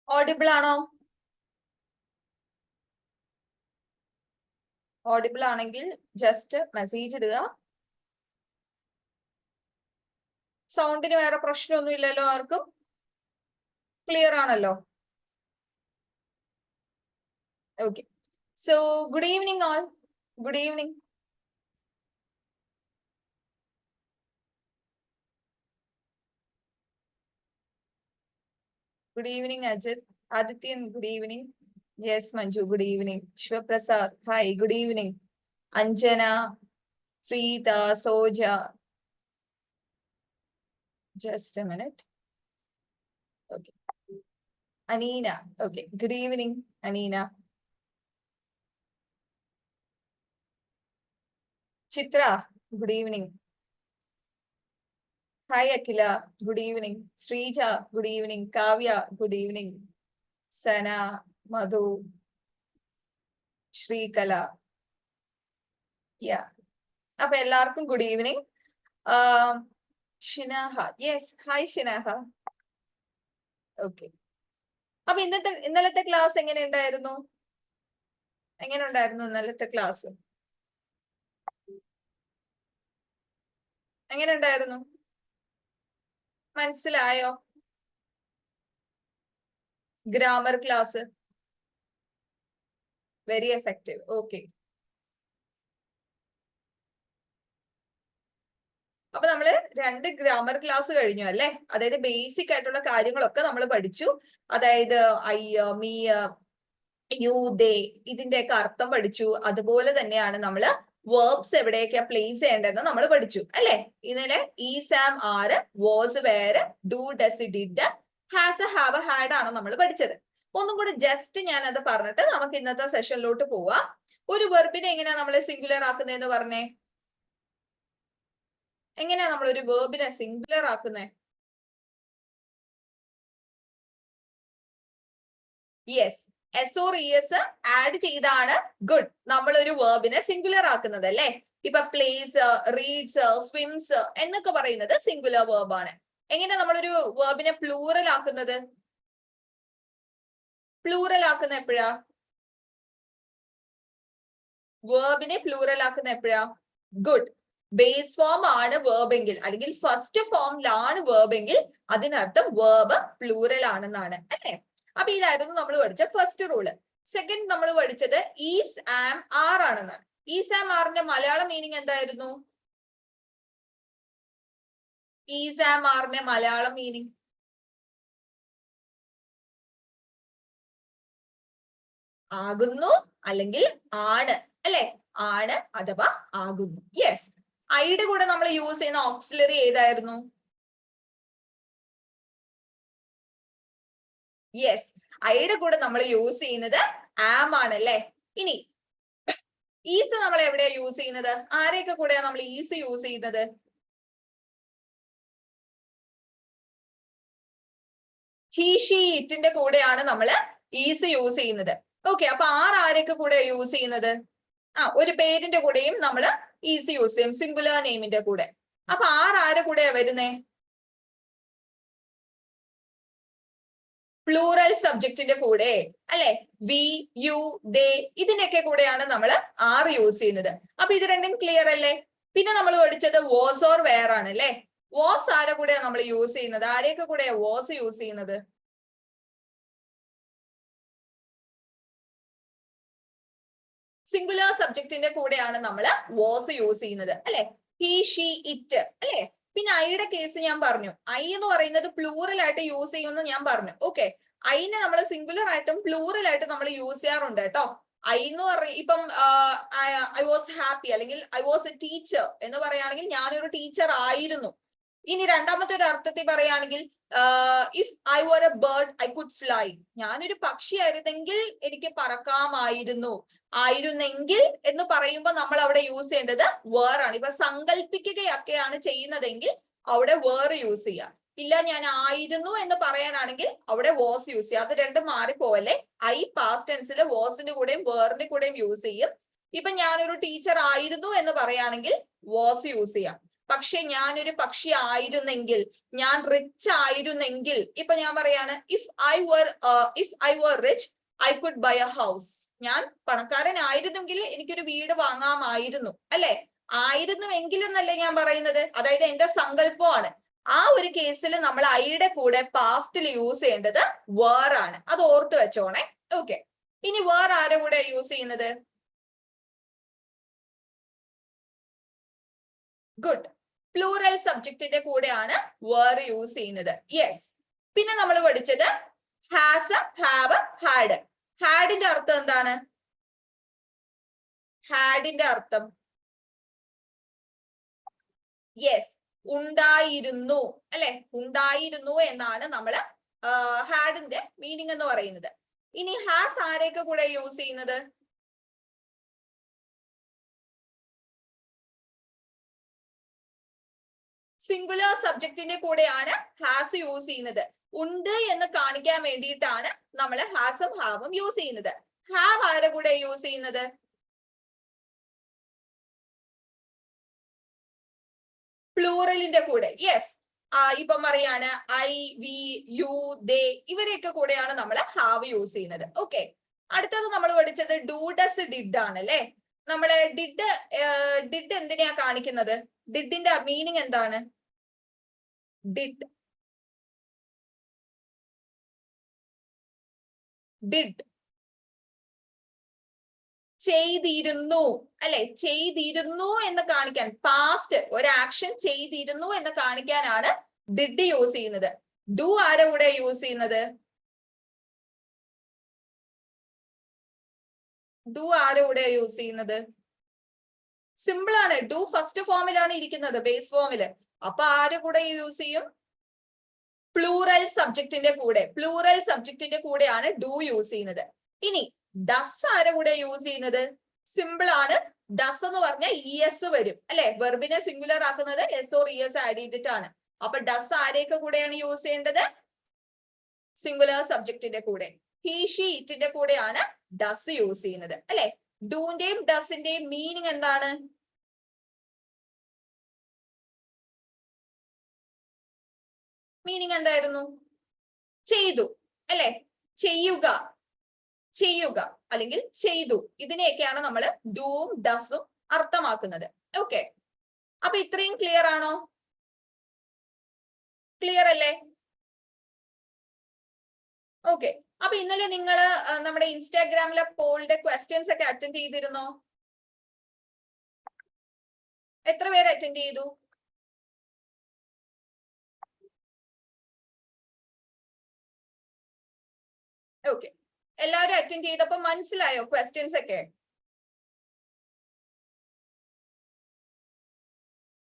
Audible ആണോ? Audible ആണെങ്കിൽ just message ഇടുക. സൗണ്ടിന് വേറെ പ്രശ്നമൊന്നും ഇല്ലല്ലോ ആർക്കും? ക്ലിയർ ആണല്ലോ? Okay. So good evening all. Good evening. Good evening, Ajit. Adityan, good evening. Yes, Manju, good evening. Shivprasad, hi, good evening. Anjana, Preeta, Soja. Just a minute. Okay. Anina, okay. Good evening, Anina. Chitra, good evening. Hi, Akila, good evening. Srija, good evening. Kavya, good evening. Sana, Madhu, Shrikala. Yeah. അപ്പൊ എല്ലാവർക്കും good evening. Shinaha, yes, hi Shinaha. Okay. അപ്പൊ ഇന്നലത്തെ class എങ്ങനെ ഉണ്ടായിരുന്നു? ഇന്നലത്തെ class എങ്ങനെ ഉണ്ടായിരുന്നു? മനസ്സിലായോ? Grammar class very effective. Okay. അപ്പൊ നമ്മള് 2 ഗ്രാമർ ക്ലാസ് കഴിഞ്ഞു അല്ലെ? അതായത് ബേസിക് ആയിട്ടുള്ള കാര്യങ്ങളൊക്കെ നമ്മൾ പഠിച്ചു. അതായത് ഐ, മീ, യു, ദേ ഇതിന്റെയൊക്കെ അർത്ഥം പഠിച്ചു. അതുപോലെ തന്നെയാണ് നമ്മള് വേർബ്സ് എവിടെയൊക്കെയാ പ്ലേസ് ചെയ്യേണ്ടതെന്ന് നമ്മൾ പഠിച്ചു അല്ലെ? ഇന്നലെ is, am, are, was, were, do, does, did, has, have, had ആണ് നമ്മൾ പഠിച്ചത്. ഒന്നും കൂടി ജസ്റ്റ് ഞാൻ അത് പറഞ്ഞിട്ട് നമുക്ക് ഇന്നത്തെ സെഷനിലോട്ട് പോവാം. ഒരു വെർബിനെ എങ്ങനെയാ നമ്മൾ സിംഗുലർ ആക്കുന്നതെന്ന് പറഞ്ഞേ. എങ്ങനെയാ നമ്മൾ ഒരു വേർബിനെ സിംഗുലർ ആക്കുന്നേ? Yes, s or e s add ചെയ്താണ് ഗുഡ് നമ്മൾ ഒരു വേർബിനെ സിംഗുലർ ആക്കുന്നത് അല്ലെ? ഇപ്പൊ പ്ലേസ്, റീഡ്സ്, സ്വിംസ് എന്നൊക്കെ പറയുന്നത് സിംഗുലർ വേർബ് ആണ്. എങ്ങനെ നമ്മളൊരു വേർബിനെ പ്ലൂറൽ ആക്കുന്നത്? പ്ലൂറൽ ആക്കുന്ന എപ്പോഴാ? വേർബിനെ പ്ലൂറൽ ആക്കുന്ന എപ്പോഴാ? ഗുഡ്. ബേസ് ഫോം ആണ് വേർബെങ്കിൽ അല്ലെങ്കിൽ ഫസ്റ്റ് ഫോമിലാണ് വേർബെങ്കിൽ അതിനർത്ഥം വേർബ് പ്ലൂറൽ ആണെന്നാണ് അല്ലെ? അപ്പൊ ഇതായിരുന്നു നമ്മൾ പഠിച്ച ഫസ്റ്റ് റൂള്. സെക്കൻഡ് നമ്മൾ പഠിച്ചത് ഈസ്, ആം, ആർ ആണെന്നാണ്. ഈസ്, ആം, ആറിന്റെ മലയാളം മീനിങ് എന്തായിരുന്നു? ഈസ്, ആം, ആറിന്റെ മലയാളം മീനിങ് ആകുന്നു അല്ലെങ്കിൽ ആണ് അല്ലെ? ആണ് അഥവാ ആകുന്നു. യെസ്. ഐയുടെ കൂടെ നമ്മൾ യൂസ് ചെയ്യുന്ന ഓക്സിലറി ഏതായിരുന്നു? യെസ്, ഐയുടെ കൂടെ നമ്മൾ യൂസ് ചെയ്യുന്നത് ആം ആണല്ലേ? ഇനി ഈസ് നമ്മൾ എവിടെയാ യൂസ് ചെയ്യുന്നത്? ആരെയൊക്കെ കൂടെയാ നമ്മൾ ഈസ് യൂസ് ചെയ്യുന്നത്? ഹി, ഷീ, ഇറ്റിന്റെ കൂടെയാണ് നമ്മൾ ഈസ് യൂസ് ചെയ്യുന്നത്. ഓക്കെ. അപ്പൊ ആരെയൊക്കെ കൂടെ യൂസ് ചെയ്യുന്നത്? ഒരു പേരിന്റെ കൂടെയും നമ്മൾ ഈസ് യൂസ് ചെയ്യും, സിംഗുലർ നെയിമിന്റെ കൂടെ. അപ്പൊ ആരെ കൂടെയാ വരുന്നേ? പ്ലൂറൽ സബ്ജക്റ്റിന്റെ കൂടെ അല്ലെ? വി, യു, ദേ ഇതിനൊക്കെ കൂടെയാണ് നമ്മൾ ആർ യൂസ് ചെയ്യുന്നത്. അപ്പൊ ഇത് രണ്ടും ക്ലിയർ അല്ലേ? പിന്നെ നമ്മൾ പഠിച്ചത് വാസ് ഓർ വേർ ആണ് അല്ലെ? വാസ് ആരെ കൂടെയാ നമ്മൾ യൂസ് ചെയ്യുന്നത്? ആരെയൊക്കെ കൂടെയാ വാസ് യൂസ് ചെയ്യുന്നത്? സിംഗുലർ സബ്ജക്റ്റിന്റെ കൂടെയാണ് നമ്മൾ വാസ് യൂസ് ചെയ്യുന്നത് അല്ലെ? ഹി, ഷീ, ഇറ്റ് അല്ലെ? പിന്നെ ഐയുടെ കേസ് ഞാൻ പറഞ്ഞു. ഐ എന്ന് പറയുന്നത് പ്ലൂറൽ ആയിട്ട് യൂസ് ചെയ്യുമെന്ന് ഞാൻ പറഞ്ഞു. ഓക്കെ. ഐനെ നമ്മൾ സിംഗുലർ ആയിട്ടും പ്ലൂറൽ ആയിട്ടും നമ്മൾ യൂസ് ചെയ്യാറുണ്ട് കേട്ടോ. ഐ എന്ന് പറയും ഇപ്പം ഐ വാസ് ഹാപ്പി അല്ലെങ്കിൽ ഐ വാസ് എ ടീച്ചർ എന്ന് പറയുകയാണെങ്കിൽ ഞാനൊരു ടീച്ചർ ആയിരുന്നു. ഇനി രണ്ടാമത്തെ ഒരു അർത്ഥത്തിൽ പറയുകയാണെങ്കിൽ if I were a bird I could fly. ഞാനൊരു പക്ഷിയായിരുന്നെങ്കിൽ എനിക്ക് പറക്കാമായിരുന്നു. ആയിരുന്നെങ്കിൽ എന്ന് പറയുമ്പോൾ നമ്മൾ അവിടെ യൂസ് ചെയ്യേണ്ടത് വേർ ആണ്. ഇപ്പൊ സങ്കല്പിക്കുകയൊക്കെയാണ് ചെയ്യുന്നതെങ്കിൽ അവിടെ വേർ യൂസ് ചെയ്യുക. ഇല്ല ഞാൻ ആയിരുന്നു എന്ന് പറയാനാണെങ്കിൽ അവിടെ വാസ് യൂസ് ചെയ്യുക. അത് രണ്ടും മാറിപ്പോവല്ലേ? ഐ പാസ്റ്റ് ടെൻസിൽ വാസിന്റെ കൂടെയും വേറിന്റെ കൂടെയും യൂസ് ചെയ്യും. ഇപ്പൊ ഞാനൊരു ടീച്ചർ ആയിരുന്നു എന്ന് പറയുകയാണെങ്കിൽ വാസ് യൂസ് ചെയ്യാം. പക്ഷെ ഞാനൊരു പക്ഷി ആയിരുന്നെങ്കിൽ, ഞാൻ റിച്ച് ആയിരുന്നെങ്കിൽ, ഇപ്പൊ ഞാൻ പറയാണ് if I were rich I could buy a house. ഞാൻ പണക്കാരനായിരുന്നെങ്കിൽ എനിക്കൊരു വീട് വാങ്ങാമായിരുന്നു, അല്ലെ? ആയിരുന്നുവെങ്കിൽ എന്നല്ലേ ഞാൻ പറയുന്നത്, അതായത് എന്റെ സങ്കല്പമാണ്. ആ ഒരു കേസിൽ നമ്മൾ ഐയുടെ കൂടെ പാസ്റ്റിൽ യൂസ് ചെയ്യേണ്ടത് were ആണ്. അത് ഓർത്ത് വെച്ചോണേ. ഓക്കെ, ഇനി were ആരുടെ കൂടെ യൂസ് ചെയ്യുന്നത്? ഗുഡ്, പ്ലൂറൽ സബ്ജക്റ്റിന്റെ കൂടെയാണ് were യൂസ് ചെയ്യുന്നത്. യെസ്. പിന്നെ നമ്മൾ പഠിച്ചത് ഹാസ്, ഹാവ്, ഹാഡ്. ഹാഡിന്റെ അർത്ഥം എന്താണ്? ഹാഡിന്റെ അർത്ഥം യെസ്, ഉണ്ടായിരുന്നു, അല്ലെ? ഉണ്ടായിരുന്നു എന്നാണ് നമ്മള് ഹാഡിന്റെ മീനിങ് എന്ന് പറയുന്നത്. ഇനി ഹാസ് ആരെയൊക്കെ കൂടെ യൂസ് ചെയ്യുന്നത്? സിംഗുലർ സബ്ജക്റ്റിന്റെ കൂടെയാണ് ഹാസ് യൂസ് ചെയ്യുന്നത്. ഉണ്ട് എന്ന് കാണിക്കാൻ വേണ്ടിയിട്ടാണ് നമ്മൾ ഹാസും ഹാവും യൂസ് ചെയ്യുന്നത്. ഹാവ് ആരെ കൂടെ യൂസ് ചെയ്യുന്നത്? പ്ലൂറലിന്റെ കൂടെ. യെസ്, ഇപ്പം പറയാണ് ഐ, വി, യു, ദേ, ഇവരെയൊക്കെ കൂടെയാണ് നമ്മൾ ഹാവ് യൂസ് ചെയ്യുന്നത്. ഓക്കെ, അടുത്തത് നമ്മൾ പഠിച്ചത് ഡു, ഡസ്, ഡിഡ് ആണ്, അല്ലെ? നമ്മള് ഡിഡ് എന്തിനാ കാണിക്കുന്നത്? ഡിഡിന്റെ മീനിങ് എന്താണ്? ഡിഡ് ചെയ്തിരുന്നു, അല്ലെ? ചെയ്തിരുന്നു എന്ന് കാണിക്കാൻ, പാസ്റ്റ് ഒരു ആക്ഷൻ ചെയ്തിരുന്നു എന്ന് കാണിക്കാനാണ് ഡിഡ് യൂസ് ചെയ്യുന്നത്. ഡു ആരുടെ കൂടെ യൂസ് ചെയ്യുന്നത്? ഡു ആരുടെ കൂടെ യൂസ് ചെയ്യുന്നത്? സിമ്പിൾ ആണ്. ഡു ഫസ്റ്റ് ഫോമിലാണ് ഇരിക്കുന്നത്, ബേസ് ഫോമില്. അപ്പൊ ആരുടെ കൂടെ യൂസ് ചെയ്യും? പ്ലൂറൽ സബ്ജക്റ്റിന്റെ കൂടെ. പ്ലൂറൽ സബ്ജക്റ്റിന്റെ കൂടെയാണ് ഡു യൂസ് ചെയ്യുന്നത്. ഇനി ഡസ് ആരുടെ കൂടെ യൂസ് ചെയ്യുന്നത്? സിമ്പിൾ ആണ്. ഡസ് എന്ന് പറഞ്ഞാൽ ഇഎസ് വരും, അല്ലെ? വെർബിനെ സിംഗുലർ ആക്കുന്നത് എസ് ഓർ ഇഎസ് ആഡ് ചെയ്തിട്ടാണ്. അപ്പൊ ഡസ് ആരെയൊക്കെ കൂടെയാണ് യൂസ് ചെയ്യേണ്ടത്? സിംഗുലർ സബ്ജക്റ്റിന്റെ കൂടെ. ഹി, ഷീ, ഇറ്റിന്റെ കൂടെയാണ് ഡസ് യൂസ് ചെയ്യുന്നത്, അല്ലെ? ഡൂന്റെയും ഡസിന്റെയും മീനിങ് എന്താണ്? മീനിങ് എന്തായിരുന്നു? ചെയ്തു, അല്ലെ? ചെയ്യുക, ചെയ്യുക അല്ലെങ്കിൽ ചെയ്തു. ഇതിനെയൊക്കെയാണ് നമ്മൾ ഡൂം ഡസും അർത്ഥമാക്കുന്നത്. ഓക്കെ, അപ്പൊ ഇത്രയും ക്ലിയർ ആണോ? ക്ലിയർ അല്ലേ? ഓക്കെ, അപ്പൊ ഇന്നലെ നിങ്ങൾ നമ്മുടെ ഇൻസ്റ്റാഗ്രാമിലെ പോളിന്റെ ക്വസ്റ്റ്യൻസ് ഒക്കെ അറ്റൻഡ് ചെയ്തിരുന്നോ? എത്ര പേര് അറ്റൻഡ് ചെയ്തു? ഓക്കെ, എല്ലാവരും അറ്റൻഡ് ചെയ്തപ്പോ മനസ്സിലായോ ക്വസ്റ്റ്യൻസ് ഒക്കെ?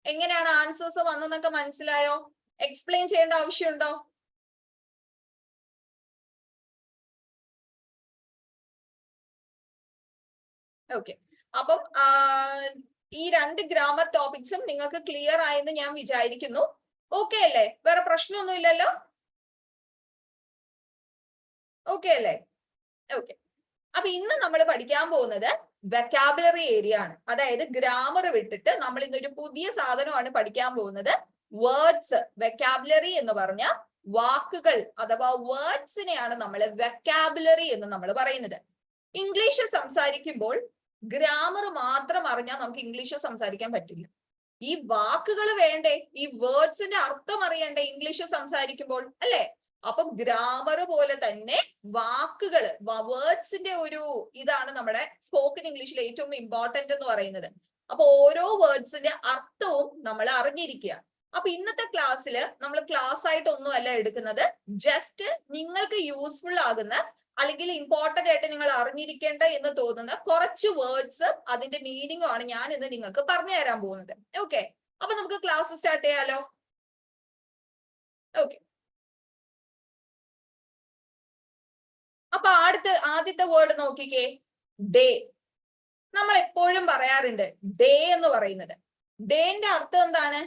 എങ്ങനെയാണ് ആൻസേഴ്സ് വന്നതെന്നൊക്കെ മനസ്സിലായോ? എക്സ്പ്ലെയിൻ ചെയ്യേണ്ട ആവശ്യമുണ്ടോ? ഓക്കെ, അപ്പം ഈ രണ്ട് ഗ്രാമർ ടോപ്പിക്സും നിങ്ങൾക്ക് ക്ലിയർ ആയെന്ന് ഞാൻ വിചാരിക്കുന്നു. ഓക്കെ അല്ലേ? വേറെ പ്രശ്നമൊന്നും ഇല്ലല്ലോ? ഓക്കെ അല്ലേ? ഓക്കെ, അപ്പൊ ഇന്ന് നമ്മൾ പഠിക്കാൻ പോകുന്നത് വെക്കാബുലറി ഏരിയ ആണ്. അതായത് ഗ്രാമർ വിട്ടിട്ട് നമ്മൾ ഇന്നൊരു പുതിയ സാധനമാണ് പഠിക്കാൻ പോകുന്നത്. വേർഡ്സ്. വെക്കാബുലറി എന്ന് പറഞ്ഞ വാക്കുകൾ അഥവാ വേർഡ്സിനെയാണ് നമ്മൾ വെക്കാബുലറി എന്ന് നമ്മൾ പറയുന്നത്. ഇംഗ്ലീഷ് സംസാരിക്കുമ്പോൾ ഗ്രാമർ മാത്രം അറിഞ്ഞാൽ നമുക്ക് ഇംഗ്ലീഷ് സംസാരിക്കാൻ പറ്റില്ല. ഈ വാക്കുകൾ വേണ്ടേ? ഈ വേർഡ്സിന്റെ അർത്ഥം അറിയണ്ടേ ഇംഗ്ലീഷ് സംസാരിക്കുമ്പോൾ, അല്ലെ? അപ്പം ഗ്രാമർ പോലെ തന്നെ വാക്കുകൾ, വേർഡ്സിന്റെ ഒരു ഇതാണ് നമ്മുടെ സ്പോക്കൺ ഇംഗ്ലീഷിൽ ഏറ്റവും ഇമ്പോർട്ടന്റ് എന്ന് പറയുന്നത്. അപ്പൊ ഓരോ വേർഡ്സിന്റെ അർത്ഥവും നമ്മൾ അറിഞ്ഞിരിക്കുക. അപ്പൊ ഇന്നത്തെ ക്ലാസ്സിൽ നമ്മൾ ക്ലാസ് ആയിട്ടൊന്നും അല്ല എടുക്കുന്നത്. ജസ്റ്റ് നിങ്ങൾക്ക് യൂസ്ഫുൾ ആകുന്ന അല്ലെങ്കിൽ ഇമ്പോർട്ടന്റ് ആയിട്ട് നിങ്ങൾ അറിഞ്ഞിരിക്കേണ്ട എന്ന് തോന്നുന്ന കുറച്ച് വേർഡ്സ്, അതിന്റെ മീനിങ്ങും ആണ് ഞാൻ ഇന്ന് നിങ്ങൾക്ക് പറഞ്ഞു തരാൻ പോകുന്നത്. ഓക്കെ, അപ്പൊ നമുക്ക് ക്ലാസ് സ്റ്റാർട്ട് ചെയ്യാലോ? ഓക്കെ, അപ്പൊ ആദ്യത്തെ വേർഡ് നോക്കിക്കേ, ഡേ. നമ്മൾ എപ്പോഴും പറയാറുണ്ട് ഡേ എന്ന് പറയുന്നത്. ഡേന്റെ അർത്ഥം എന്താണ്?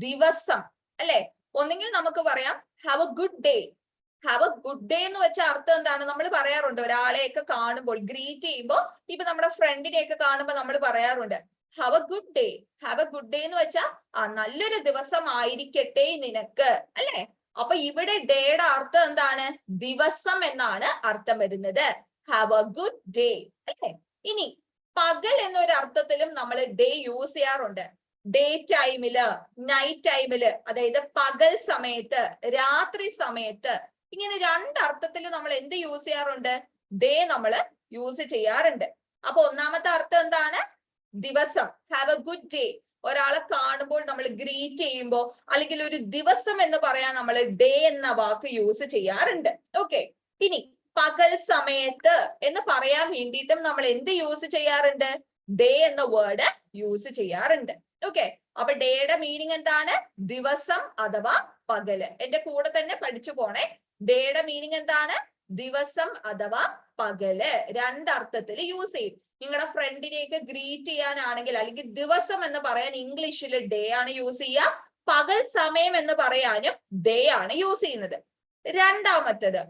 ദിവസം, അല്ലെ? ഒന്നെങ്കിൽ നമുക്ക് പറയാം have A good day. Have A good day എന്ന് വെച്ച അർത്ഥം എന്താണ്? നമ്മൾ പറയാറുണ്ട് ഒരാളെയൊക്കെ കാണുമ്പോൾ, ഗ്രീറ്റ് ചെയ്യുമ്പോൾ, ഇപ്പൊ നമ്മുടെ ഫ്രണ്ടിനെയൊക്കെ കാണുമ്പോൾ നമ്മൾ പറയാറുണ്ട് have A good day. Have A good day എന്ന് വെച്ചാൽ നല്ലൊരു ദിവസം ആയിരിക്കട്ടെ നിനക്ക്, അല്ലെ? അപ്പൊ ഇവിടെ ഡേയുടെ അർത്ഥം എന്താണ്? ദിവസം എന്നാണ് അർത്ഥം വരുന്നത്. ഹാവ് എ ഗുഡ് ഡേ, അല്ലെ? ഇനി പകൽ എന്നൊരു അർത്ഥത്തിലും നമ്മൾ ഡേ യൂസ് ചെയ്യാറുണ്ട്. ഡേ ടൈമില്, നൈറ്റ് ടൈമില്, അതായത് പകൽ സമയത്ത്, രാത്രി സമയത്ത്, ഇങ്ങനെ രണ്ടർത്ഥത്തിൽ നമ്മൾ എന്ത് യൂസ് ചെയ്യാറുണ്ട്? ഡേ നമ്മൾ യൂസ് ചെയ്യാറുണ്ട്. അപ്പൊ ഒന്നാമത്തെ അർത്ഥം എന്താണ്? ദിവസം. Have A good day. ഒരാളെ കാണുമ്പോൾ നമ്മൾ ഗ്രീറ്റ് ചെയ്യുമ്പോൾ അല്ലെങ്കിൽ ഒരു ദിവസം എന്ന് പറയാൻ നമ്മൾ ഡേ എന്ന വാക്ക് യൂസ് ചെയ്യാറുണ്ട്. ഓക്കെ. ഇനി പകൽ സമയത്ത് എന്ന് പറയാൻ വേണ്ടിയിട്ടും നമ്മൾ എന്ത് യൂസ് ചെയ്യാറുണ്ട്? ഡേ എന്ന വേർഡ് യൂസ് ചെയ്യാറുണ്ട്. ഓക്കെ. അപ്പൊ ഡേയുടെ മീനിങ് എന്താണ്? ദിവസം അഥവാ പകല്. എന്റെ കൂടെ തന്നെ പഠിച്ചു പോണേ. ഡേയുടെ മീനിങ് എന്താണ്? ദിവസം അഥവാ പകല്. രണ്ടർത്ഥത്തിൽ യൂസ് ചെയ്യും. നിങ്ങളുടെ ഫ്രണ്ടിനെയൊക്കെ ഗ്രീറ്റ് ചെയ്യാനാണെങ്കിൽ അല്ലെങ്കിൽ ദിവസം എന്ന് പറയാൻ ഇംഗ്ലീഷിൽ ഡേ ആണ് യൂസ് ചെയ്യുക. പകൽ സമയം എന്ന് പറയാനും ഡേ ആണ് യൂസ് ചെയ്യുന്നത്. രണ്ടാമത്തത്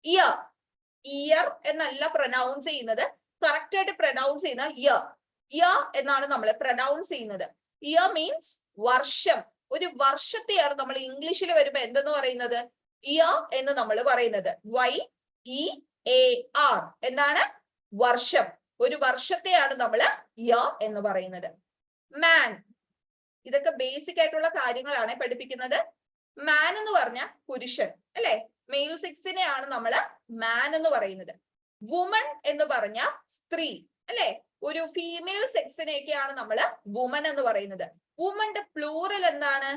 ഇയർ. ഇയർ എന്നല്ല പ്രൊനൗൺസ് ചെയ്യുന്നത്. കറക്റ്റ് ആയിട്ട് പ്രൊനൗൺസ് ചെയ്യുന്ന ഇയർ. ഇയർ എന്നാണ് നമ്മൾ പ്രൊനൗൺസ് ചെയ്യുന്നത്. ഇയർ മീൻസ് വർഷം. ഒരു വർഷത്തെയാണ് നമ്മൾ ഇംഗ്ലീഷിൽ വരുമ്പോ എന്തെന്ന് പറയുന്നത്? ഇയർ എന്ന് നമ്മൾ പറയുന്നത്. YEAR എന്താണ്? വർഷം. ഒരു വർഷത്തെയാണ് നമ്മൾ ഇയർ എന്ന് പറയുന്നത്. മാൻ. ഇതൊക്കെ ബേസിക് ആയിട്ടുള്ള കാര്യങ്ങളാണ് പഠിപ്പിക്കുന്നത്. മാൻ എന്ന് പറഞ്ഞ പുരുഷൻ, അല്ലെ? മെയിൽ സെക്സിനെയാണ് നമ്മൾ മാൻ എന്ന് പറയുന്നത്. വുമൺ എന്ന് പറഞ്ഞ സ്ത്രീ, അല്ലെ? ഒരു ഫീമെയിൽ സെക്സിനെയൊക്കെയാണ് നമ്മൾ വുമൺ എന്ന് പറയുന്നത്. വുമന്റെ പ്ലൂറൽ എന്താണ്?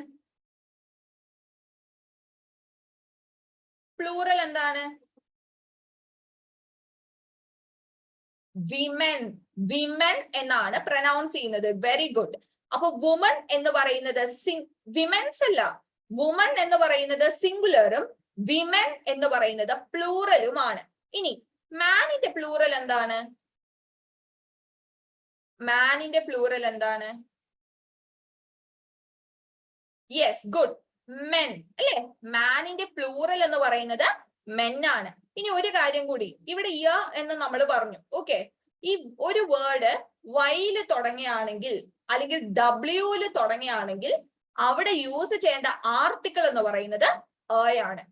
പ്ലൂറൽ എന്താണ്? വിമൻ. വിമൻ എന്നാണ് പ്രൊനൗൺസ് ചെയ്യുന്നത്. Very good. അപ്പൊ വുമൺ എന്ന് പറയുന്നത് വിമൻസ് അല്ല. വുമൺ എന്ന് പറയുന്നത് സിംഗുലറും വിമൻ എന്ന് പറയുന്നത് പ്ലൂറലുമാണ്. ഇനി മാനിന്റെ പ്ലൂറൽ എന്താണ്? മാനിന്റെ പ്ലൂറൽ എന്താണ്? യെസ്, ഗുഡ്, മെൻ, അല്ലെ? മാനിന്റെ പ്ലൂറൽ എന്ന് പറയുന്നത് മെൻ ആണ്. ഇനി ഒരു കാര്യം കൂടി, ഇവിടെ ഇയർ എന്ന് നമ്മൾ പറഞ്ഞു. ഓക്കെ. ഈ ഒരു വേർഡ് വൈയില് തുടങ്ങിയാണെങ്കിൽ അല്ലെങ്കിൽ ഡബ്ല്യൂല് തുടങ്ങിയാണെങ്കിൽ അവിടെ യൂസ് ചെയ്യേണ്ട ആർട്ടിക്കിൾ എന്ന് പറയുന്നത് ആണ്.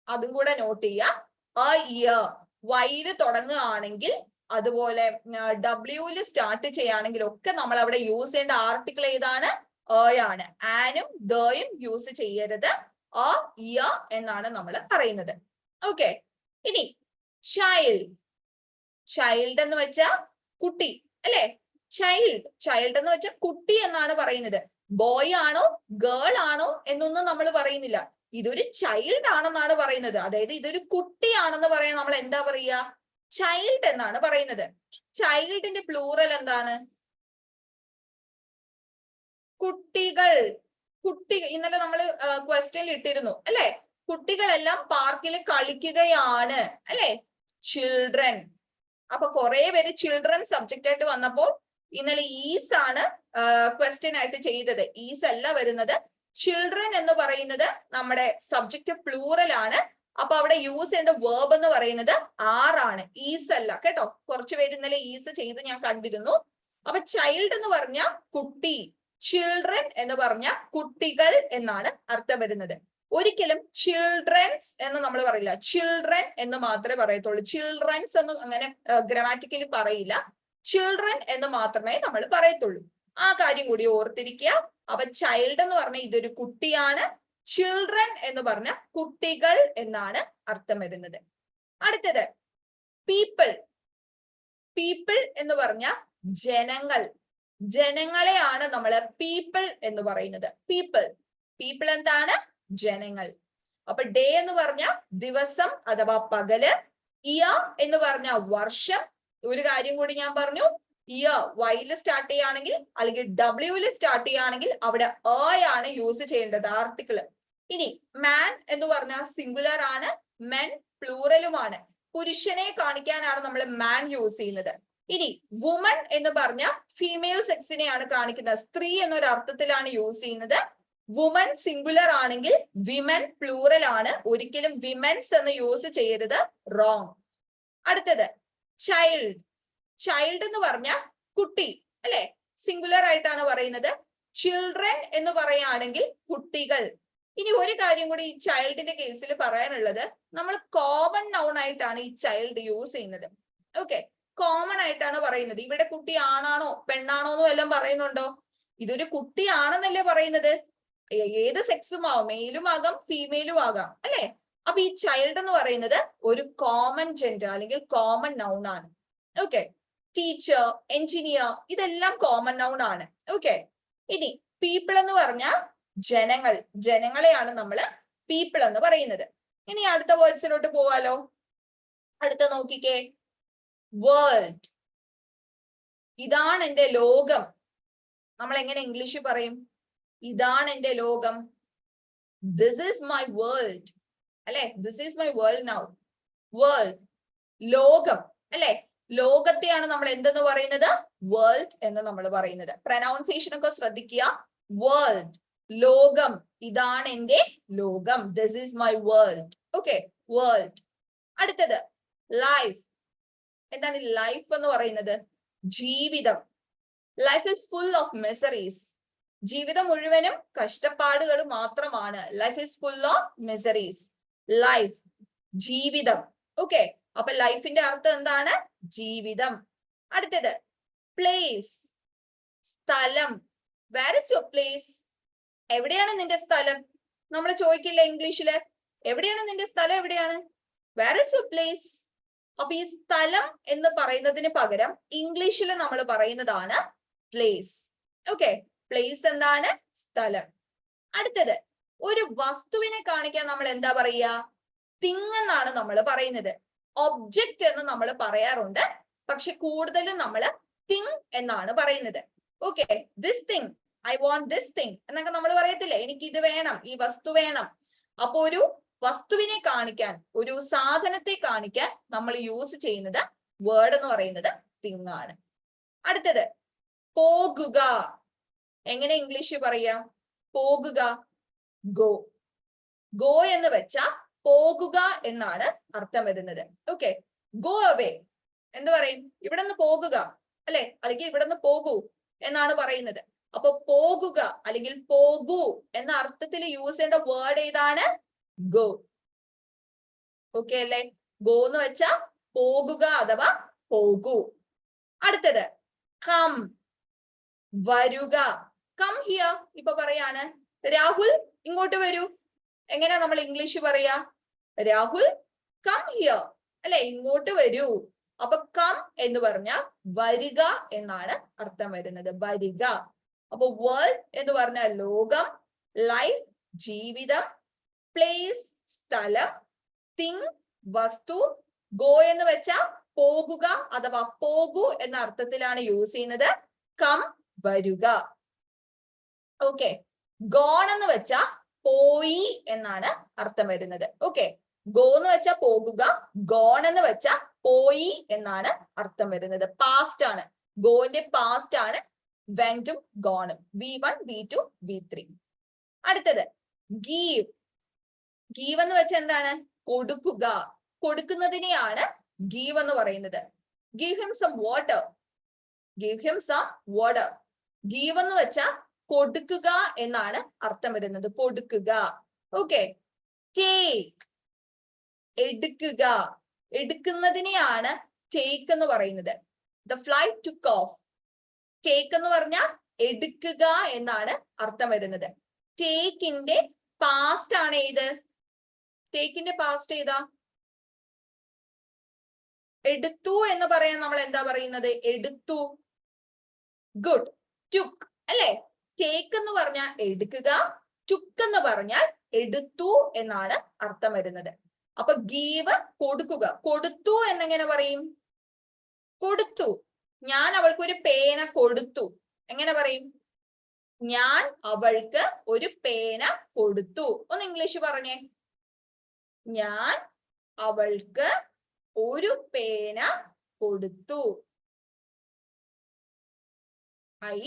അതും കൂടെ നോട്ട് ചെയ്യുക. ഇയർ വൈയില് തുടങ്ങുകയാണെങ്കിൽ അതുപോലെ ഡബ്ല്യൂല് സ്റ്റാർട്ട് ചെയ്യുകയാണെങ്കിൽ ഒക്കെ നമ്മൾ അവിടെ യൂസ് ചെയ്യേണ്ട ആർട്ടിക്കിൾ ഏതാണ്? ആണ്. ആനും ദയും യൂസ് ചെയ്യരുത്. ഇയർ എന്നാണ് നമ്മൾ പറയുന്നത്. ഓക്കെ. ഇനി ചൈൽഡ്. ചൈൽഡ് എന്ന് വെച്ചാൽ കുട്ടി, അല്ലെ? ചൈൽഡ്. ചൈൽഡ് എന്ന് വെച്ചാൽ കുട്ടി എന്നാണ് പറയുന്നത്. ബോയ് ആണോ ഗേൾ ആണോ എന്നൊന്നും നമ്മൾ പറയുന്നില്ല. ഇതൊരു ചൈൽഡ് ആണെന്നാണ് പറയുന്നത്. അതായത് ഇതൊരു കുട്ടിയാണെന്ന് പറയാൻ നമ്മൾ എന്താ പറയുക? ചൈൽഡ് എന്നാണ് പറയുന്നത്. ചൈൽഡിന്റെ പ്ലൂറൽ എന്താണ്? കുട്ടികൾ. ഇന്നലെ നമ്മൾ ക്വസ്റ്റ്യനിൽ ഇട്ടിരുന്നു, അല്ലെ? കുട്ടികളെല്ലാം പാർക്കിൽ കളിക്കുകയാണ്, അല്ലെ? ചിൽഡ്രൻ. അപ്പൊ കുറെ പേര് ചിൽഡ്രൻ സബ്ജക്റ്റ് ആയിട്ട് വന്നപ്പോൾ ഇന്നലെ ഈസ് ആണ് ക്വസ്റ്റ്യൻ ആയിട്ട് ചെയ്തത്. ഈസ് അല്ല വരുന്നത്. ചിൽഡ്രൻ എന്ന് പറയുന്നത് നമ്മുടെ സബ്ജക്റ്റ് പ്ലൂറൽ ആണ്. അപ്പൊ അവിടെ യൂസ് ചെയ്യേണ്ട വേർബ് എന്ന് പറയുന്നത് ആണ്, ഈസ് അല്ല കേട്ടോ. കുറച്ചു പേര് ഇന്നലെ ഈസ് ചെയ്ത് ഞാൻ കണ്ടിരുന്നു. അപ്പൊ ചൈൽഡ് എന്ന് പറഞ്ഞ കുട്ടി, ചിൽഡ്രൻ എന്ന് പറഞ്ഞ കുട്ടികൾ എന്നാണ് അർത്ഥം വരുന്നത്. ഒരിക്കലും ചിൽഡ്രൻസ് എന്ന് നമ്മൾ പറയില്ല. ചിൽഡ്രൻ എന്ന് മാത്രമേ പറയത്തുള്ളൂ. ചിൽഡ്രൻസ് എന്ന് അങ്ങനെ ഗ്രാമാറ്റിക്കലി പറയില്ല. ചിൽഡ്രൻ എന്ന് മാത്രമേ നമ്മൾ പറയത്തുള്ളൂ. ആ കാര്യം കൂടി ഓർത്തിരിക്കുക. അപ്പൊ ചൈൽഡ് എന്ന് പറഞ്ഞ ഇതൊരു കുട്ടിയാണ്. ചിൽഡ്രൻ എന്ന് പറഞ്ഞ കുട്ടികൾ എന്നാണ് അർത്ഥം വരുന്നത്. അടുത്തത് പീപ്പിൾ. പീപ്പിൾ എന്ന് പറഞ്ഞ ജനങ്ങൾ. ജനങ്ങളെയാണ് നമ്മൾ പീപ്പിൾ എന്ന് പറയുന്നത്. പീപ്പിൾ. പീപ്പിൾ എന്താണ്? ജനങ്ങൾ. അപ്പൊ ഡേ എന്ന് പറഞ്ഞ ദിവസം അഥവാ പകല്. ഇയർ എന്ന് പറഞ്ഞ വർഷം. ഒരു കാര്യം കൂടി ഞാൻ പറഞ്ഞു, ഇയർ വൈയില് സ്റ്റാർട്ട് ചെയ്യുകയാണെങ്കിൽ അല്ലെങ്കിൽ ഡബ്ല്യൂല് സ്റ്റാർട്ട് ചെയ്യുകയാണെങ്കിൽ അവിടെ ആണ് യൂസ് ചെയ്യേണ്ടത് ആർട്ടിക്കിൾ. ഇനി മാൻ എന്ന് പറഞ്ഞ സിംഗുലർ ആണ്, മെൻ പ്ലൂറലുമാണ്. പുരുഷനെ കാണിക്കാനാണ് നമ്മൾ മാൻ യൂസ് ചെയ്യുന്നത്. ഇനി വുമൺ എന്ന് പറഞ്ഞ ഫീമെയിൽ സെക്സിനെയാണ് കാണിക്കുന്നത്. സ്ത്രീ എന്നൊരു അർത്ഥത്തിലാണ് യൂസ് ചെയ്യുന്നത്. വുമൺ സിംഗുലർ ആണെങ്കിൽ വിമൻ പ്ലൂറൽ ആണ്. ഒരിക്കലും വിമൻസ് എന്ന് യൂസ് ചെയ്യരുത്, റോങ്. അടുത്തത് ചൈൽഡ്. ചൈൽഡ് എന്ന് പറഞ്ഞ കുട്ടി, അല്ലെ? സിംഗുലർ ആയിട്ടാണ് പറയുന്നത്. ചിൽഡ്രൻ എന്ന് പറയുകയാണെങ്കിൽ കുട്ടികൾ. ഇനി ഒരു കാര്യം കൂടി ഈ ചൈൽഡിന്റെ കേസിൽ പറയാനുള്ളത്, നമ്മൾ കോമൺ നൗൺ ആയിട്ടാണ് ഈ ചൈൽഡ് യൂസ് ചെയ്യുന്നത്. ഓക്കെ, കോമൺ ആയിട്ടാണ് പറയുന്നത്. ഇവിടെ കുട്ടി ആണാണോ പെണ്ണാണോ എന്ന് വല്ലതും പറയുന്നുണ്ടോ? ഇതൊരു കുട്ടിയാണെന്നല്ലേ പറയുന്നത്. ഏത് സെക്സും ആവാം, മെയിലും ആകാം ഫീമെയിലും ആകാം അല്ലെ. അപ്പൊ ഈ ചൈൽഡ് എന്ന് പറയുന്നത് ഒരു കോമൺ ജെൻഡർ അല്ലെങ്കിൽ കോമൺ നൗൺ ആണ്. ഓക്കെ, ടീച്ചർ, എഞ്ചിനീയർ ഇതെല്ലാം കോമൺ നൗൺ ആണ്. ഓക്കെ, ഇനി പീപ്പിൾ എന്ന് പറഞ്ഞാൽ ജനങ്ങൾ, ജനങ്ങളെയാണ് നമ്മൾ പീപ്പിൾ എന്ന് പറയുന്നത്. ഇനി അടുത്ത വേർഡ്സിലോട്ട് പോവാലോ. അടുത്ത നോക്കിക്കേ, വേൾഡ്. ഇതാണ് എന്റെ ലോകം. നമ്മൾ എങ്ങനെ ഇംഗ്ലീഷ് പറയും? ഇതാണ് എന്റെ ലോകം. ദിസ് ഈസ് മൈ വേൾഡ് അല്ലെ, this is my world now. World, ലോകം അല്ലെ. ലോകത്തെയാണ് നമ്മൾ എന്തെന്ന് പറയുന്നത്? വേൾഡ് എന്ന് നമ്മൾ പറയുന്നത്. പ്രൊനൗൺസിയേഷൻ ഒക്കെ ശ്രദ്ധിക്കുക. വേൾഡ്, ലോകം. ഇതാണ് എന്റെ ലോകം. This is my world. Okay, world. അടുത്തത് ലൈഫ്. എന്താണ് ലൈഫ് എന്ന് പറയുന്നത്? ജീവിതം. Life is full of miseries. ജീവിതം മുഴുവനും കഷ്ടപ്പാടുകൾ മാത്രമാണ്. Life is full of miseries. Life, ജീവിതം. ഓക്കെ, അപ്പൊ ലൈഫിന്റെ അർത്ഥം എന്താണ്? ജീവിതം. അടുത്തത് പ്ലേസ്, സ്ഥലം. Where is your place? എവിടെയാണ് നിന്റെ സ്ഥലം? നമ്മൾ ചോദിക്കില്ല ഇംഗ്ലീഷില്, എവിടെയാണ് നിന്റെ സ്ഥലം? എവിടെയാണ്? Where is your place? അപ്പൊ ഈ സ്ഥലം എന്ന് പറയുന്നതിന് പകരം ഇംഗ്ലീഷിൽ നമ്മൾ പറയുന്നതാണ് പ്ലേസ്. ഓക്കെ, പ്ലേസ് എന്താണ്? സ്ഥലം. അടുത്തത് ഒരു വസ്തുവിനെ കാണിക്കാൻ നമ്മൾ എന്താ പറയുക? തിങ് എന്നാണ് നമ്മൾ പറയുന്നത്. ഒബ്ജക്റ്റ് എന്ന് നമ്മൾ പറയാറുണ്ട്, പക്ഷെ കൂടുതലും നമ്മൾ തിങ് എന്നാണ് പറയുന്നത്. Okay, this thing, I want this thing എന്നൊക്കെ നമ്മൾ പറയത്തില്ലേ, എനിക്ക് ഇത് വേണം, ഈ വസ്തു വേണം. അപ്പൊ ഒരു വസ്തുവിനെ കാണിക്കാൻ, ഒരു സാധനത്തെ കാണിക്കാൻ നമ്മൾ യൂസ് ചെയ്യുന്നത് വേർഡ് എന്ന് പറയുന്നത് തിങ് ആണ്. അടുത്തത് പോകുക. എങ്ങനെ ഇംഗ്ലീഷ് പറയാ? പോകുക, ഗോ. ഗോ എന്ന് വെച്ചാൽ പോകുക എന്നാണ് അർത്ഥം വരുന്നത്. ഓക്കെ, ഗോ അവേ എന്ന് പറയും, ഇവിടെ നിന്ന് പോകുക അല്ലെ, അല്ലെങ്കിൽ ഇവിടെ നിന്ന് പോകൂ എന്നാണ് പറയുന്നത്. അപ്പൊ പോകുക അല്ലെങ്കിൽ പോകൂ എന്ന അർത്ഥത്തിൽ യൂസ് ചെയ്യേണ്ട വേർഡ് ഏതാണ്? ഗോ. ഓക്കെ അല്ലെ, ഗോ എന്ന് വെച്ചാ പോകുക അഥവാ പോകൂ. അടുത്തത് കം, വരുക. Come here. ഇപ്പൊ പറയാണ് രാഹുൽ ഇങ്ങോട്ട് വരൂ. എങ്ങനെയാ നമ്മൾ ഇംഗ്ലീഷ് പറയാ? രാഹുൽ കം ഹിയർ അല്ലെ, ഇങ്ങോട്ട് വരൂ. അപ്പൊ കം എന്ന് പറഞ്ഞാൽ വരിക എന്നാണ് അർത്ഥം വരുന്നത്. വരിക. അപ്പൊ വേൾഡ് എന്ന് പറഞ്ഞാൽ ലോകം, ലൈഫ് ജീവിതം, പ്ലേസ് സ്ഥലം, തിങ് വസ്തു, ഗോ എന്ന് വെച്ചാൽ പോകുക അഥവാ പോകൂ എന്ന അർത്ഥത്തിലാണ് യൂസ് ചെയ്യുന്നത്. കം വരുക. ഓക്കെ, ഗോൺ എന്ന് വെച്ചാൽ പോയി എന്നാണ് അർത്ഥം വരുന്നത്. ഓക്കെ, ഗോ എന്ന് വെച്ചാൽ പോകുക, ഗോൺ എന്ന് വെച്ചാൽ പോയി എന്നാണ് അർത്ഥം വരുന്നത്. പാസ്റ്റ് ആണ്, ഗോന്റെ പാസ്റ്റ് ആണ് വെന്റും ഗോണും. V1 V2 V3. അടുത്തത് ഗീവ്. ഗീവ് എന്ന് വെച്ചാൽ എന്താണ്? കൊടുക്കുക. കൊടുക്കുന്നതിനെയാണ് ഗീവ് എന്ന് പറയുന്നത്. Give him some water, give him some water. Give എന്ന് വെച്ചാൽ കൊടുക്കുക എന്നാണ് അർത്ഥം വരുന്നത്. കൊടുക്കുക. ഓക്കെ, ടേക്ക്, എടുക്കുക. എടുക്കുന്നതിനെയാണ് ടേക്ക് എന്ന് പറയുന്നത്. The flight took of. Take എന്ന് പറഞ്ഞാൽ എടുക്കുക എന്നാണ് അർത്ഥം വരുന്നത്. ടേക്കിന്റെ പാസ്റ്റ് ആണ് ഏത്? ടേക്കിന്റെ പാസ്റ്റ് ഏതാ? എടുത്തു എന്ന് പറയാൻ നമ്മൾ എന്താ പറയുന്നത്? എടുത്തു. ഗുഡ്, ടുക്ക് അല്ലെ. ടേക്ക് എന്ന് പറഞ്ഞാൽ എടുക്കുക, ടുക്ക് എന്ന് പറഞ്ഞാൽ എടുത്തു എന്നാണ് അർത്ഥം വരുന്നത്. അപ്പൊ ഗീവ് കൊടുക്കുക. കൊടുത്തു എന്നെങ്ങനെ പറയും? കൊടുത്തു. ഞാൻ അവൾക്ക് ഒരു പേന കൊടുത്തു. എങ്ങനെ പറയും? ഞാൻ അവൾക്ക് ഒരു പേന കൊടുത്തു. ഒന്ന് ഇംഗ്ലീഷ് പറഞ്ഞേ. ഞാൻ അവൾക്ക് ഒരു പേന കൊടുത്തു. ഐ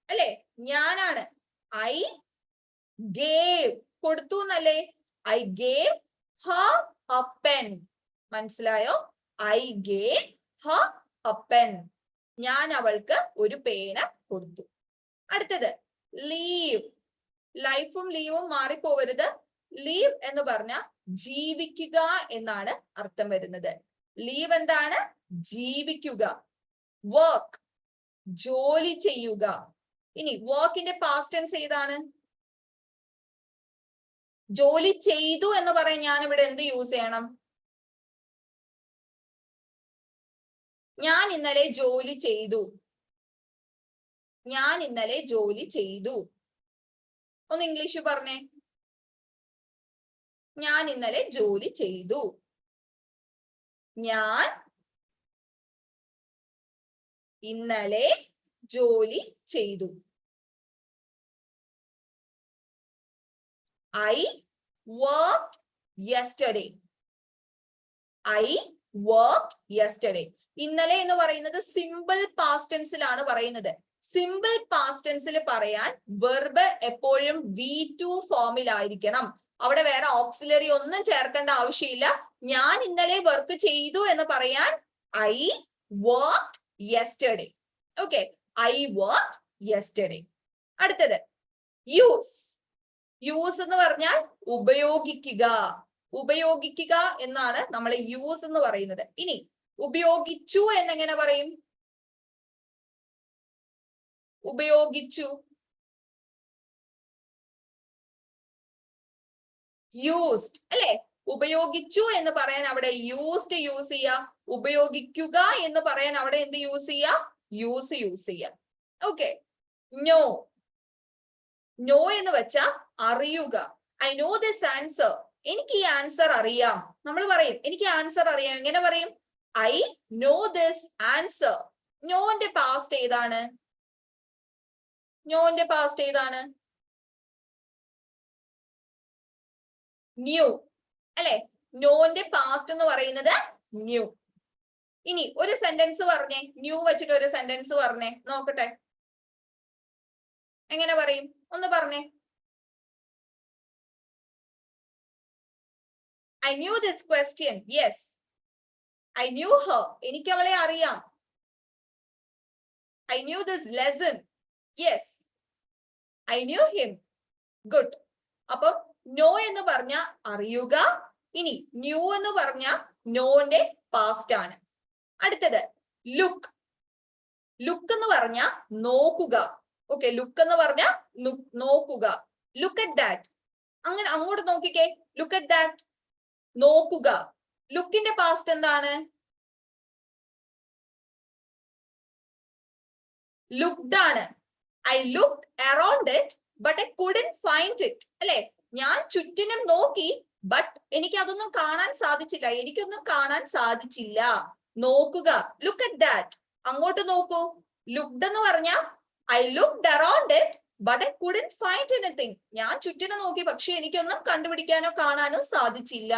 അല്ലെ, ഞാനാണ്. ഐ ഗേവ്, കൊടുത്തു എന്നല്ലേ. I gave Har a pen. മനസ്സിലായോ? I gave Har a pen. ഞാൻ അവൾക്ക് ഒരു പേന കൊടുത്തു. അടുത്തത് ലീവ്. ലൈഫും ലീവും മാറിപ്പോവരുത്. ലീവ് എന്ന് പറഞ്ഞ ജീവിക്കുക എന്നാണ് അർത്ഥം വരുന്നത്. ലീവ് എന്താണ്? ജീവിക്കുക. വർക്ക്, ജോലി ചെയ്യുക. ഇനി വർക്കിന്റെ പാസ്റ്റ് ടെൻസ് ഏതാണ്? ജോലി ചെയ്തു എന്ന് പറയാൻ ഞാൻ ഇവിടെ എന്ത് യൂസ് ചെയ്യണം? ഞാൻ ഇന്നലെ ജോലി ചെയ്തു. ഞാൻ ഇന്നലെ ജോലി ചെയ്തു. ഒന്ന് ഇംഗ്ലീഷ് പറഞ്ഞേ. ഞാൻ ഇന്നലെ ജോലി ചെയ്തു. ഞാൻ ഇന്നലെ ജോലി ചെയ്തു. I worked yesterday. I worked yesterday. ഇന്നലെ എന്ന് പറയുന്നത് സിമ്പിൾ പാസ്റ്റ് ടെൻസിലാണ് പറയുന്നത്. സിമ്പിൾ പാസ്റ്റ് ടെൻസിൽ പറയാൻ വെർബ് എപ്പോഴും V2 ഫോമിലായിരിക്കണം. അവിടെ വേറെ ഓക്സിലറി ഒന്നും ചേർക്കേണ്ട ആവശ്യമില്ല. ഞാൻ ഇന്നലെ വർക്ക് ചെയ്തു എന്ന് പറയാൻ I worked yesterday. Okay, I worked yesterday. അടുത്തത് യൂസ്. യൂസ് എന്ന് പറഞ്ഞാൽ ഉപയോഗിക്കുക. ഉപയോഗിക്കുക എന്നാണ് നമ്മൾ യൂസ് എന്ന് പറയുന്നത്. ഇനി ഉപയോഗിച്ചു എന്നെങ്ങനെ പറയും? ഉപയോഗിച്ചു. യൂസ്ഡ് അല്ലെ? ഉപയോഗിച്ചു എന്ന് പറയാൻ അവിടെ യൂസ്ഡ് യൂസ് ചെയ്യാം. ഉപയോഗിക്കുക എന്ന് പറയാൻ അവിടെ എന്ത് യൂസ് ചെയ്യാം? യൂസ് ചെയ്യാം. ഓക്കെ. നോ. നോ എന്ന് വെച്ചാൽ അറിയുക. I know this answer. എനിക്ക് ഈ ആൻസർ അറിയാം. നമ്മൾ പറയും എനിക്ക് ആൻസർ അറിയാം. എങ്ങനെ പറയും? I know this answer. നോന്റെ പാസ്റ്റ് ഏതാണ്? നോന്റെ പാസ്റ്റ് ഏതാണ്? ന്യൂ അല്ലെ? നോന്റെ പാസ്റ്റ് എന്ന് പറയുന്നത് ന്യൂ. ഇനി ഒരു സെന്റൻസ് പറഞ്ഞേ. ന്യൂ വെച്ചിട്ട് ഒരു സെന്റൻസ് പറഞ്ഞേ നോക്കട്ടെ. എങ്ങനെ പറയും? ഒന്ന് പറഞ്ഞേ. I knew this question. Yes. I knew her. എനിക്ക് അവളെ അറിയാം. I knew this lesson. Yes. I knew him. Good. അപ്പം നോ എന്ന് പറഞ്ഞ അറിയുക. ഇനി ന്യൂ എന്ന് പറഞ്ഞ നോന്റെ പാസ്റ്റ് ആണ്. അടുത്തത് ലുക്ക്. ലുക്ക് എന്ന് പറഞ്ഞ നോക്കുക. ഓക്കെ, ലുക്ക് എന്ന് പറഞ്ഞ നോക്കുക. Look at that. അങ്ങനെ അങ്ങോട്ട് നോക്കിക്കേ. Look at that. നോക്കുക. ലുക്കിന്റെ പാസ്റ്റ് എന്താണ്? ലുക്ക്ഡ് ആണ്. I looked around it but I couldn't find it അല്ലെ? ഞാൻ ചുറ്റിനും നോക്കി ബട്ട് എനിക്ക് അതൊന്നും കാണാൻ സാധിച്ചില്ല. എനിക്കൊന്നും കാണാൻ സാധിച്ചില്ല. നോക്കുക. Look at that. അങ്ങോട്ട് നോക്കൂ. ലുക്ക്ഡ് എന്ന് പറഞ്ഞ I looked around it but I couldn't find anything. ഞാൻ ചുറ്റിനും നോക്കി പക്ഷെ എനിക്കൊന്നും കണ്ടുപിടിക്കാനോ കാണാനോ സാധിച്ചില്ല.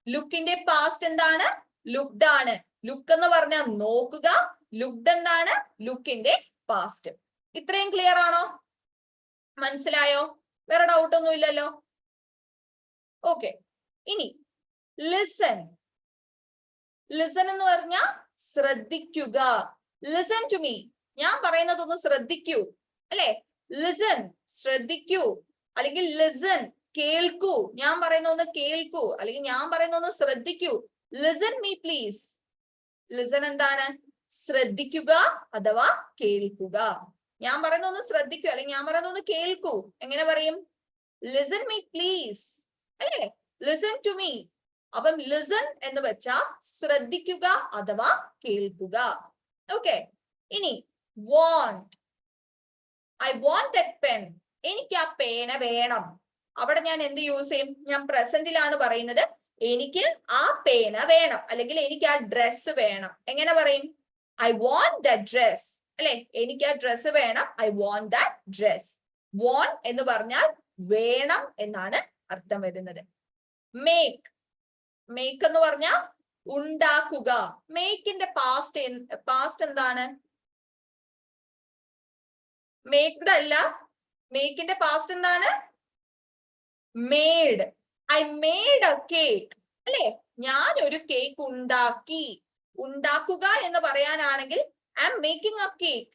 ലുക്കിന്റെ പാസ്റ്റ് എന്താണ്? ലുക്ക്ഡ് ആണ്. ലുക്ക് എന്ന് പറഞ്ഞാൽ നോക്കുക. ലുക്ക്ഡ് എന്താണ്? ലുക്കിന്റെ പാസ്റ്റ്. ഇത്രയും ക്ലിയർ ആണോ? മനസ്സിലായോ? വേറെ ഡൗട്ട് ഒന്നും ഇല്ലല്ലോ? ഓക്കെ. ഇനി ലിസൺ. ലിസൺ എന്ന് പറഞ്ഞാൽ ശ്രദ്ധിക്കുക. Listen to me. ഞാൻ പറയുന്നത് ഒന്ന് ശ്രദ്ധിക്കൂ അല്ലെ? ലിസൺ ശ്രദ്ധിക്കൂ. അല്ലെങ്കിൽ ലിസൺ കേൾക്കൂ. ഞാൻ പറയുന്ന ഒന്ന് കേൾക്കൂ. അല്ലെങ്കിൽ ഞാൻ പറയുന്ന ഒന്ന് ശ്രദ്ധിക്കൂ. Listen me please. ലിസൺ എന്താണ്? ശ്രദ്ധിക്കുക അഥവാ കേൾക്കുക. ഞാൻ പറയുന്ന ഒന്ന് ശ്രദ്ധിക്കൂ അല്ലെങ്കിൽ ഞാൻ പറയുന്ന ഒന്ന് കേൾക്കൂ. എങ്ങനെ പറയും? ലിസൺ മീ പ്ലീസ് അല്ലേ? Listen to me. അപ്പം ലിസൺ എന്ന് വെച്ചാൽ ശ്രദ്ധിക്കുക അഥവാ കേൾക്കുക. ഓക്കെ. ഇനി want. I want that pen. എനിക്ക് ആ പേന വേണം. അവിടെ ഞാൻ എന്ത് യൂസ് ചെയ്യും? ഞാൻ പ്രസന്റിലാണ് പറയുന്നത്. എനിക്ക് ആ പേന വേണം അല്ലെങ്കിൽ എനിക്ക് ആ ഡ്രസ് വേണം. എങ്ങനെ പറയും? I want that dress അല്ലെ? എനിക്ക് ആ ഡ്രസ് വേണം. I want that dress. want എന്ന് പറഞ്ഞാൽ വേണം എന്നാണ് അർത്ഥം വരുന്നത്. make. make എന്ന് പറഞ്ഞാൽ ഉണ്ടാക്കുക. മേക്കിന്റെ പാസ്റ്റ് എന്താണ്? മേക്ഡ് അല്ല. മേക്കിന്റെ പാസ്റ്റ് എന്താണ്? Made. I made a cake അല്ലെ? ഞാൻ ഒരു കേക്ക് ഉണ്ടാക്കി. ഉണ്ടാക്കുക എന്ന് പറയാനാണെങ്കിൽ I am making a cake.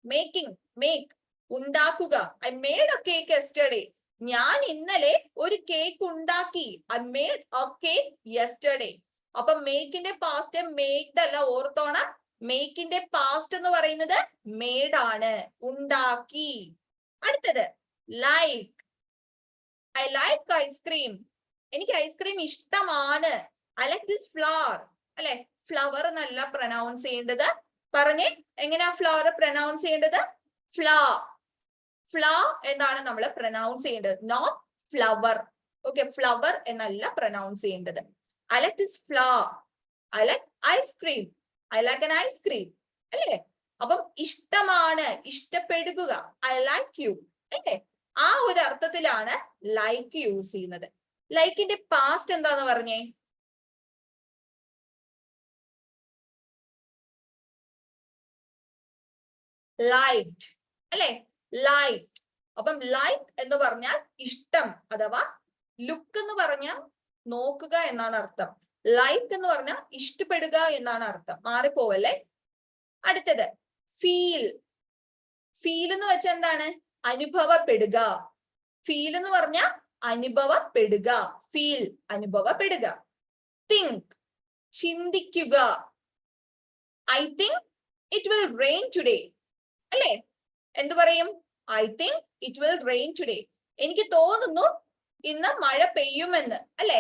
Making, make ഉണ്ടാക്കുക. I made a cake yesterday. ഞാൻ ഇന്നലെ ഒരു കേക്ക് ഉണ്ടാക്കി. I made a cake yesterday. അപ്പൊ മേക്കിന്റെ പാസ്റ്റ് മേക്ഡ് അല്ല, ഓർത്തോണം. മേക്കിന്റെ പാസ്റ്റ് എന്ന് പറയുന്നത് മേഡ് ആണ്, ഉണ്ടാക്കി. അടുത്തത് ലൈക്ക്. I like ice cream. എനിക്ക് ഐസ്ക്രീം ഇഷ്ടമാണ്. I like this flower. അല്ലെ, ഫ്ലവർ എന്നല്ല പ്രൊനൗൺസ് ചെയ്യേണ്ടത്. പറഞ്ഞേ, എങ്ങനെയാ ഫ്ലവർ പ്രൊനൗൺസ് ചെയ്യേണ്ടത്? ഫ്ലാ. ഫ്ലാ എന്നാണ് നമ്മൾ പ്രൊനൗൺസ് ചെയ്യേണ്ടത്, നോട്ട് ഫ്ലവർ. ഓക്കെ, ഫ്ലവർ എന്നല്ല പ്രൊനൗൺസ് ചെയ്യേണ്ടത്. ഐ ലൈക്ക് ദിസ് ഫ്ലാ. I like ice cream. I like an ice cream. അല്ലേ? അപ്പം ഇഷ്ടമാണ്, ഇഷ്ടപ്പെടുക. I like you. അല്ലേ? ആ ഒരു അർത്ഥത്തിലാണ് ലൈക്ക് യൂസ് ചെയ്യുന്നത്. ലൈക്കിന്റെ പാസ്റ്റ് എന്താന്ന് പറഞ്ഞേ? ലൈക്ഡ്. അല്ലെ? ലൈക്ഡ്. അപ്പം ലൈക്ക് എന്ന് പറഞ്ഞാൽ ഇഷ്ടം, അഥവാ ലുക്ക് എന്ന് പറഞ്ഞാൽ നോക്കുക എന്നാണ് അർത്ഥം. ലൈക്ക് എന്ന് പറഞ്ഞാൽ ഇഷ്ടപ്പെടുക എന്നാണ് അർത്ഥം. മാറിപ്പോവല്ലേ? അടുത്തത് ഫീൽ. ഫീൽ എന്ന് വെച്ചാൽ എന്താണ്? അനുഭവപ്പെടുക. ഫീൽ എന്ന് പറഞ്ഞാൽ അനുഭവപ്പെടുക. ഫീൽ, അനുഭവപ്പെടുക. തിങ്ക്, ചിന്തിക്കുക. I think it will rain today. അല്ലേ? എന്തു പറയും? I think it will rain today. എനിക്ക് തോന്നുന്നു ഇന്ന് മഴ പെയ്യുമെന്ന്. അല്ലെ?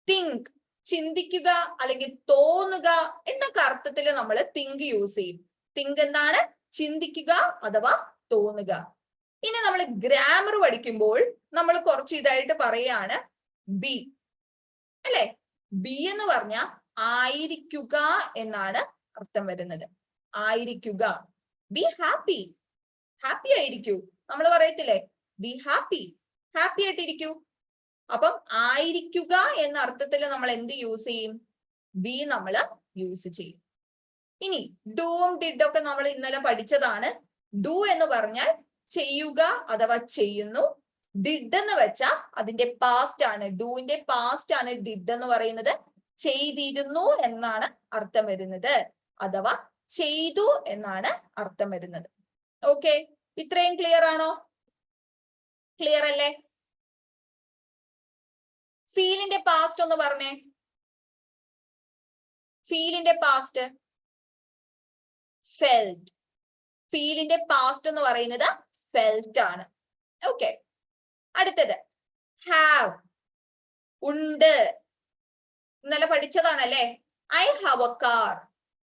തിങ്ക്, ചിന്തിക്കുക അല്ലെങ്കിൽ തോന്നുക എന്നൊക്കെ അർത്ഥത്തിൽ നമ്മൾ തിങ്ക് യൂസ് ചെയ്യും. തിങ്ക് എന്താണ്? ചിന്തിക്കുക അഥവാ തോന്നുക. ഇനി നമ്മൾ ഗ്രാമർ പഠിക്കുമ്പോൾ നമ്മൾ കുറച്ച് ഇതായിട്ട് പറയാണ് ബി. അല്ലെ? ബി എന്ന് പറഞ്ഞാൽ ആയിരിക്കുക എന്നാണ് അർത്ഥം വരുന്നത്. ആയിരിക്കുക. Be happy. ഹാപ്പി ആയിരിക്കൂ. നമ്മൾ പറയത്തില്ലേ, ബി ഹാപ്പി, ഹാപ്പി ആയിട്ടിരിക്കൂ. അപ്പം ആയിരിക്കുക എന്ന അർത്ഥത്തിൽ നമ്മൾ എന്ത് യൂസ് ചെയ്യും? ബി നമ്മൾ യൂസ് ചെയ്യും. ഇനി ഡൂവും ഡിഡ് ഒക്കെ നമ്മൾ ഇന്നലെ പഠിച്ചതാണ്. ഡു എന്ന് പറഞ്ഞാൽ ചെയ്യുക അഥവാ ചെയ്യുന്നു. ഡിഡ് എന്ന് വെച്ചാൽ അതിന്റെ പാസ്റ്റ് ആണ്. ഡൂവിന്റെ പാസ്റ്റ് ആണ് ഡിഡ് എന്ന് പറയുന്നത്. ചെയ്തിരുന്നു എന്നാണ് അർത്ഥം വരുന്നത്, അഥവാ ചെയ്തു എന്നാണ് അർത്ഥം വരുന്നത്. ഓക്കെ, ഇത്രയും ക്ലിയർ ആണോ? ക്ലിയർ അല്ലേ? ഫീലിന്റെ പാസ്റ്റ് ഒന്ന് പറഞ്ഞേ. ഫീലിന്റെ പാസ്റ്റ് ഫെൽറ്റ്. ഫീലിന്റെ പാസ്റ്റ് എന്ന് പറയുന്നത് ഫെൽറ്റ് ആണ്. ഓക്കെ, അടുത്തത് ഹാവ്. ഉണ്ട്. ഇന്നലെ പഠിച്ചതാണല്ലേ. I have a car.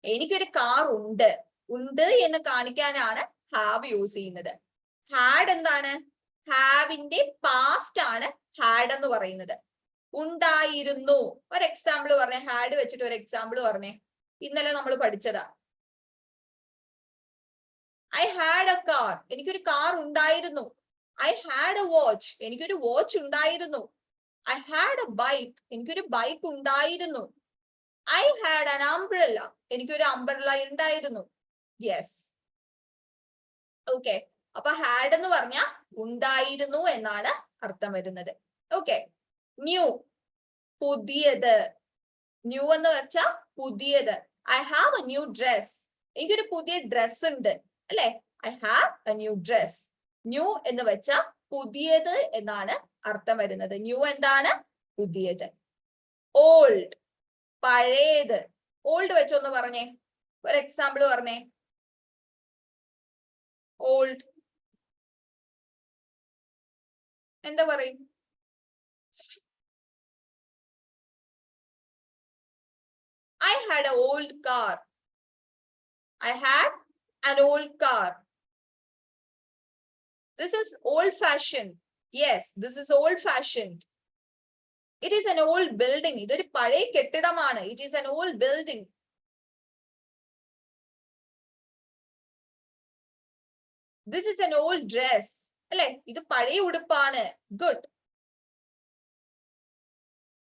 എനിക്കൊരു കാർ ഉണ്ട്. ഉണ്ട് എന്ന് കാണിക്കാനാണ് ഹാവ് യൂസ് ചെയ്യുന്നത്. ഹാഡ് എന്താണ്? ഹാവിന്റെ പാസ്റ്റ് ആണ് ഹാഡ് എന്ന് പറയുന്നത്. ഉണ്ടായിരുന്നു. ഒരു എക്സാമ്പിൾ പറഞ്ഞേ. ഹാഡ് വെച്ചിട്ട് ഒരു എക്സാമ്പിൾ പറഞ്ഞേ. ഇന്നലെ നമ്മൾ പഠിച്ചതാ. I had A car. എനിക്കൊരു കാർ ഉണ്ടായിരുന്നു. I had A watch. എനിക്കൊരു വാച്ച് ഉണ്ടായിരുന്നു. I had A bike. എനിക്കൊരു ബൈക്ക് ഉണ്ടായിരുന്നു. I had an umbrella. എനിക്കൊരു അംബ്രല്ല ഉണ്ടായിരുന്നു. യെസ്. ഓക്കെ, അപ്പൊ ഹാഡ് എന്ന് പറഞ്ഞാൽ ഉണ്ടായിരുന്നു എന്നാണ് അർത്ഥം വരുന്നത്. ഓക്കെ, ന്യൂ, പുതിയത്. ന്യൂ എന്ന് വെച്ചാൽ പുതിയത്. I have A new dress. എനിക്കൊരു പുതിയ ഡ്രസ് ഉണ്ട്. അല്ലെ? I have A new dress. New എന്ന് വെച്ചാൽ പുതിയത് എന്നാണ് അർത്ഥം വരുന്നത്. ന്യൂ എന്താണ്? പുതിയത്. ഓൾഡ്, പഴയത്. ഓൾഡ് വെച്ചൊന്ന് പറഞ്ഞേ. ഒരു എക്സാമ്പിൾ പറഞ്ഞേ. ഓൾഡ് എന്താ പറയും? I had an old car. I had an old car. This is old fashioned. Yes, this is old fashioned. It is an old building. ഇതൊരു പഴയ കെട്ടിടമാണ്. It is an old building. This is an old dress. അല്ലെ? ഇത് പഴയ ഉടുപ്പാണ്. Good.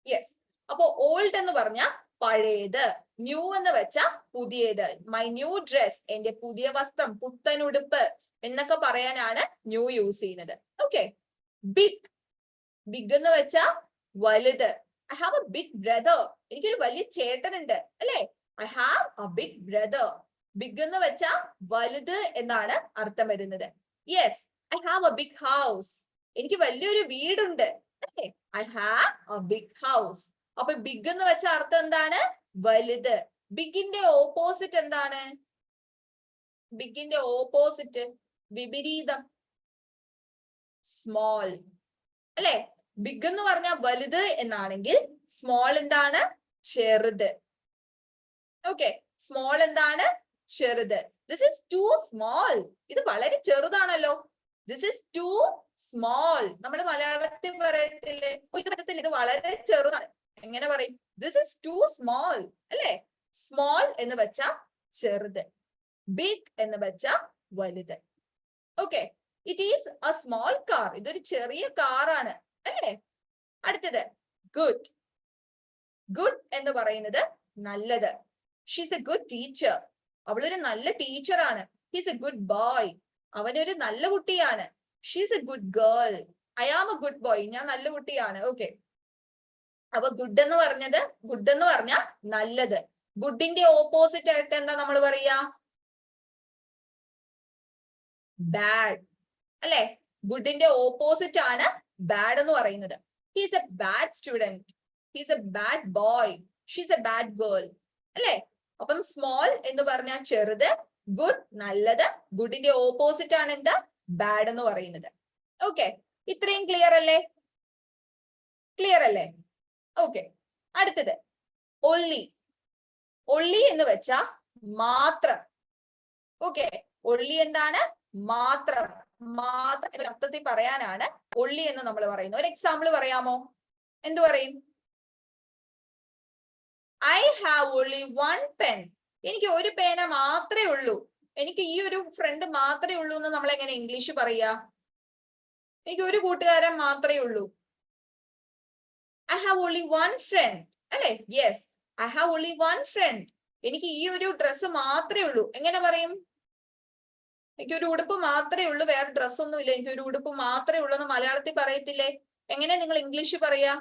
Yes. അപ്പോ old എന്ന് പറഞ്ഞാൽ പഴയത്. ന്യൂ എന്ന് വെച്ചാൽ പുതിയത്. My new dress. എന്റെ പുതിയ വസ്ത്രം, പുത്തൻ ഉടുപ്പ് എന്നൊക്കെ പറയാനാണ് ന്യൂ യൂസ് ചെയ്യുന്നത്. Okay, big. ബിഗ് എന്ന് വെച്ചാൽ വലുത്. I have a big brother. എനിക്കൊരു വലിയ ചേട്ടനുണ്ട്. അല്ലെ? I have a big brother. Big എന്ന് വെച്ചാൽ വലുത് എന്നാണ് അർത്ഥം വരുന്നത്. Yes, I have a big house. എനിക്ക് വലിയൊരു വീടുണ്ട്. അല്ലേ? I have a big house. അപ്പൊ ബിഗ് എന്ന് വെച്ച അർത്ഥം എന്താണ്? വലുത്. ബിഗിന്റെ ഓപ്പോസിറ്റ് എന്താണ്? ബിഗിന്റെ ഓപ്പോസിറ്റ് വിപരീതം സ്മോൾ. അല്ലെ? ബിഗ് എന്ന് പറഞ്ഞാൽ വലുത് എന്നാണെങ്കിൽ സ്മോൾ എന്താണ്? ചെറുത്. ഓക്കെ, സ്മോൾ എന്താണ്? ചെറുത്. This is too small. ഇത് വളരെ ചെറുതാണല്ലോ. This is too small. നമ്മൾ മലയാളത്തിൽ പറയത്തില്ലേ, ഇത് പറ്റത്തില്ല, ഇത് വളരെ ചെറുതാണ്. എങ്ങനെ പറയും? This is too small. അല്ലെ? സ്മോൾ എന്ന് വെച്ചാ ചെറുത്, ബിഗ് എന്ന് വെച്ചാ വലുത്. Okay, it is a small car. ഇതൊരു ചെറിയ കാറാണ്. അല്ലേ? അടുത്തത് ഗുഡ്. ഗുഡ് എന്ന് പറയുന്നത് നല്ലത്. She's a good teacher. അവളൊരു നല്ല ടീച്ചറാണ്. He's a good boy. അവനൊരു നല്ല കുട്ടിയാണ്. She's a good girl. I am a good boy. ഞാൻ നല്ല കുട്ടിയാണ്. ഓക്കെ, അപ്പൊ ഗുഡ് എന്ന് പറഞ്ഞാൽ നല്ലത്. ഗുഡിന്റെ ഓപ്പോസിറ്റ് ആയിട്ട് എന്താ നമ്മൾ പറയാ? ബാഡ്. അല്ലെ? ഗുഡിന്റെ ഓപ്പോസിറ്റ് ആണ് ബാഡ് എന്ന് പറയുന്നത്. He's A bad student. He's A bad boy. She's A bad girl. അല്ലെ? അപ്പം സ്മോൾ എന്ന് പറഞ്ഞാൽ ചെറുത്, ഗുഡ് നല്ലത്, ഗുഡിന്റെ ഓപ്പോസിറ്റ് ആണ് എന്താ? ബാഡ് എന്ന് പറയുന്നത്. ഓക്കെ, ഇത്രയും ക്ലിയർ അല്ലേ? ക്ലിയർ അല്ലേ? ഓക്കെ, അടുത്തത് ഒള്ളി. ഒള്ളി എന്ന് വെച്ചാ മാത്രം. ഓക്കെ, ഒള്ളി എന്താണ്? മാത്രം. മാത്രം എന്ന അർത്ഥത്തിൽ പറയാനാണ് ഒള്ളി എന്ന് നമ്മൾ പറയുന്നത്. ഒരു എക്സാമ്പിൾ പറയാമോ? എന്തു പറയും? I have only one pen. എനിക്ക് ഒരു പേന മാത്രമേ ഉള്ളൂ. എനിക്ക് ഈ ഒരു ഫ്രണ്ട് മാത്രമേ ഉള്ളൂ എന്ന് നമ്മൾ എങ്ങനെ ഇംഗ്ലീഷ് പറയാ? എനിക്ക് ഒരു കൂട്ടുകാരൻ മാത്രമേ ഉള്ളൂ. I have only one friend. അല്ലെ? Yes, I have only one friend. എനിക്ക് ഈ ഒരു ഡ്രസ്സ് മാത്രമേ ഉള്ളൂ. എങ്ങനെ പറയും? എനിക്കൊരു ഉടുപ്പ് മാത്രമേ ഉള്ളൂ, വേറെ ഡ്രസ്സൊന്നും ഇല്ല, എനിക്കൊരു ഉടുപ്പ് മാത്രമേ ഉള്ളൂ എന്ന് മലയാളത്തിൽ പറയത്തില്ലേ? എങ്ങനെ നിങ്ങൾ ഇംഗ്ലീഷ് പറയാ?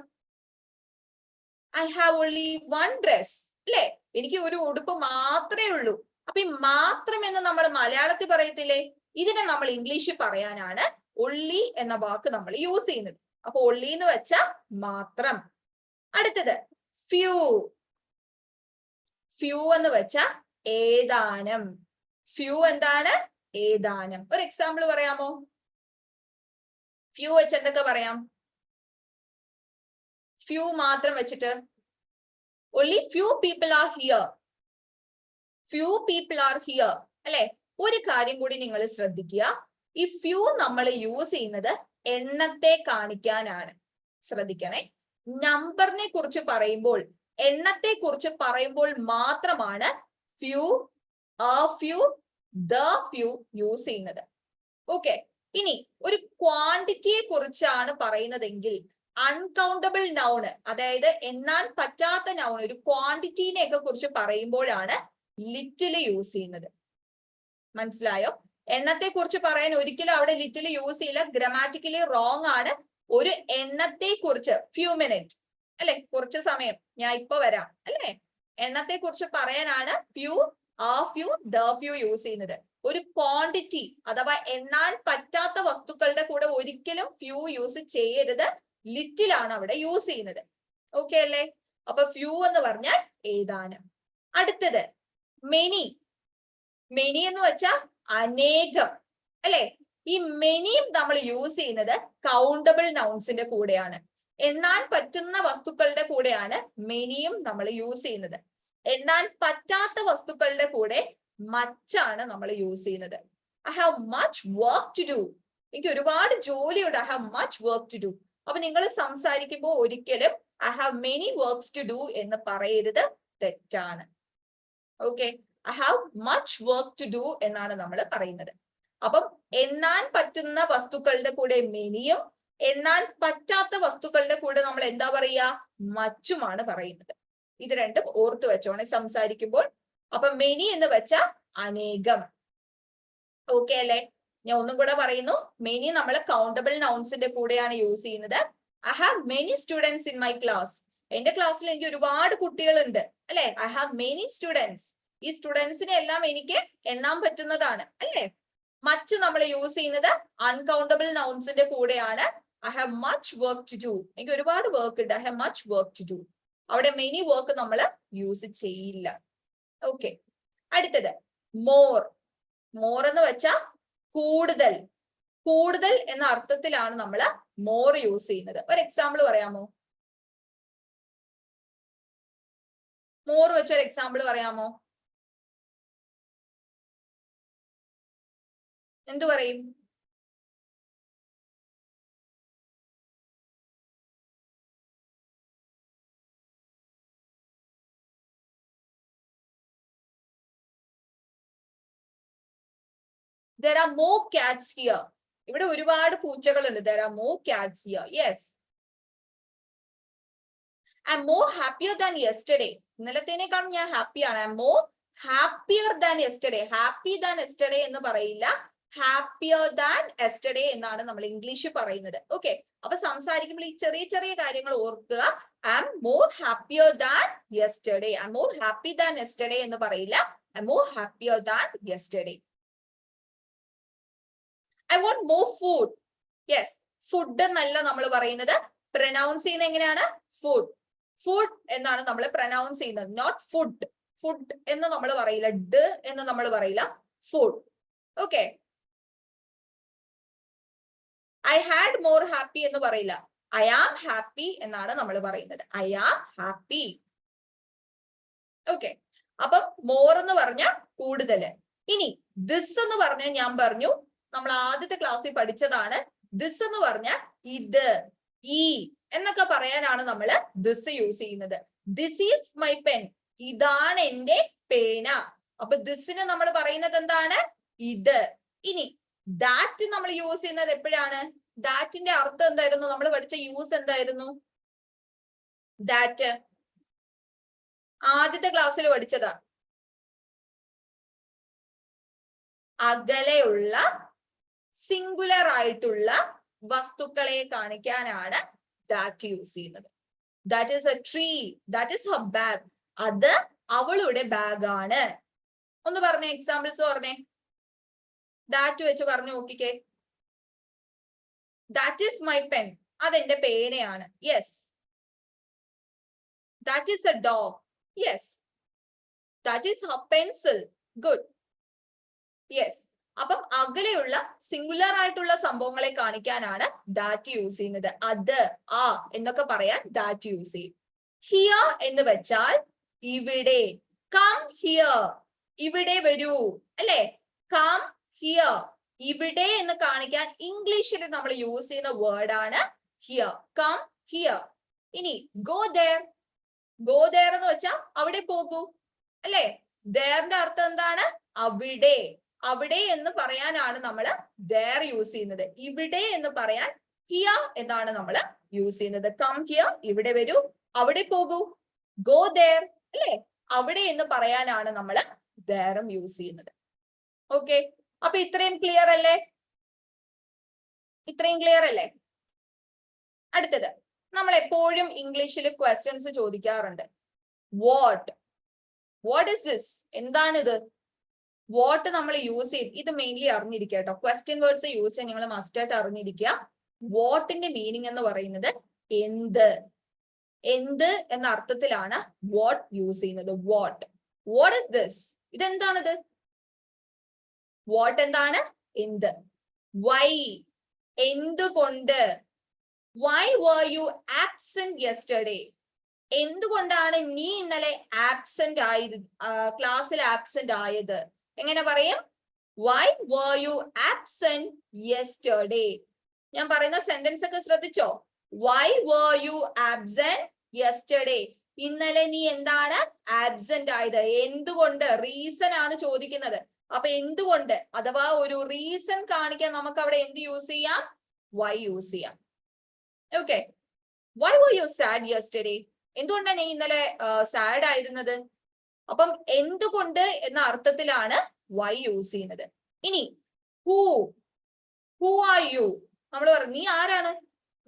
I have only one dress. അല്ലെ? എനിക്ക് ഒരു ഉടുപ്പ് മാത്രമേ ഉള്ളൂ. അപ്പൊ ഈ മാത്രം എന്ന് നമ്മൾ മലയാളത്തിൽ പറയത്തില്ലേ? ഇതിനെ നമ്മൾ ഇംഗ്ലീഷിൽ പറയാനാണ് ഒള്ളി എന്ന വാക്ക് നമ്മൾ യൂസ് ചെയ്യുന്നത്. അപ്പൊ ഒള്ളി എന്ന് വെച്ചാ മാത്രം. അടുത്തത് ഫ്യൂ. ഫ്യൂ എന്ന് വെച്ചാ ഏതാനും. ഫ്യൂ എന്താണ്? ഏതാനും. ഒരു എക്സാമ്പിൾ പറയാമോ? ഫ്യൂ വെച്ച് എന്തൊക്കെ പറയാം? ഫ്യൂ മാത്രം വെച്ചിട്ട് only few people are here. Few people are here. അല്ലെ? ഒരു കാര്യം കൂടി നിങ്ങൾ ശ്രദ്ധിക്കുക. ഈ ഫ്യൂ നമ്മൾ യൂസ് ചെയ്യുന്നത് എണ്ണത്തെ കാണിക്കാനാണ്. ശ്രദ്ധിക്കണേ. നമ്പറിനെ കുറിച്ച് പറയുമ്പോൾ, എണ്ണത്തെ കുറിച്ച് പറയുമ്പോൾ മാത്രമാണ് few, a few, the few use ചെയ്യുന്നത്. ഓക്കെ, ഇനി ഒരു ക്വാണ്ടിറ്റിയെ കുറിച്ചാണ് പറയുന്നതെങ്കിൽ അൺകൗണ്ടബിൾ നൗണ്, അതായത് എണ്ണാൻ പറ്റാത്ത നൗൺ, ഒരു ക്വാണ്ടിറ്റീനെ ഒക്കെ കുറിച്ച് പറയുമ്പോഴാണ് ലിറ്റില് യൂസ് ചെയ്യുന്നത്. മനസ്സിലായോ? എണ്ണത്തെ കുറിച്ച് പറയാൻ ഒരിക്കലും അവിടെ ലിറ്റില് യൂസ് ചെയ്യില്ല. ഗ്രാമാറ്റിക്കലി റോങ് ആണ്. ഒരു എണ്ണത്തെ കുറിച്ച് ഫ്യൂ മിനിറ്റ്, അല്ലെ? കുറച്ച് സമയം, ഞാൻ ഇപ്പൊ വരാം, അല്ലെ? എണ്ണത്തെ കുറിച്ച് പറയാനാണ് ഫ്യൂ, ആ ഫ്യൂ, ദ ഫ്യൂ യൂസ് ചെയ്യുന്നത്. ഒരു ക്വാണ്ടിറ്റി അഥവാ എണ്ണാൻ പറ്റാത്ത വസ്തുക്കളുടെ കൂടെ ഒരിക്കലും ഫ്യൂ യൂസ് ചെയ്യരുത്. ലിറ്റിൽ ആണ് അവിടെ യൂസ് ചെയ്യുന്നത്. ഓക്കെ അല്ലേ? അപ്പൊ ഫ്യൂ എന്ന് പറഞ്ഞാൽ ഏതാനും. അടുത്തത് മെനി. മെനി എന്ന് വെച്ചാൽ അനേകം, അല്ലെ? ഈ മെനിയും നമ്മൾ യൂസ് ചെയ്യുന്നത് കൗണ്ടബിൾ നൗൺസിന്റെ കൂടെയാണ്. എണ്ണാൻ പറ്റുന്ന വസ്തുക്കളുടെ കൂടെയാണ് മെനിയും നമ്മൾ യൂസ് ചെയ്യുന്നത്. എണ്ണാൻ പറ്റാത്ത വസ്തുക്കളുടെ കൂടെ മച്ചാണ് നമ്മൾ യൂസ് ചെയ്യുന്നത്. I have much work to do. എനിക്ക് ഒരുപാട് ജോലിയുണ്ട്. I have much work to do. അപ്പൊ നിങ്ങൾ സംസാരിക്കുമ്പോൾ ഒരിക്കലും I have many works to do എന്ന് പറയരുത്. തെറ്റാണ്. Okay, I have much work to do എന്നാണ് നമ്മൾ പറയുന്നത്. അപ്പം എണ്ണാൻ പറ്റുന്ന വസ്തുക്കളുടെ കൂടെ മെനിയും എണ്ണാൻ പറ്റാത്ത വസ്തുക്കളുടെ കൂടെ നമ്മൾ എന്താ പറയാ? മച്ചുമാണ് പറയുന്നത്. ഇത് രണ്ടും ഓർത്തു വെച്ചോണെ സംസാരിക്കുമ്പോൾ. അപ്പൊ മെനി എന്ന് വെച്ചാൽ അനേകം. ഓക്കെ അല്ലെ? ഞാൻ ഒന്നും കൂടെ പറയുന്നു. മെനി നമ്മൾ കൗണ്ടബിൾ നൗൺസിന്റെ കൂടെയാണ് യൂസ് ചെയ്യുന്നത്. I have many students in my class. എന്റെ ക്ലാസ്സിൽ എനിക്ക് ഒരുപാട് കുട്ടികളുണ്ട്, അല്ലെ? I have many students. ഈ സ്റ്റുഡൻസിനെ എല്ലാം എനിക്ക് എണ്ണാൻ പറ്റുന്നതാണ്, അല്ലെ? മച്ച് നമ്മൾ യൂസ് ചെയ്യുന്നത് അൺകൗണ്ടബിൾ നൗൺസിന്റെ കൂടെയാണ്. I have much work to do, എനിക്ക് ഒരുപാട് വർക്ക് ഉണ്ട്, I have much work to do. അവിടെ മെനി വർക്ക് നമ്മൾ യൂസ് ചെയ്യില്ല. ഓക്കെ, അടുത്തത് മോർ. മോർ എന്ന് വെച്ചാൽ കൂടുതൽ, കൂടുതൽ എന്ന അർത്ഥത്തിലാണ് നമ്മൾ മോർ യൂസ് ചെയ്യുന്നത്. ഒരു എക്സാമ്പിൾ പറയാമോ? മോർ വെച്ചൊരു എക്സാമ്പിൾ പറയാമോ? എന്തു പറയും? There are more cats here. ഇവിടെ ഒരുപാട് പൂച്ചകളുണ്ട്. There are more cats here. Yes. I'm more happier than yesterday. ഇന്നലത്തേനേക്കാളും ഞാൻ ഹാപ്പിയാണ്. I'm more happier than yesterday. Happy than yesterday എന്ന് പറയില്ല, happier than yesterday എന്നാണ് നമ്മൾ ഇംഗ്ലീഷ് പറയുന്നത്. ഓക്കെ, അപ്പൊ സംസാരിക്കുമ്പോൾ ഈ ചെറിയ ചെറിയ കാര്യങ്ങൾ ഓർക്കുക. I'm more happier than yesterday. I'm more happy than yesterday എന്ന് പറയില്ല, I'm more happier than yesterday. I want more food. Yes, food എന്നല്ല നമ്മൾ പറയുന്നത്, പ്രൊനൗൺസ് ചെയ്യുന്നത് എങ്ങനെയാണ്? ഫുഡ്. ഫുഡ് എന്നാണ് നമ്മൾ പ്രൊനൗൺസ് ചെയ്യുന്നത്, നോട്ട് ഫുഡ്. ഫുഡ് എന്ന് നമ്മൾ പറയില്ല, ഡ് എന്ന് നമ്മൾ പറയില്ല, food. Okay, I had more happy എന്ന് പറയില്ല, ഐ ആം ഹാപ്പി എന്നാണ് നമ്മൾ പറയുന്നത്, ഐ ആം ഹാപ്പി. ഓക്കെ, അപ്പം മോർ എന്ന് പറഞ്ഞ കൂടുതല്. ഇനി ദിസ് എന്ന് പറഞ്ഞ ഞാൻ പറഞ്ഞു, നമ്മൾ ആദ്യത്തെ ക്ലാസ്സിൽ പഠിച്ചതാണ്. ദിസ് എന്ന് പറഞ്ഞ ഇത്, ഈ എന്നൊക്കെ പറയാനാണ് നമ്മൾ ദിസ് യൂസ് ചെയ്യുന്നത്. ദിസ് ഈസ് മൈ പെൻ, ഇതാണ് എന്റെ പേന. അപ്പൊ ദിസിന് നമ്മൾ പറയുന്നത് എന്താണ്? ഇത്. ഇനി ദാറ്റ് നമ്മൾ യൂസ് ചെയ്യുന്നത് എപ്പോഴാണ്? ദാറ്റിന്റെ അർത്ഥം എന്തായിരുന്നു? നമ്മൾ പഠിച്ച യൂസ് എന്തായിരുന്നു? ദാറ്റ് ആദ്യത്തെ ക്ലാസ്സിൽ പഠിച്ചതാ. അകലെയുള്ള സിംഗുലർ ആയിട്ടുള്ള വസ്തുക്കളെ കാണിക്കാനാണ് ദാറ്റ് യൂസ് ചെയ്യുന്നത്. That is A tree, that is Har bag, അത് അവളുടെ ബാഗാണ്. ഒന്ന് പറഞ്ഞേ, എക്സാമ്പിൾസ് പറഞ്ഞേ, ദാറ്റ് വെച്ച് പറഞ്ഞു നോക്കിക്കേ. ദാറ്റ് ഈസ് മൈ പെൻ, അതെന്റെ പേനയാണ്. Yes. That is a dog. Yes. That is her pencil. Good. Yes. അപ്പം അകലെയുള്ള സിംഗുലർ ആയിട്ടുള്ള സംഭവങ്ങളെ കാണിക്കാനാണ് ദാറ്റ് യൂസ് ചെയ്യുന്നത്. അത്, ആ എന്നൊക്കെ പറയാൻ ദാറ്റ് യൂസ് ചെയ്യും. ഹിയർ എന്ന് വെച്ചാൽ ഇവിടെ. കം ഹിയർ, ഇവിടെ വരൂ, അല്ലെ? കം ഹിയർ, ഇവിടെ എന്ന് കാണിക്കാൻ ഇംഗ്ലീഷിൽ നമ്മൾ യൂസ് ചെയ്യുന്ന വേർഡാണ് ഹിയർ. Come here. ഇനി ഗോ ദേർ. ഗോ ദേർ എന്ന് വെച്ചാൽ അവിടെ പോകൂ, അല്ലെ? ദേറിന്റെ അർത്ഥം എന്താണ്? അവിടെ. അവിടെ എന്ന് പറയാനാണ് നമ്മൾ there യൂസ് ചെയ്യുന്നത്. ഇവിടെ എന്ന് പറയാൻ here എന്നാണ് നമ്മൾ യൂസ് ചെയ്യുന്നത്. കം ഹിയർ, ഇവിടെ വരൂ, അവിടെ പോകൂ. ഗോ there, അല്ലെ? അവിടെ എന്ന് പറയാനാണ് നമ്മൾ there യൂസ് ചെയ്യുന്നത്. ഓക്കെ, അപ്പൊ ഇത്രയും ക്ലിയർ അല്ലേ? ഇത്രയും ക്ലിയർ അല്ലേ? അടുത്തത്, നമ്മൾ എപ്പോഴും ഇംഗ്ലീഷിൽ ക്വസ്റ്റ്യൻസ് ചോദിക്കാറുണ്ട്. വാട്ട്, വാട്ട് ഇസ് ദിസ്, എന്താണിത്? വാട്ട് നമ്മൾ യൂസ് ചെയ്ത്, ഇത് മെയിൻലി അറിഞ്ഞിരിക്കുക കേട്ടോ. ക്വസ്റ്റ്യൻ വേർഡ്സ് യൂസ് ചെയ്യാൻ നിങ്ങൾ മസ്റ്റ് ആയിട്ട് അറിഞ്ഞിരിക്കുക. വാട്ടിന്റെ മീനിങ് എന്ന് പറയുന്നത് എന്ത്. എന്ത് എന്ന അർത്ഥത്തിലാണ് വാട്ട് യൂസ് ചെയ്യുന്നത്. വാട്ട്, വാട്ട് ഇസ് ദിസ്, ഇതെന്താണിത്? വാട്ട് എന്താണ്? എന്ത്. വൈ, എന്തുകൊണ്ട്. Why were you absent yesterday, എന്തുകൊണ്ടാണ് നീ ഇന്നലെ ആബ്സെന്റ് ആയത്, ക്ലാസ്സിൽ ആബ്സെന്റ് ആയത്? എങ്ങനെ പറയും? Why were you absent yesterday? ഞാൻ പറയുന്ന സെന്റൻസ് ഒക്കെ ശ്രദ്ധിച്ചോ? Why were you absent yesterday? ഇന്നലെ നീ എന്താണ് ആബ്സെന്റ് ആയത്? എന്തുകൊണ്ട്? റീസൺ ആണ് ചോദിക്കുന്നത്. അപ്പൊ എന്തുകൊണ്ട് അഥവാ ഒരു റീസൺ കാണിക്കാൻ നമുക്ക് അവിടെ എന്ത് യൂസ് ചെയ്യാം? വൈ യൂസ് ചെയ്യാം. Okay, why were you sad yesterday? എന്തുകൊണ്ടാണ് നീ ഇന്നലെ സാഡ് ആയിരുന്നത്? അപ്പം എന്തുകൊണ്ട് എന്ന അർത്ഥത്തിലാണ് വൈ യൂസ് ചെയ്യുന്നത്. ഇനി ഹൂ, ഹൂ ആർ യു, നമ്മൾ പറയും നീ ആരാണ്.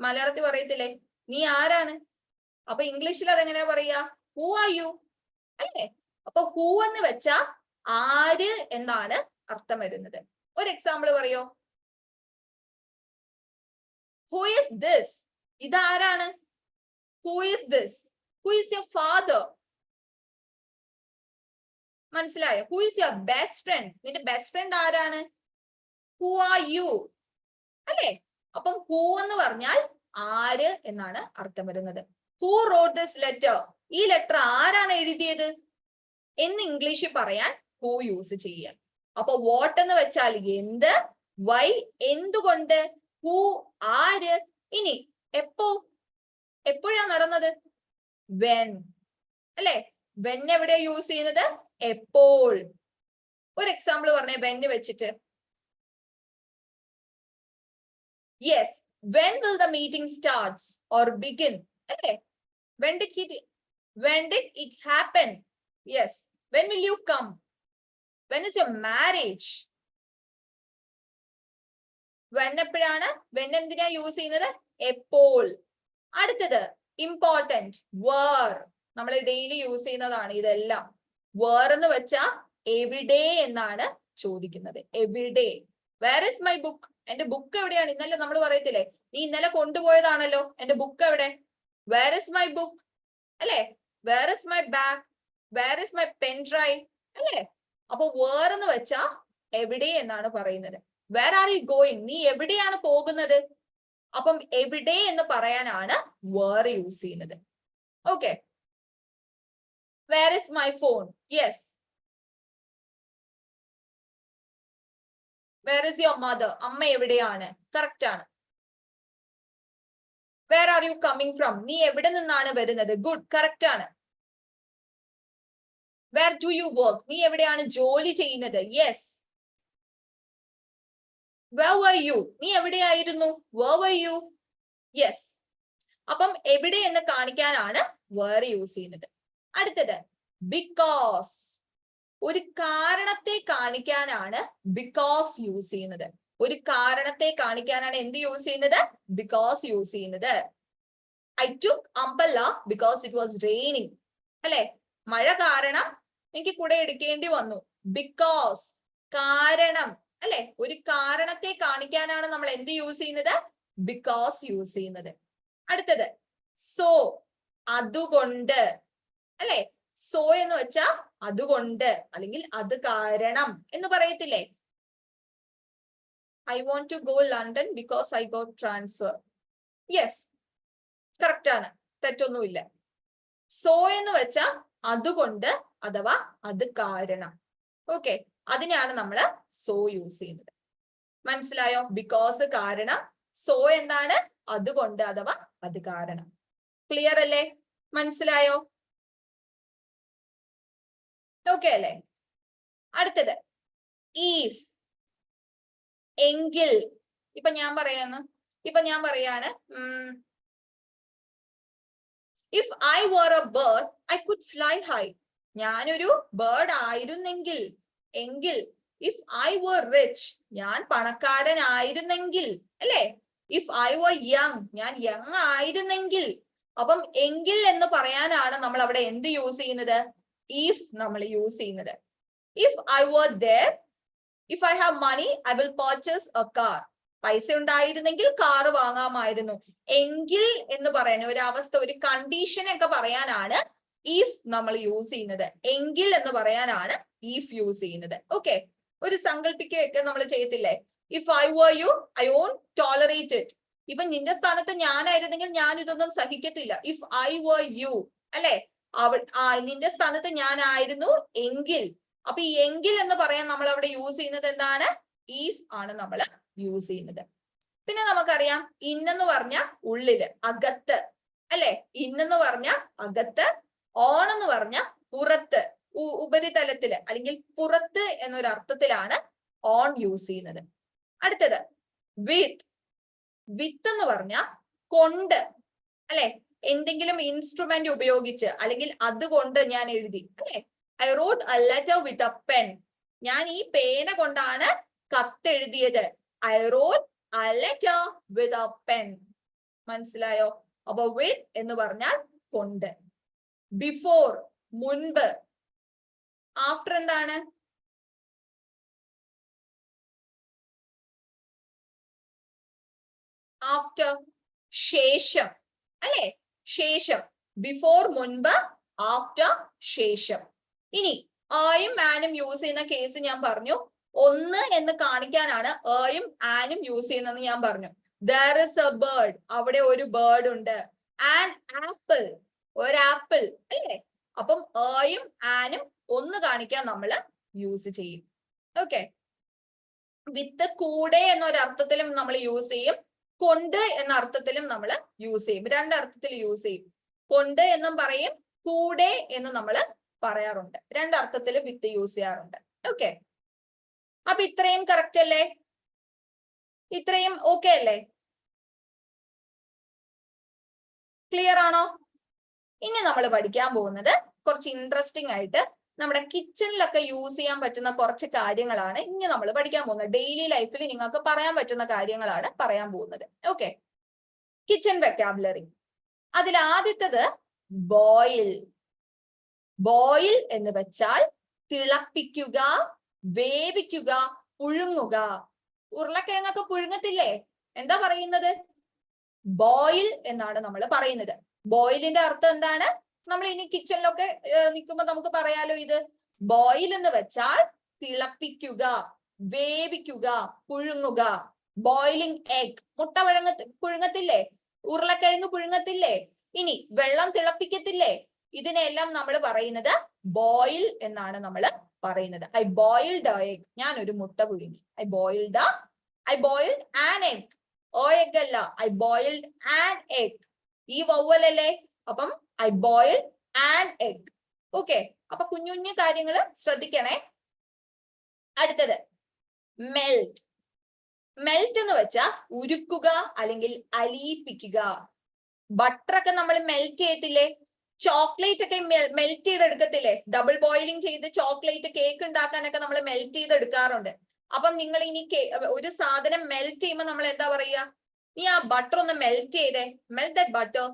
മലയാളത്തിൽ പറയത്തില്ലേ നീ ആരാണ്? അപ്പൊ ഇംഗ്ലീഷിൽ അതെങ്ങനെയാ പറയാ? ഹൂ ആർ യു, അല്ലേ? അപ്പൊ ഹൂ എന്ന് വെച്ചാ ആര് എന്നാണ് അർത്ഥം വരുന്നത്. ഒരു എക്സാമ്പിൾ പറയോ? Who is this? ഇതാരാണ്? Who is this? Who is your father? മനസ്സിലായോ? Who is your best friend? നിന്റെ ബെസ്റ്റ് ഫ്രണ്ട് ആരാണ്? Who are you? അല്ലേ? അപ്പം ഹു എന്ന് പറഞ്ഞാൽ ആര് എന്നാണ് അർത്ഥം വരുന്നത്. Who wrote this letter? ഈ ലെറ്റർ ആരാണ് എഴുതിയത് എന്ന് ഇംഗ്ലീഷിൽ പറയാൻ ഹു യൂസ് ചെയ്യുക. അപ്പൊ വാട്ട് എന്ന് വെച്ചാൽ എന്ത്, വൈ എന്തുകൊണ്ട്, ഹു ആര്, ഇനി എപ്പോഴാ നടന്നത്, വെൻ. അല്ലെ? വെൻ എവിടെയാ യൂസ് ചെയ്യുന്നത്? എപ്പോൾ. ഒരു എക്സാമ്പിൾ പറഞ്ഞേ വെൻ വെച്ചിട്ട്. Yes, when will the meeting starts or begin? അല്ലേ? when did it happen? Yes, when will you come? when is your marriage? when എപ്പോഴാണ്? when എന്തിനാ യൂസ് ചെയ്യുന്നത്? എപ്പോൾ. അടുത്തത് ഇമ്പോർട്ടന്റ്, where. നമ്മൾ ഡെയിലി യൂസ് ചെയ്യുന്നതാണ് ഇതെല്ലാം. where എന്ന് വെച്ചാ എവിടെ എന്നാണ് ചോദിക്കുന്നത്. എവിടെ? Where is my book? എന്റെ ബുക്ക് എവിടെയാണ്? ഇന്നലെ നമ്മൾ പറയത്തില്ലേ, നീ ഇന്നലെ കൊണ്ടുപോയതാണല്ലോ, എന്റെ ബുക്ക് എവിടെ? Where is my book? അല്ലെ? Where is my bag? Where is my pen drive? അല്ലെ? അപ്പൊ വേർ എന്ന് വെച്ചാ എവിടെ എന്നാണ് പറയുന്നത്. Where are you going? നീ എവിടെയാണ് പോകുന്നത്? അപ്പം എവിടെ എന്ന് പറയാനാണ് വേർ യൂസ് ചെയ്യുന്നത്. Okay. Where is my phone? Yes. Where is your mother? അമ്മ എവിടെയാണ്? കറക്റ്റ് ആണ്. Where are you coming from? നീ എവിടെ നിന്നാണ് വരുന്നത്? ഗുഡ്, കറക്റ്റ് ആണ്. Where do you work? നീ എവിടെയാണ് ജോലി ചെയ്യുന്നത്? യെസ്. Where were you? നീ എവിടെയായിരുന്നു? Where were you? യെസ്. അപ്പം എവിടെ എന്ന് കാണിക്കാനാണ് വേർ യൂസ് ചെയ്യുന്നത്. അടുത്തത് ബിക്കോസ്. ഒരു കാരണത്തെ കാണിക്കാനാണ് ബിക്കോസ് യൂസ് ചെയ്യുന്നത്. ഒരു കാരണത്തെ കാണിക്കാനാണ് എന്ത് യൂസ് ചെയ്യുന്നത്? ബിക്കോസ് യൂസ് ചെയ്യുന്നത്. I took umbrella because it was raining. അല്ലെ? മഴ കാരണം എനിക്ക് കുട എടുക്കേണ്ടി വന്നു. ബിക്കോസ്, കാരണം. അല്ലെ? ഒരു കാരണത്തെ കാണിക്കാനാണ് നമ്മൾ എന്ത് യൂസ് ചെയ്യുന്നത്? ബിക്കോസ് യൂസ് ചെയ്യുന്നത്. അടുത്തത് സോ, അതുകൊണ്ട്. അല്ലെ? സോ എന്ന് വെച്ചാ അതുകൊണ്ട്, അല്ലെങ്കിൽ അത് കാരണം എന്ന് പറയത്തില്ലേ? I want to go London because I got transfer. Yes, correct ആണ്, തെറ്റൊന്നുമില്ല. സോ എന്ന് വെച്ചാ അതുകൊണ്ട് അഥവാ അത് കാരണം. ഓക്കെ, അതിനാണ് നമ്മൾ സോ യൂസ് ചെയ്യുന്നത്. മനസ്സിലായോ? ബിക്കോസ് കാരണം, സോ എന്താണ്? അതുകൊണ്ട് അഥവാ അത് കാരണം. ക്ലിയർ അല്ലേ? മനസ്സിലായോ? ഓക്കെ അല്ലേ? അടുത്തത് ഈഫ്, എങ്കിൽ. ഇപ്പൊ ഞാൻ പറയാണ് if I were a bird I could fly high. ഞാനൊരു ബേർഡ് ആയിരുന്നെങ്കിൽ, എങ്കിൽ. ഇഫ് ഐ വർ റിച്ച്, ഞാൻ പണക്കാരനായിരുന്നെങ്കിൽ. അല്ലെ? ഇഫ് ഐ വർ യങ്, ഞാൻ യങ് ആയിരുന്നെങ്കിൽ. അപ്പം എങ്കിൽ എന്ന് പറയാനാണ് നമ്മൾ അവിടെ എന്ത് യൂസ് ചെയ്യുന്നത്? ഇഫ് നമ്മൾ യൂസ് ചെയ്യുന്നത്. If I were there, if I have money I will purchase a car. പൈസ ഉണ്ടായിരുന്നെങ്കിൽ കാർ വാങ്ങാമായിരുന്നു. എങ്കിൽ എന്ന് പറയാൻ ഒരു അവസ്ഥ, ഒരു കണ്ടീഷൻ ഒക്കെ പറയാനാണ് ഇഫ് നമ്മൾ യൂസ് ചെയ്യുന്നത്. എങ്കിൽ എന്ന് പറയാനാണ് ഇഫ് യൂസ് ചെയ്യുന്നത്. ഓക്കെ, ഒരു സങ്കല്പിക്കുകയൊക്കെ നമ്മൾ ചെയ്യത്തില്ലേ? If I were you I won't tolerate it. ഇപ്പൊ നിന്റെ സ്ഥാനത്ത് ഞാനായിരുന്നെങ്കിൽ ഞാൻ ഇതൊന്നും സഹിക്കത്തില്ല. ഇഫ് ഐ വർ യു, അല്ലെ? നിന്റെ സ്ഥാനത്ത് ഞാനായിരുന്നു എങ്കിൽ. അപ്പൊ ഈ എങ്കിൽ എന്ന് പറയാൻ നമ്മൾ അവിടെ യൂസ് ചെയ്യുന്നത് എന്താണ്? ഈഫ് ആണ് നമ്മൾ യൂസ് ചെയ്യുന്നത്. പിന്നെ നമുക്കറിയാം ഇന്നെന്ന് പറഞ്ഞ ഉള്ളില്, അകത്ത്. അല്ലെ? ഇന്നെന്ന് പറഞ്ഞ അകത്ത്, ഓൺ എന്ന് പറഞ്ഞ പുറത്ത്, ഉപരിതലത്തില് അല്ലെങ്കിൽ പുറത്ത് എന്നൊരു അർത്ഥത്തിലാണ് ഓൺ യൂസ് ചെയ്യുന്നത്. അടുത്തത് വിത്ത്. വിത്ത് എന്ന് പറഞ്ഞ കൊണ്ട്. അല്ലെ? എന്തെങ്കിലും ഇൻസ്ട്രുമെന്റ് ഉപയോഗിച്ച് അല്ലെങ്കിൽ അതുകൊണ്ട് ഞാൻ എഴുതി. അല്ലെ? I wrote a letter with a pen. ഞാൻ ഈ പേന കൊണ്ടാണ് കത്തെഴുതിയത്. I wrote a letter with a pen. മനസ്സിലായോ? അപ്പൊ വിത്ത് എന്ന് പറഞ്ഞാൽ കൊണ്ട്. ബിഫോർ, മുൻപ്. ആഫ്റ്റർ എന്താണ്? ആഫ്റ്റർ, ശേഷം അല്ലെ, ശേഷം. ബിഫോർ മുൻപ്, ആഫ്റ്റർ ശേഷം. ഇനി ആയും ആനും യൂസ് ചെയ്യുന്ന കേസ് ഞാൻ പറഞ്ഞു. ഒന്ന് എന്ന് കാണിക്കാനാണ് ആയും ആനും യൂസ് ചെയ്യുന്നതെന്ന് ഞാൻ പറഞ്ഞു. There is a bird, അവിടെ ഒരു ബേർഡ് ഉണ്ട്. An apple, ഒരു ആപ്പിൾ അല്ലേ. അപ്പം ആയും ആനും ഒന്ന് കാണിക്കാൻ നമ്മൾ യൂസ് ചെയ്യും. ഓക്കെ. വിത്ത്, കൂടെ എന്നൊരർത്ഥത്തിലും നമ്മൾ യൂസ് ചെയ്യും, കൊണ്ട് എന്ന അർത്ഥത്തിലും നമ്മൾ യൂസ് ചെയ്യും. രണ്ടർത്ഥത്തിൽ യൂസ് ചെയ്യും. കൊണ്ട് എന്നും പറയും, കൂടെ എന്ന് നമ്മൾ പറയാറുണ്ട്. രണ്ടർത്ഥത്തിൽ വിത്ത് യൂസ് ചെയ്യാറുണ്ട്. ഓക്കെ. അപ്പൊ ഇത്രയും കറക്റ്റ് അല്ലേ? ഇത്രയും ഓക്കെ അല്ലേ? ക്ലിയർ ആണോ? ഇനി നമ്മൾ പഠിക്കാൻ പോകുന്നത് കുറച്ച് ഇൻട്രസ്റ്റിംഗ് ആയിട്ട് നമ്മുടെ കിച്ചണിലൊക്കെ യൂസ് ചെയ്യാൻ പറ്റുന്ന കുറച്ച് കാര്യങ്ങളാണ് ഇനി നമ്മൾ പഠിക്കാൻ പോകുന്നത്. ഡെയിലി ലൈഫിൽ നിങ്ങൾക്ക് പറയാൻ പറ്റുന്ന കാര്യങ്ങളാണ് പറയാൻ പോകുന്നത്. ഓക്കെ. Kitchen vocabulary. അതിൽ ആദ്യത്തത് ബോയിൽ. ബോയിൽ എന്ന് വെച്ചാൽ തിളപ്പിക്കുക, വേവിക്കുക, പുഴുങ്ങുക. ഉരുളക്കിഴങ്ങൊക്കെ പുഴുങ്ങത്തില്ലേ? എന്താ പറയുന്നത്? ബോയിൽ എന്നാണ് നമ്മൾ പറയുന്നത്. ബോയിലിന്റെ അർത്ഥം എന്താണ്? നമ്മൾ ഇനി കിച്ചണിലൊക്കെ നിൽക്കുമ്പോൾ നമുക്ക് പറയാലോ ഇത്. ബോയിൽ എന്ന് വെച്ചാൽ തിളപ്പിക്കുക, വേവിക്കുക, പുഴുങ്ങുക. ബോയിലിംഗ് എഗ്, മുട്ട പുഴുങ്ങത്തില്ലേ? ഉരുളക്കിഴങ്ങ് പുഴുങ്ങത്തില്ലേ? ഇനി വെള്ളം തിളപ്പിക്കത്തില്ലേ? ഇതിനെല്ലാം നമ്മൾ പറയുന്നത് ബോയിൽ എന്നാണ് നമ്മൾ പറയുന്നത്. ഐ ബോയിൽഡ് എ എഗ്, ഞാൻ ഒരു മുട്ട പുഴുങ്ങി. I boiled an egg. Oh egg അല്ല, ഐ ബോയിൽഡ് ആൻ എഗ്. ഈ വവ്വൽ അല്ലേ? അപ്പം I boiled an egg. Okay. അപ്പൊ കുഞ്ഞു കുഞ്ഞു കാര്യങ്ങൾ ശ്രദ്ധിക്കണേ. അടുത്തത് മെൽറ്റ്. മെൽറ്റ് എന്ന് വെച്ചാൽ ഉരുക്കുക അല്ലെങ്കിൽ അലിയിപ്പിക്കുക. ബട്ടറൊക്കെ നമ്മൾ മെൽറ്റ് ചെയ്യത്തില്ലേ? ചോക്ലേറ്റ് ഒക്കെ മെൽറ്റ് ചെയ്തെടുക്കത്തില്ലേ? ഡബിൾ ബോയിലിംഗ് ചെയ്ത് ചോക്ലേറ്റ് കേക്ക് ഉണ്ടാക്കാനൊക്കെ നമ്മൾ മെൽറ്റ് ചെയ്തെടുക്കാറുണ്ട്. അപ്പം നിങ്ങൾ ഇനി ഒരു സാധനം മെൽറ്റ് ചെയ്യുമ്പോൾ നമ്മൾ എന്താ പറയുക? നീ ആ ബട്ടർ ഒന്ന് മെൽറ്റ് ചെയ്തേ, മെൽറ്റ് ദാറ്റ് ബട്ടർ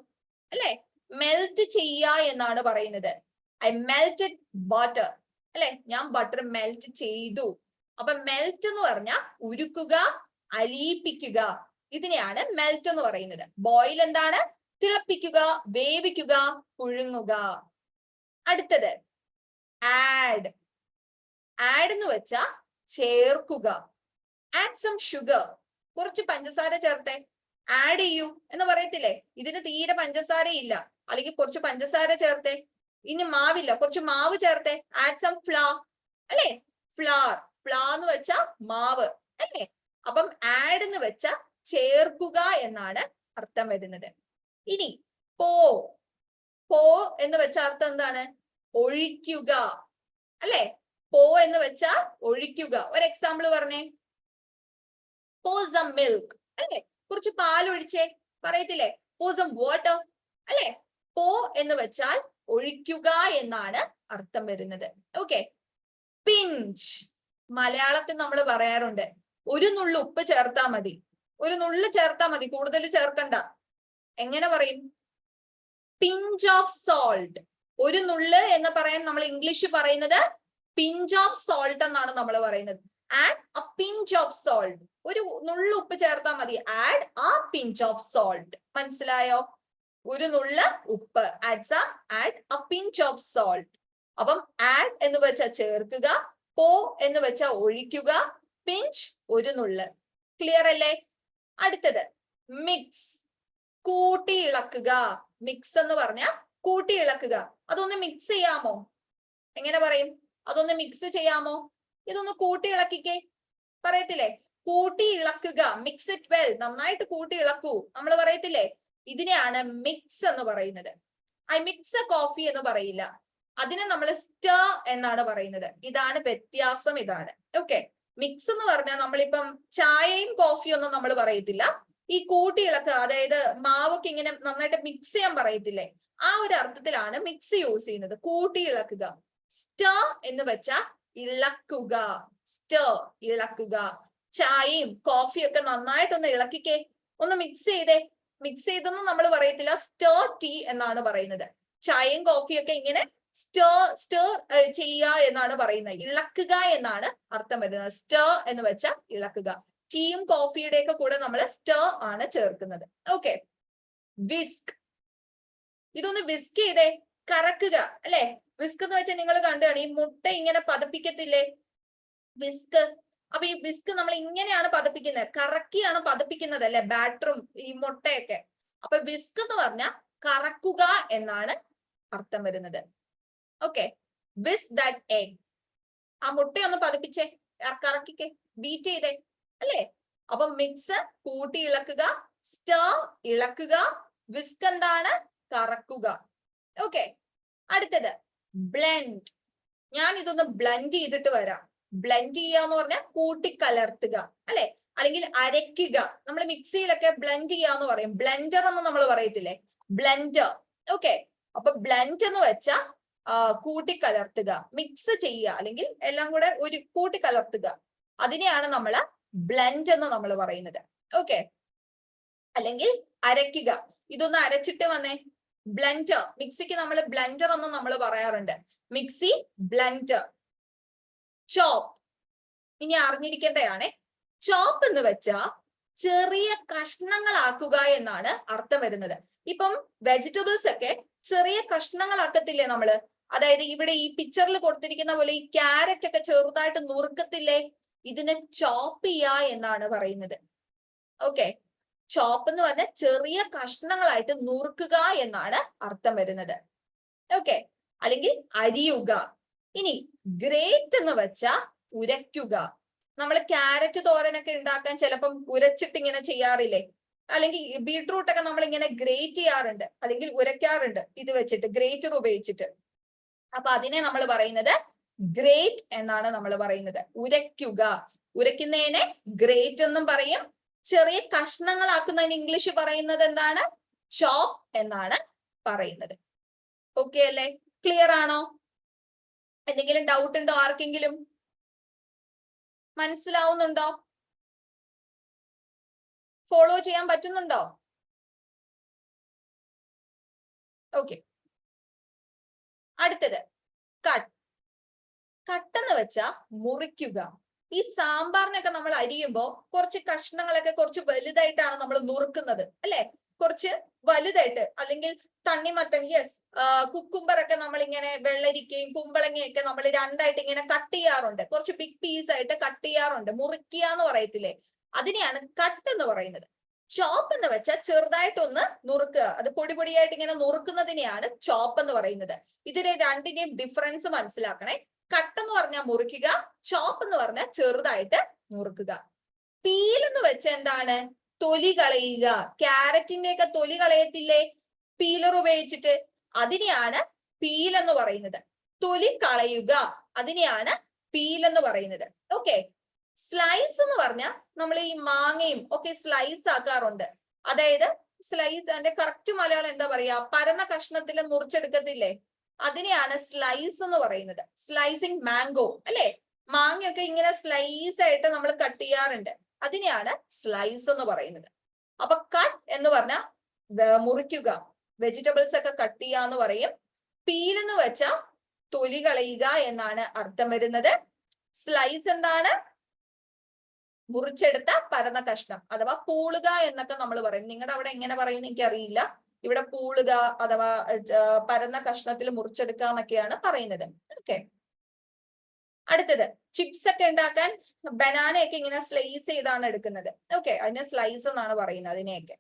അല്ലെ. മെൽറ്റ് ചെയ്യുക എന്നാണ് പറയുന്നത്. ഐ മെൽറ്റഡ് ബട്ടർ അല്ലെ, ഞാൻ ബട്ടർ മെൽറ്റ് ചെയ്തു. അപ്പൊ മെൽറ്റ് എന്ന് പറഞ്ഞാൽ ഉരുക്കുക, അലിയിപ്പിക്കുക. ഇതിനെയാണ് മെൽറ്റ് എന്ന് പറയുന്നത്. ബോയിൽ എന്താണ്? തിളപ്പിക്കുക, വേവിക്കുക, പുഴുങ്ങുക. അടുത്തത് ആഡ്. ആഡ് എന്ന് വെച്ചാ ചേർക്കുക. ആഡ് സം ഷുഗർ, കുറച്ച് പഞ്ചസാര ചേർത്തെ. ആഡ് ചെയ്യൂ എന്ന് പറയത്തില്ലേ? ഇതിന് തീരെ പഞ്ചസാര ഇല്ല, അല്ലെങ്കിൽ കുറച്ച് പഞ്ചസാര ചേർത്തെ. ഇനി മാവില്ല, കുറച്ച് മാവ് ചേർത്തെ. ആഡ് സം ഫ്ലവർ അല്ലെ. ഫ്ലവർ, ഫ്ലവർ എന്ന് വെച്ചാ മാവ് അല്ലേ. അപ്പം ആഡ് എന്ന് വെച്ചാ ചേർക്കുക എന്നാണ് അർത്ഥം വരുന്നത്. ഇനി പോ. പോ എന്ന് വെച്ച അർത്ഥം എന്താണ്? ഒഴിക്കുക അല്ലെ. പോ എന്ന് വെച്ചാ ഒഴിക്കുക. ഒരു എക്സാമ്പിൾ പറഞ്ഞേ. pour some milk അല്ലെ, കുറച്ച് പാൽ ഒഴിച്ചേ പറയത്തില്ലേ? pour some water അല്ലെ. പോ എന്ന് വെച്ചാൽ ഒഴിക്കുക എന്നാണ് അർത്ഥം വരുന്നത്. ഓക്കെ. പിഞ്ച്, മലയാളത്തിൽ നമ്മൾ പറയാറുണ്ട് ഒരു നുള്ളു ഉപ്പ് ചേർത്താ മതി. ഒരു നുള്ളു ചേർത്താ മതി, കൂടുതൽ ചേർക്കണ്ട. എങ്ങനെ പറയും? Pinch of salt. ഒരു നുള്ള് എന്ന് പറയാൻ നമ്മൾ ഇംഗ്ലീഷ് പറയുന്നത് പിഞ്ച് ഓഫ് സോൾട്ട് എന്നാണ് നമ്മൾ പറയുന്നത്. Add A pinch of salt, ഒരു നുള്ളു ഉപ്പ് ചേർത്താൽ മതി. Add A pinch of salt. മനസ്സിലായോ? ഒരു നുള്ള് ഉപ്പ്, add A pinch of salt. അപ്പം ആഡ് എന്ന് വെച്ചാൽ ചേർക്കുക, പോ എന്ന് വെച്ചാൽ ഒഴിക്കുക, പിഞ്ച് ഒരു നുള്ള്. ക്ലിയർ അല്ലേ? അടുത്തത് മിക്സ്, കൂട്ടി ഇളക്കുക. മിക്സ് എന്ന് പറഞ്ഞാൽ കൂട്ടി ഇളക്കുക. അതൊന്ന് മിക്സ് ചെയ്യാമോ? എങ്ങനെ പറയും? അതൊന്ന് മിക്സ് ചെയ്യാമോ? ഇതൊന്ന് കൂട്ടി ഇളക്കിക്കേ പറയത്തില്ലേ? കൂട്ടി ഇളക്കുക, മിക്സ് ഇറ്റ് വെൽ. നന്നായിട്ട് കൂട്ടി ഇളക്കൂ നമ്മൾ പറയത്തില്ലേ? ഇതിനെയാണ് മിക്സ് എന്ന് പറയുന്നത്. ഐ മിക്സ് എ കോഫി എന്ന് പറയില്ല, അതിനെ നമ്മൾ സ്റ്റർ എന്നാണ് പറയുന്നത്. ഇതാണ് വ്യത്യാസം, ഇതാണ്. ഓക്കെ. മിക്സ് എന്ന് പറഞ്ഞാൽ നമ്മളിപ്പം ചായയും കോഫിയും ഒന്നും നമ്മൾ പറയത്തില്ല. ഈ കൂട്ടി ഇളക്കുക, അതായത് മാവൊക്കെ ഇങ്ങനെ നന്നായിട്ട് മിക്സ് ചെയ്യാൻ പറയത്തില്ലേ? ആ ഒരു അർത്ഥത്തിലാണ് മിക്സ് യൂസ് ചെയ്യുന്നത്. കൂട്ടി ഇളക്കുക. സ്റ്റർ എന്ന് വെച്ചാൽ ഇളക്കുക. സ്റ്റർ, ഇളക്കുക. ചായയും കോഫിയും ഒക്കെ നന്നായിട്ടൊന്ന് ഇളക്കിക്കേ, ഒന്ന് മിക്സ് ചെയ്തേ. മിക്സ് ചെയ്തൊന്നും നമ്മൾ പറയത്തില്ല, സ്റ്റർ ടീ എന്നാണ് പറയുന്നത്. ചായയും കോഫിയും ഒക്കെ ഇങ്ങനെ സ്റ്റർ ചെയ്യുക എന്നാണ് പറയുന്നത്. ഇളക്കുക എന്നാണ് അർത്ഥം വരുന്നത്. സ്റ്റർ എന്ന് വെച്ചാൽ ഇളക്കുക. ടീയും കോഫിയുടെ ഒക്കെ കൂടെ നമ്മൾ സ്റ്റർ ആണ് ചേർക്കുന്നത്. Okay, whisk. ഇതൊന്ന് വിസ്ക് ചെയ്തേ, കറക്കുക അല്ലെ. വിസ്ക് എന്ന് വെച്ചാൽ നിങ്ങൾ കണ്ടാണ് ഈ മുട്ട ഇങ്ങനെ പതപ്പിക്കത്തില്ലേ, വിസ്ക്. അപ്പൊ ഈ വിസ്ക് നമ്മൾ ഇങ്ങനെയാണ് പതപ്പിക്കുന്നത്, കറക്കിയാണ് പതപ്പിക്കുന്നത് അല്ലെ, ബാറ്ററും ഈ മുട്ടയൊക്കെ. അപ്പൊ വിസ്ക് എന്ന് പറഞ്ഞാൽ കറക്കുക എന്നാണ് അർത്ഥം വരുന്നത്. Okay, whisk that egg. ആ മുട്ടയൊന്ന് പതപ്പിച്ചേ, കറക്കിക്കേ, ബീറ്റ് ചെയ്തേ അല്ലേ. അപ്പൊ മിക്സ് കൂട്ടി ഇളക്കുക, സ്റ്റർ ഇളക്കുക, വിസ്ക് എന്താണ്, കറക്കുക. ഓക്കെ, അടുത്തത് ബ്ലെൻഡ്. ഞാൻ ഇതൊന്ന് ബ്ലെൻഡ് ചെയ്തിട്ട് വരാം. ബ്ലെൻഡ് ചെയ്യുക എന്ന് പറഞ്ഞാൽ കൂട്ടിക്കലർത്തുക അല്ലെ, അല്ലെങ്കിൽ അരയ്ക്കുക. നമ്മൾ മിക്സിയിലൊക്കെ ബ്ലെൻഡ് ചെയ്യാന്ന് പറയും, ബ്ലെൻഡർ എന്ന് നമ്മൾ പറയത്തില്ലേ, ബ്ലെൻഡർ. ഓക്കെ, അപ്പൊ ബ്ലെൻഡ് എന്ന് വെച്ചാൽ കൂട്ടിക്കലർത്തുക, മിക്സ് ചെയ്യുക, അല്ലെങ്കിൽ എല്ലാം കൂടെ ഒരു കൂട്ടിക്കലർത്തുക. അതിനെയാണ് നമ്മൾ ബ്ലെൻഡ് എന്ന് നമ്മൾ പറയുന്നത്. ഓക്കെ, അല്ലെങ്കിൽ അരയ്ക്കുക. ഇതൊന്ന് അരച്ചിട്ട് വന്നേ, ബ്ലെൻഡർ. മിക്സിക്ക് നമ്മൾ ബ്ലെൻഡർ എന്ന് നമ്മൾ പറയാറുണ്ട്, മിക്സി, ബ്ലെൻഡർ. ചോപ്പ്, ഇനി അറിഞ്ഞിരിക്കേണ്ടതാണേ. ചോപ്പ് എന്ന് വെച്ചാ ചെറിയ കഷ്ണങ്ങളാക്കുക എന്നാണ് അർത്ഥം വരുന്നത്. ഇപ്പം വെജിറ്റബിൾസ് ഒക്കെ ചെറിയ കഷ്ണങ്ങളാക്കത്തില്ലേ നമ്മള്, അതായത് ഇവിടെ ഈ പിക്ചറിൽ കൊടുത്തിരിക്കുന്ന പോലെ ഈ ക്യാരറ്റ് ഒക്കെ ചെറുതായിട്ട് നുറുക്കത്തില്ലേ, ഇതിനെ ചോപ്പ് ചെയ്യുക എന്നാണ് പറയുന്നത്. ഓക്കെ, ചോപ്പ് എന്ന് പറഞ്ഞാൽ ചെറിയ കഷ്ണങ്ങളായിട്ട് നുറുക്കുക എന്നാണ് അർത്ഥം വരുന്നത്. ഓക്കെ, അല്ലെങ്കിൽ അരിയുക. ഇനി ഗ്രേറ്റ് എന്ന് വെച്ചാൽ ഉരയ്ക്കുക. നമ്മൾ ക്യാരറ്റ് തോരനൊക്കെ ഉണ്ടാക്കാൻ ചിലപ്പം ഉരച്ചിട്ട് ഇങ്ങനെ ചെയ്യാറില്ലേ, അല്ലെങ്കിൽ ബീട്രൂട്ട് ഒക്കെ നമ്മൾ ഇങ്ങനെ ഗ്രേറ്റ് ചെയ്യാറുണ്ട്, അല്ലെങ്കിൽ ഉരയ്ക്കാറുണ്ട് ഇത് വെച്ചിട്ട്, ഗ്രേറ്റർ ഉപയോഗിച്ചിട്ട്. അപ്പൊ അതിനെ നമ്മൾ പറയുന്നത് ഗ്രേറ്റ് എന്നാണ് നമ്മൾ പറയുന്നത്, ഉരയ്ക്കുക. ഉരയ്ക്കുന്നതിനെ ഗ്രേറ്റ് എന്നും പറയും. ചെറിയ കഷ്ണങ്ങളാക്കുന്നതിന് ഇംഗ്ലീഷ് പറയുന്നത് എന്താണ്, ചോപ്പ് എന്നാണ് പറയുന്നത്. ഓക്കെ അല്ലേ, ക്ലിയർ ആണോ? എന്തെങ്കിലും ഡൗട്ട് ഉണ്ടോ ആർക്കെങ്കിലും? മനസ്സിലാവുന്നുണ്ടോ? ഫോളോ ചെയ്യാൻ പറ്റുന്നുണ്ടോ? ഓക്കെ, അടുത്തത് കട്ട്. കട്ടെന്ന് വെച്ചാ മുറിക്കുക. ഈ സാമ്പാറിനൊക്കെ നമ്മൾ അരിയുമ്പോ കുറച്ച് കഷ്ണങ്ങളൊക്കെ കുറച്ച് വലുതായിട്ടാണ് നമ്മൾ നുറുക്കുന്നത് അല്ലെ, കുറച്ച് വലുതായിട്ട്. അല്ലെങ്കിൽ തണ്ണിമത്തൻ, യെസ്, കുക്കുംബർ ഒക്കെ നമ്മൾ ഇങ്ങനെ, വെള്ളരിക്കയും കുമ്പളങ്ങയൊക്കെ നമ്മൾ രണ്ടായിട്ട് ഇങ്ങനെ കട്ട് ചെയ്യാറുണ്ട്, കുറച്ച് ബിഗ് പീസ് ആയിട്ട് കട്ട് ചെയ്യാറുണ്ട്, മുറിക്കുക എന്ന് പറയത്തില്ലേ, അതിനെയാണ് കട്ട് എന്ന് പറയുന്നത്. ചോപ്പ് എന്ന് വെച്ചാൽ ചെറുതായിട്ടൊന്ന് നുറുക്കുക, അത് പൊടി പൊടിയായിട്ട് ഇങ്ങനെ നുറുക്കുന്നതിനെയാണ് ചോപ്പ് എന്ന് പറയുന്നത്. ഇതിനെ രണ്ടിന്റെയും ഡിഫറൻസ് മനസ്സിലാക്കണേ. കട്ട് എന്ന് പറഞ്ഞാൽ മുറിക്കുക, ചോപ്പ് എന്ന് പറഞ്ഞാൽ ചെറുതായിട്ട് നുറുക്കുക. പീൽ എന്ന് വെച്ചാൽ എന്താണ്, തൊലി കളയുക. ക്യാരറ്റിന്റെ ഒക്കെ തൊലി കളയത്തില്ലേ പീലർ ഉപയോഗിച്ചിട്ട്, അതിനെയാണ് പീൽ എന്ന് പറയുന്നത്. തൊലി കളയുക, അതിനെയാണ് പീൽ എന്ന് പറയുന്നത്. ഓക്കെ, സ്ലൈസ് എന്ന് പറഞ്ഞാൽ നമ്മൾ ഈ മാങ്ങയും ഒക്കെ സ്ലൈസ് ആക്കാറുണ്ട്. അതായത് സ്ലൈസ്, അതിന്റെ കറക്റ്റ് മലയാളം എന്താ പറയാ, പരന്ന കഷ്ണത്തിൽ മുറിച്ചെടുക്കത്തില്ലേ, അതിനെയാണ് സ്ലൈസ് എന്ന് പറയുന്നത്. സ്ലൈസിങ് മാംഗോ അല്ലെ, മാങ്ങയൊക്കെ ഇങ്ങനെ സ്ലൈസ് ആയിട്ട് നമ്മൾ കട്ട് ചെയ്യാറുണ്ട്, അതിനെയാണ് സ്ലൈസ് എന്ന് പറയുന്നത്. അപ്പൊ കട്ട് എന്ന് പറഞ്ഞാൽ മുറിക്കുക, വെജിറ്റബിൾസ് ഒക്കെ കട്ട് ചെയ്യാന്ന് പറയും. പീൽ എന്ന് വെച്ചാൽ തൊലി കളയുക എന്നാണ് അർത്ഥം വരുന്നത്. സ്ലൈസ് എന്താണ്, മുറിച്ചെടുത്ത പരന്ന കഷ്ണം, അഥവാ പൂളുക എന്നൊക്കെ നമ്മൾ പറയും. നിങ്ങളുടെ അവിടെ എങ്ങനെ പറയുന്ന എനിക്കറിയില്ല. ഇവിടെ പൂളുക അഥവാ പരന്ന കഷ്ണത്തിൽ മുറിച്ചെടുക്കുക എന്നൊക്കെയാണ് പറയുന്നത്. ഓക്കെ, അടുത്തത് ചിപ്സ് ഒക്കെ ഉണ്ടാക്കാൻ ബനാനയൊക്കെ ഇങ്ങനെ സ്ലൈസ് ചെയ്താണ് എടുക്കുന്നത്. ഓക്കെ, അതിനെ സ്ലൈസ് എന്നാണ് പറയുന്നത് അതിനെയൊക്കെ.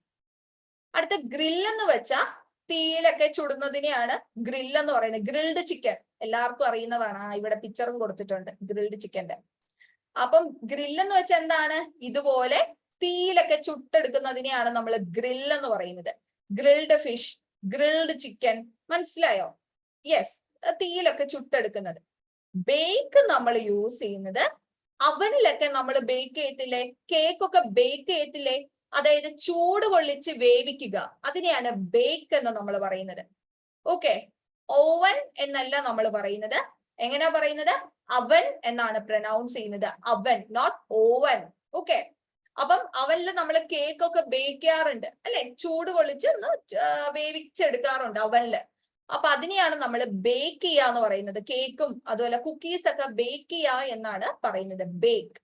അടുത്ത ഗ്രിൽ എന്ന് വെച്ചാൽ തീയിലൊക്കെ ചുടുന്നതിനെയാണ് ഗ്രിൽ എന്ന് പറയുന്നത്. ഗ്രിൽഡ് ചിക്കൻ എല്ലാവർക്കും അറിയുന്നതാണ്, ഇവിടെ പിക്ചറും കൊടുത്തിട്ടുണ്ട് ഗ്രിൽഡ് ചിക്കന്റെ. അപ്പം ഗ്രിൽ എന്ന് വെച്ചാൽ എന്താണ്, ഇതുപോലെ തീയിലൊക്കെ ചുട്ടെടുക്കുന്നതിനെയാണ് നമ്മൾ ഗ്രിൽ എന്ന് പറയുന്നത്. ഗ്രിൽഡ് ഫിഷ്, ഗ്രിൽഡ് ചിക്കൻ, മനസ്സിലായോ? യെസ്, തീയിലൊക്കെ ചുട്ടെടുക്കുന്നത്. ബേക്ക് നമ്മൾ യൂസ് ചെയ്യുന്നത് അവനിലൊക്കെ നമ്മൾ ബേക്ക് ചെയ്യത്തില്ലേ, കേക്കൊക്കെ ബേക്ക് ചെയ്യത്തില്ലേ, അതായത് ചൂട് കൊള്ളിച്ച് വേവിക്കുക, അതിനെയാണ് ബേക്ക് എന്ന് നമ്മൾ പറയുന്നത്. ഓക്കെ, ഓവൻ എന്നല്ല നമ്മൾ പറയുന്നത്. എങ്ങനെയാ പറയുന്നത്, അവൻ എന്നാണ് പ്രൊനൗൺസ് ചെയ്യുന്നത്, അവൻ, നോട്ട് ഓവൻ. ഓക്കെ, അപ്പം അവനിൽ നമ്മൾ കേക്ക് ഒക്കെ ബേക്ക് ചെയ്യാറുണ്ട് അല്ലെ, ചൂട് കൊള്ളിച്ച് വേവിച്ചെടുക്കാറുണ്ട് അവനില്. അപ്പൊ അതിനെയാണ് നമ്മൾ ബേക്ക് ചെയ്യുക എന്ന് പറയുന്നത്. കേക്കും അതുപോലെ കുക്കീസ് ഒക്കെ ബേക്ക് ചെയ്യുക എന്നാണ് പറയുന്നത്, ബേക്ക്.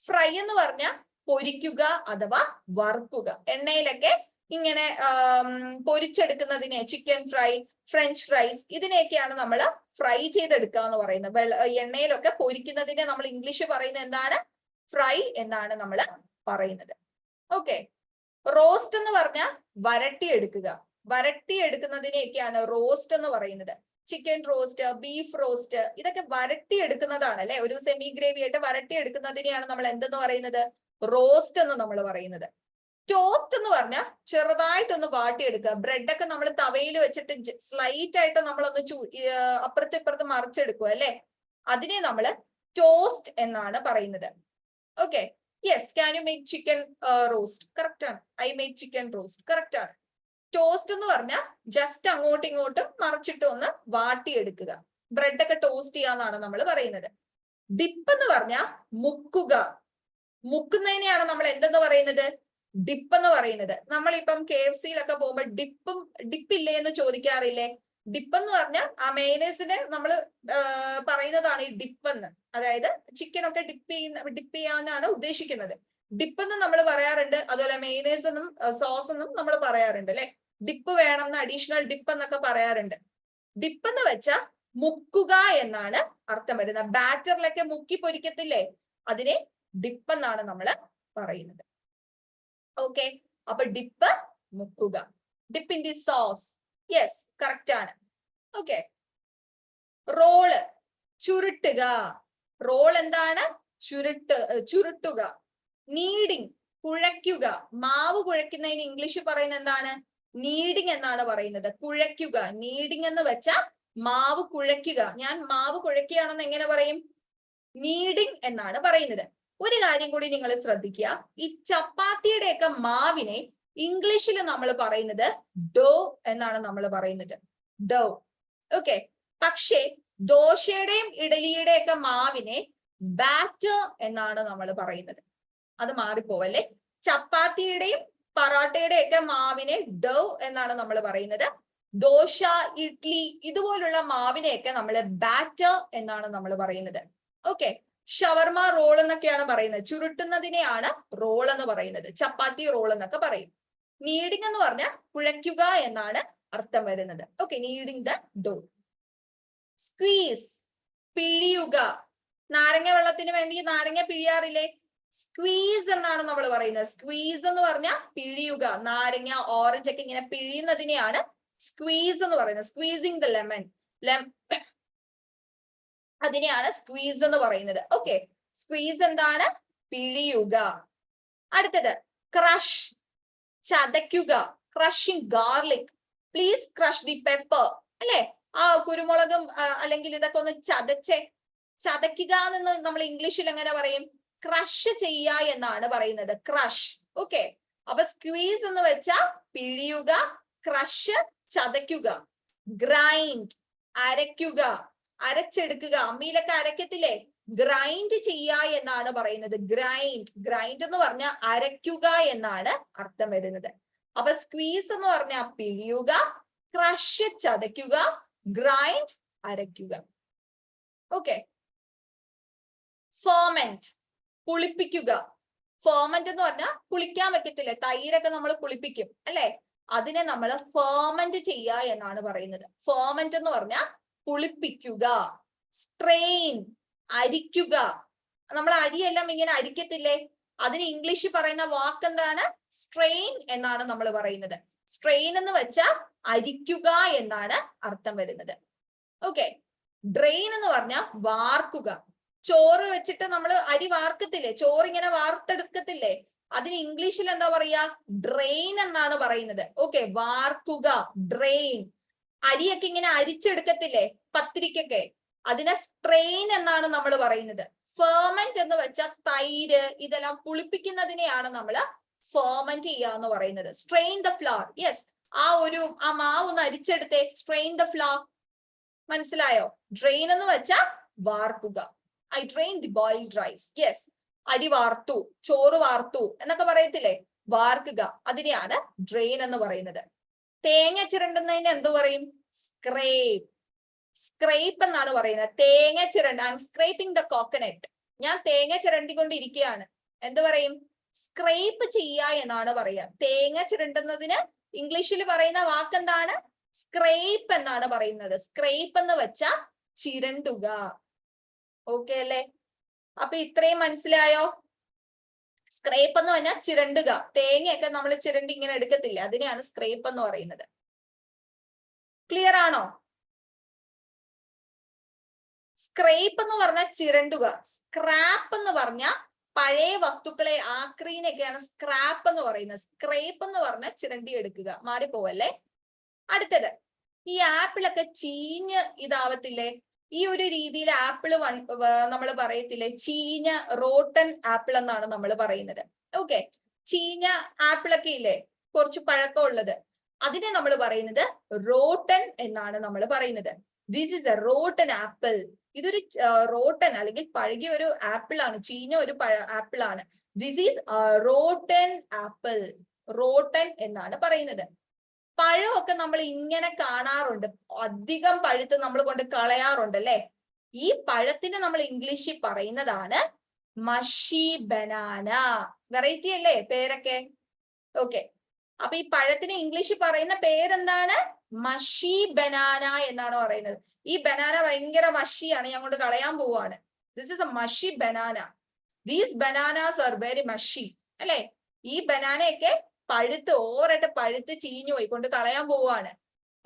ഫ്രൈ എന്ന് പറഞ്ഞാൽ പൊരിക്കുക അഥവാ വറുക്കുക. എണ്ണയിലൊക്കെ ഇങ്ങനെ പൊരിച്ചെടുക്കുന്നതിനെ ചിക്കൻ ഫ്രൈ, ഫ്രഞ്ച് ഫ്രൈസ് ഇതിനെയൊക്കെയാണ് നമ്മൾ ഫ്രൈ ചെയ്തെടുക്കുക എന്ന് പറയുന്നത്. എണ്ണയിലൊക്കെ പൊരിക്കുന്നതിനെ നമ്മൾ ഇംഗ്ലീഷ് പറയുന്നത് എന്താണ്? ഫ്രൈ എന്നാണ് നമ്മൾ പറയുന്നത്. ഓക്കെ. റോസ്റ്റ് എന്ന് പറഞ്ഞാൽ വരട്ടിയെടുക്കുക. വരട്ടിയെടുക്കുന്നതിനെയൊക്കെയാണ് റോസ്റ്റ് എന്ന് പറയുന്നത്. ചിക്കൻ റോസ്റ്റ്, ബീഫ് റോസ്റ്റ് ഇതൊക്കെ വരട്ടിയെടുക്കുന്നതാണ് അല്ലെ. ഒരു സെമി ഗ്രേവി ആയിട്ട് വരട്ടിയെടുക്കുന്നതിനെയാണ് നമ്മൾ എന്തെന്ന് പറയുന്നത്? റോസ്റ്റ് എന്ന് നമ്മൾ പറയുന്നത്. ടോസ്റ്റ് എന്ന് പറഞ്ഞാൽ ചെറുതായിട്ടൊന്ന് വാട്ടിയെടുക്കുക. ബ്രെഡൊക്കെ നമ്മൾ തവയിൽ വെച്ചിട്ട് സ്ലൈറ്റ് ആയിട്ട് നമ്മളൊന്ന് അപ്പുറത്ത് ഇപ്പുറത്ത് മറിച്ചെടുക്കുക അല്ലെ. അതിനെ നമ്മൾ ടോസ്റ്റ് എന്നാണ് പറയുന്നത്. Okay. Yes, can you make chicken roast? Correct ആണ്. I make chicken roast. Correct ആണ്. ടോസ്റ്റ് എന്ന് പറഞ്ഞാൽ ജസ്റ്റ് അങ്ങോട്ടും ഇങ്ങോട്ടും മറിച്ചിട്ട് ഒന്ന് വാട്ടിയെടുക്കുക. ബ്രെഡൊക്കെ ടോസ്റ്റ് ചെയ്യാന്നാണ് നമ്മൾ പറയുന്നത്. ഡിപ്പ് എന്ന് പറഞ്ഞാൽ മുക്കുക. മുക്കുന്നതിനെയാണ് നമ്മൾ എന്തെന്ന് പറയുന്നത്? ഡിപ്പ് എന്ന് പറയുന്നത്. നമ്മളിപ്പം KFC-യിലൊക്കെ പോകുമ്പോൾ ഡിപ്പില്ലേ എന്ന് ചോദിക്കാറില്ലേ? ഡിപ്പ് എന്ന് പറഞ്ഞാൽ ആ മയോണൈസിനെ നമ്മൾ പറയുന്നതാണ് ഈ ഡിപ്പ് എന്ന്. അതായത് ചിക്കൻ ഒക്കെ ഡിപ്പ് ചെയ്യാനാണ് ഉദ്ദേശിക്കുന്നത്. ഡിപ്പ് എന്ന് നമ്മൾ പറയാറുണ്ട്. അതുപോലെ മയോണൈസ് എന്നും സോസ് എന്നും നമ്മൾ പറയാറുണ്ട് അല്ലെ. ഡിപ്പ് വേണമെന്ന്, അഡീഷണൽ ഡിപ്പ് എന്നൊക്കെ പറയാറുണ്ട്. ഡിപ്പ് എന്ന് വെച്ചാൽ മുക്കുക എന്നാണ് അർത്ഥം വരുന്നത്. ബാറ്ററിലൊക്കെ മുക്കി പൊരിക്കത്തില്ലേ, അതിനെ ഡിപ്പ് എന്നാണ് നമ്മൾ പറയുന്നത്. ഓക്കെ. അപ്പൊ ഡിപ്പ് മുക്കുക. Dip in the sauce. Yes, correct ആണ്. ഓക്കെ. റോള് ചുരുട്ടുക. റോൾ എന്താണ്? ചുരുട്ടുക. നീഡിങ് കുഴയ്ക്കുക. മാവ് കുഴയ്ക്കുന്നതിന് ഇംഗ്ലീഷ് പറയുന്നത് എന്താണ്? നീഡിങ് എന്നാണ് പറയുന്നത്. കുഴയ്ക്കുക. നീഡിങ് എന്ന് വെച്ചാൽ മാവ് കുഴയ്ക്കുക. ഞാൻ മാവ് കുഴയ്ക്കുകയാണെന്ന് എങ്ങനെ പറയും? നീഡിങ് എന്നാണ് പറയുന്നത്. ഒരു കാര്യം കൂടി നിങ്ങൾ ശ്രദ്ധിക്കുക. ഈ ചപ്പാത്തിയുടെയൊക്കെ മാവിനെ ഇംഗ്ലീഷിൽ നമ്മൾ പറയുന്നത് ഡോ എന്നാണ് നമ്മൾ പറയുന്നത്. ഡോ. ഓക്കെ. പക്ഷേ ദോശയുടെയും ഇഡലിയുടെയൊക്കെ മാവിനെ ബാറ്റർ എന്നാണ് നമ്മൾ പറയുന്നത്. അത് മാറിപ്പോവല്ലേ. ചപ്പാത്തിയുടെയും പറാട്ടയുടെയും ഒക്കെ മാവിനെ ഡോ എന്നാണ് നമ്മൾ പറയുന്നത്. ദോശ, ഇഡ്ലി ഇതുപോലുള്ള മാവിനെയൊക്കെ നമ്മൾ ബാറ്റർ എന്നാണ് നമ്മൾ പറയുന്നത്. ഓക്കെ. ഷവർമ റോൾ എന്നൊക്കെയാണ് പറയുന്നത്. ചുരുട്ടുന്നതിനെയാണ് റോൾ എന്ന് പറയുന്നത്. ചപ്പാത്തി റോൾ എന്നൊക്കെ പറയും. നീഡിങ് എന്ന് പറഞ്ഞാൽ കുഴയ്ക്കുക എന്നാണ് അർത്ഥം വരുന്നത്. Okay. Kneading the dough. Squeeze പിഴിയുക. നാരങ്ങ വെള്ളത്തിന് വേണ്ടി നാരങ്ങ പിഴിയാറില്ലേ? സ്ക്വീസ് എന്നാണ് നമ്മൾ പറയുന്നത്. സ്ക്വീസ് എന്ന് പറഞ്ഞാൽ പിഴിയുക. നാരങ്ങ, ഓറഞ്ച് ഒക്കെ ഇങ്ങനെ പിഴിയുന്നതിനെയാണ് സ്ക്വീസ് എന്ന് പറയുന്നത്. Squeezing the lemon. അതിനെയാണ് സ്ക്വീസ് എന്ന് പറയുന്നത്. ഓക്കെ. സ്ക്വീസ് എന്താണ്? പിഴിയുക. അടുത്തത് ക്രഷ് ചതയ്ക്കുക. Crushing garlic. Please crush the pepper അല്ലെ. ആ കുരുമുളകും അല്ലെങ്കിൽ ഇതൊക്കെ ഒന്ന് ചതയ്ക്കുക എന്ന് നമ്മൾ ഇംഗ്ലീഷിൽ എങ്ങനെ പറയും? ക്രഷ് ചെയ്യുക എന്നാണ് പറയുന്നത്. ക്രഷ്. ഓക്കെ. അപ്പൊ സ്ക്വീസ് എന്ന് വെച്ചാൽ പിഴിയുക, ക്രഷ് ചതയ്ക്കുക, ഗ്രൈൻഡ് അരയ്ക്കുക, അരച്ചെടുക്കുക. അമ്മിയിലൊക്കെ അരക്കത്തില്ലേ? ഗ്രൈൻഡ് ചെയ്യുക എന്നാണ് പറയുന്നത്. ഗ്രൈൻഡ് എന്ന് പറഞ്ഞാൽ അരയ്ക്കുക എന്നാണ് അർത്ഥം വരുന്നത്. അപ്പൊ സ്ക്വീസ് എന്ന് പറഞ്ഞാൽ പിഴിയുക, ക്രഷ് ചതയ്ക്കുക, ഗ്രൈൻഡ് അരയ്ക്കുക. ഓക്കെ. ഫെർമെന്റ് പുളിപ്പിക്കുക. ഫെർമെന്റ് എന്ന് പറഞ്ഞാൽ പുളിക്കാൻ വെക്കത്തില്ലേ? തൈരൊക്കെ നമ്മൾ പുളിപ്പിക്കും അല്ലെ. അതിനെ നമ്മൾ ഫെർമെന്റ് ചെയ്യുക എന്നാണ് പറയുന്നത്. ഫെർമെന്റ് എന്ന് പറഞ്ഞാൽ പുളിപ്പിക്കുക. സ്ട്രെയിൻ അരിക്കുക. നമ്മൾ അരിയെല്ലാം ഇങ്ങനെ അരിക്കത്തില്ലേ? അതിന് ഇംഗ്ലീഷ് പറയുന്ന വാക്ക് എന്താണ്? സ്ട്രെയിൻ എന്നാണ് നമ്മൾ പറയുന്നത്. സ്ട്രെയിൻ എന്ന് വെച്ചാൽ അരിക്കുക എന്നാണ് അർത്ഥം വരുന്നത്. ഓക്കെ. ഡ്രെയിൻ എന്ന് പറഞ്ഞാൽ വാർക്കുക. ചോറ് വെച്ചിട്ട് നമ്മൾ അരി വാർക്കത്തില്ലേ? ചോറ് ഇങ്ങനെ വാർത്തെടുക്കത്തില്ലേ? അതിന് ഇംഗ്ലീഷിൽ എന്താ പറയാ? ഡ്രെയിൻ എന്നാണ് പറയുന്നത്. ഓക്കെ. വാർക്കുക, ഡ്രെയിൻ. അരിയൊക്കെ ഇങ്ങനെ അരിച്ചെടുക്കത്തില്ലേ പത്തിരിക്കൊക്കെ? അതിനെ സ്ട്രെയിൻ എന്നാണ് നമ്മൾ പറയുന്നത്. ഫെർമെന്റ് എന്ന് വെച്ചാൽ തൈര് ഇതെല്ലാം പുളിപ്പിക്കുന്നതിനെയാണ് നമ്മൾ ഫെർമെന്റ് ചെയ്യുക എന്ന് പറയുന്നത്. Strain the flour. യെസ്. ആ മാവ് ഒന്ന് അരിച്ചെടുത്തേ. Strain the flour. മനസ്സിലായോ? ഡ്രെയിൻ എന്ന് വെച്ചാൽ വാർക്കുക. I drain the boiled rice. Yes. അരി വാർത്തു, ചോറ് വാർത്തു എന്നൊക്കെ പറയത്തില്ലേ? വാർക്കുക. അതിനെയാണ് ഡ്രെയിൻ എന്ന് പറയുന്നത്. തേങ്ങ ചിരണ്ടുന്നതിന് എന്ത് പറയും? സ്ക്രേപ്പ്. സ്ക്രേപ്പ് എന്നാണ് പറയുന്നത്. തേങ്ങ ചിരണ്ട. I am scraping the coconut. ഞാൻ തേങ്ങ ചിരണ്ടിക്കൊണ്ടിരിക്കുകയാണ്. എന്ത് പറയും? സ്ക്രേപ്പ് ചെയ്യുക എന്നാണ് പറയുക. തേങ്ങ ചിരണ്ടുന്നതിന് ഇംഗ്ലീഷിൽ പറയുന്ന വാക്കെന്താണ്? സ്ക്രേപ്പ് എന്നാണ് പറയുന്നത്. സ്ക്രേപ്പ് എന്ന് വെച്ചാൽ ചിരണ്ടുക. ഓക്കെ അല്ലേ? അപ്പൊ ഇത്രയും മനസ്സിലായോ? സ്ക്രേപ്പ് എന്ന് പറഞ്ഞാൽ ചിരണ്ടുക. തേങ്ങയൊക്കെ നമ്മൾ ചിരണ്ടി ഇങ്ങനെ എടുക്കത്തില്ല, അതിനെയാണ് സ്ക്രേപ്പ് എന്ന് പറയുന്നത്. ക്ലിയർ ആണോ? സ്ക്രേപ്പ് എന്ന് പറഞ്ഞാൽ ചിരണ്ടുക. സ്ക്രാപ്പ് എന്ന് പറഞ്ഞാൽ പഴയ വസ്തുക്കളെ, ആക്രീനൊക്കെയാണ് സ്ക്രാപ്പ് എന്ന് പറയുന്നത്. സ്ക്രേപ്പ് എന്ന് പറഞ്ഞാൽ ചിരണ്ടി എടുക്കുക. മാറിപ്പോവല്ലേ? അടുത്തത്, ഈ ആപ്പിളൊക്കെ ചീഞ്ഞ് ഇതാവത്തില്ലേ? ഈ ഒരു രീതിയിൽ ആപ്പിള് നമ്മൾ പറയത്തില്ലേ, ചീഞ്ഞ റോട്ടൻ ആപ്പിൾ എന്നാണ് നമ്മൾ പറയുന്നത്. ഓക്കെ, ചീഞ്ഞ ആപ്പിളൊക്കെ ഇല്ലേ, കുറച്ച് പഴക്കമുള്ളത്, അതിനെ നമ്മൾ പറയുന്നത് റോട്ടൻ എന്നാണ് നമ്മൾ പറയുന്നത്. This is A rotten apple. ഇതൊരു റോട്ടൻ അല്ലെങ്കിൽ പഴകിയ ഒരു ആപ്പിൾ ആണ്, ചീഞ്ഞ ഒരു ആപ്പിൾ ആണ്. This is rotten apple. Rotten എന്നാണ് പറയുന്നത്. പഴമൊക്കെ നമ്മൾ ഇങ്ങനെ കാണാറുണ്ട്, അധികം പഴുത്ത് നമ്മൾ കൊണ്ട് കളയാറുണ്ട് അല്ലെ? ഈ പഴത്തിന് നമ്മൾ ഇംഗ്ലീഷിൽ പറയുന്നതാണ് മഷി ബനാന. വെറൈറ്റി അല്ലേ പേരൊക്കെ? ഓക്കെ, അപ്പൊ ഈ പഴത്തിന് ഇംഗ്ലീഷിൽ പറയുന്ന പേരെന്താണ്? മഷി ബനാന എന്നാണ് പറയുന്നത്. ഈ ബനാന ഭയങ്കര മഷിയാണ്, ഞാൻ കൊണ്ട് കളയാൻ പോവാണ്. ദിസ് ഇസ് എ മഷി banana. These bananas are very മഷി അല്ലെ? ഈ ബനാനയൊക്കെ പഴുത്ത് ഓവറായിട്ട് പഴുത്ത് ചീഞ്ഞു പോയി, കൊണ്ട് കളയാൻ പോവാണ്.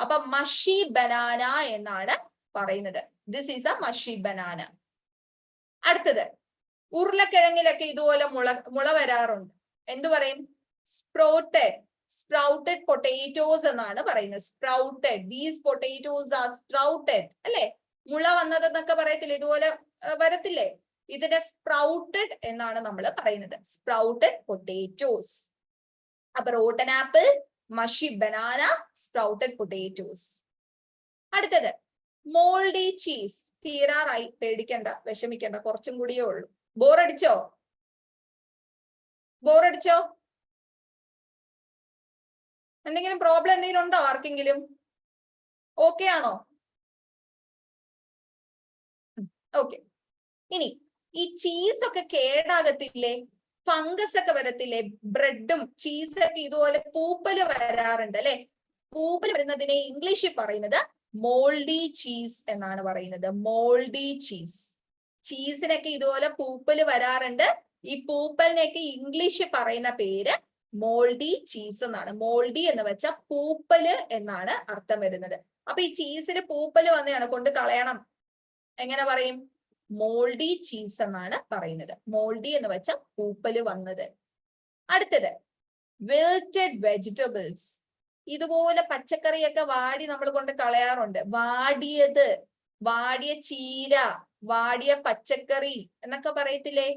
അപ്പൊ മഷി ബനാന എന്നാണ് പറയുന്നത്. ദിസ് ഈസ് എ മഷി ബനാന. അടുത്തത്, ഉരുളക്കിഴങ്ങിലൊക്കെ ഇതുപോലെ മുള വരാറുണ്ട്. എന്തു പറയും? സ്പ്രൗട്ടഡ്. സ്പ്രൗട്ടഡ് പൊട്ടേറ്റോസ് എന്നാണ് പറയുന്നത്. Sprouted. These potatoes are sprouted അല്ലെ? മുള വന്നതെന്നൊക്കെ പറയത്തില്ലേ, ഇതുപോലെ വരത്തില്ലേ? ഇതിന്റെ സ്പ്രൗട്ടഡ് എന്നാണ് നമ്മൾ പറയുന്നത്. Sprouted potatoes. അപ്പൊ റോട്ടൻ ആപ്പിൾ, മഷി ബനാന, സ്പ്രൗട്ടഡ് പൊട്ടേറ്റോസ്. അടുത്തത്, മോൾഡി ചീസ്. തീരാറായി, പേടിക്കണ്ട, വിഷമിക്കണ്ട, കുറച്ചും കൂടിയേ ഉള്ളൂ. ബോറടിച്ചോ? ബോറടിച്ചോ? എന്തെങ്കിലും പ്രോബ്ലം എന്തെങ്കിലും ഉണ്ടോ ആർക്കെങ്കിലും? ഓക്കെ ആണോ? ഓക്കെ. ഇനി ഈ ചീസ് ഒക്കെ കേടാകത്തില്ലേ? ഫംഗസ് ഒക്കെ വരത്തില്ലേ? ബ്രെഡും ചീസൊക്കെ ഇതുപോലെ പൂപ്പല് വരാറുണ്ട് അല്ലെ? പൂപ്പല് വരുന്നതിനെ ഇംഗ്ലീഷിൽ പറയുന്നത് മോൾഡി ചീസ് എന്നാണ് പറയുന്നത്. മോൾഡി ചീസ്. ചീസിനൊക്കെ ഇതുപോലെ പൂപ്പല് വരാറുണ്ട്. ഈ പൂപ്പലിനെയൊക്കെ ഇംഗ്ലീഷിൽ പറയുന്ന പേര് മോൾഡി ചീസ് എന്നാണ്. മോൾഡി എന്ന് വെച്ചാൽ പൂപ്പല് എന്നാണ് അർത്ഥം വരുന്നത്. അപ്പൊ ഈ ചീസിന് പൂപ്പല് വന്നെയാണ്, കൊണ്ട് കളയണം. എങ്ങനെ പറയും? മോൾഡി ചീസ് എന്നാണ് പറയുന്നത്. മോൾഡി എന്ന് വെച്ചാൽ പൂപ്പല് വന്നത്. അടുത്തത്, വിൽറ്റഡ് വെജിറ്റബിൾസ്. ഇതുപോലെ പച്ചക്കറിയൊക്കെ വാടി നമ്മൾ കൊണ്ട് കളയാറുണ്ട്. വാടിയത്, വാടിയ ചീര, വാടിയ പച്ചക്കറി എന്നൊക്കെ പറയത്തില്ലേ?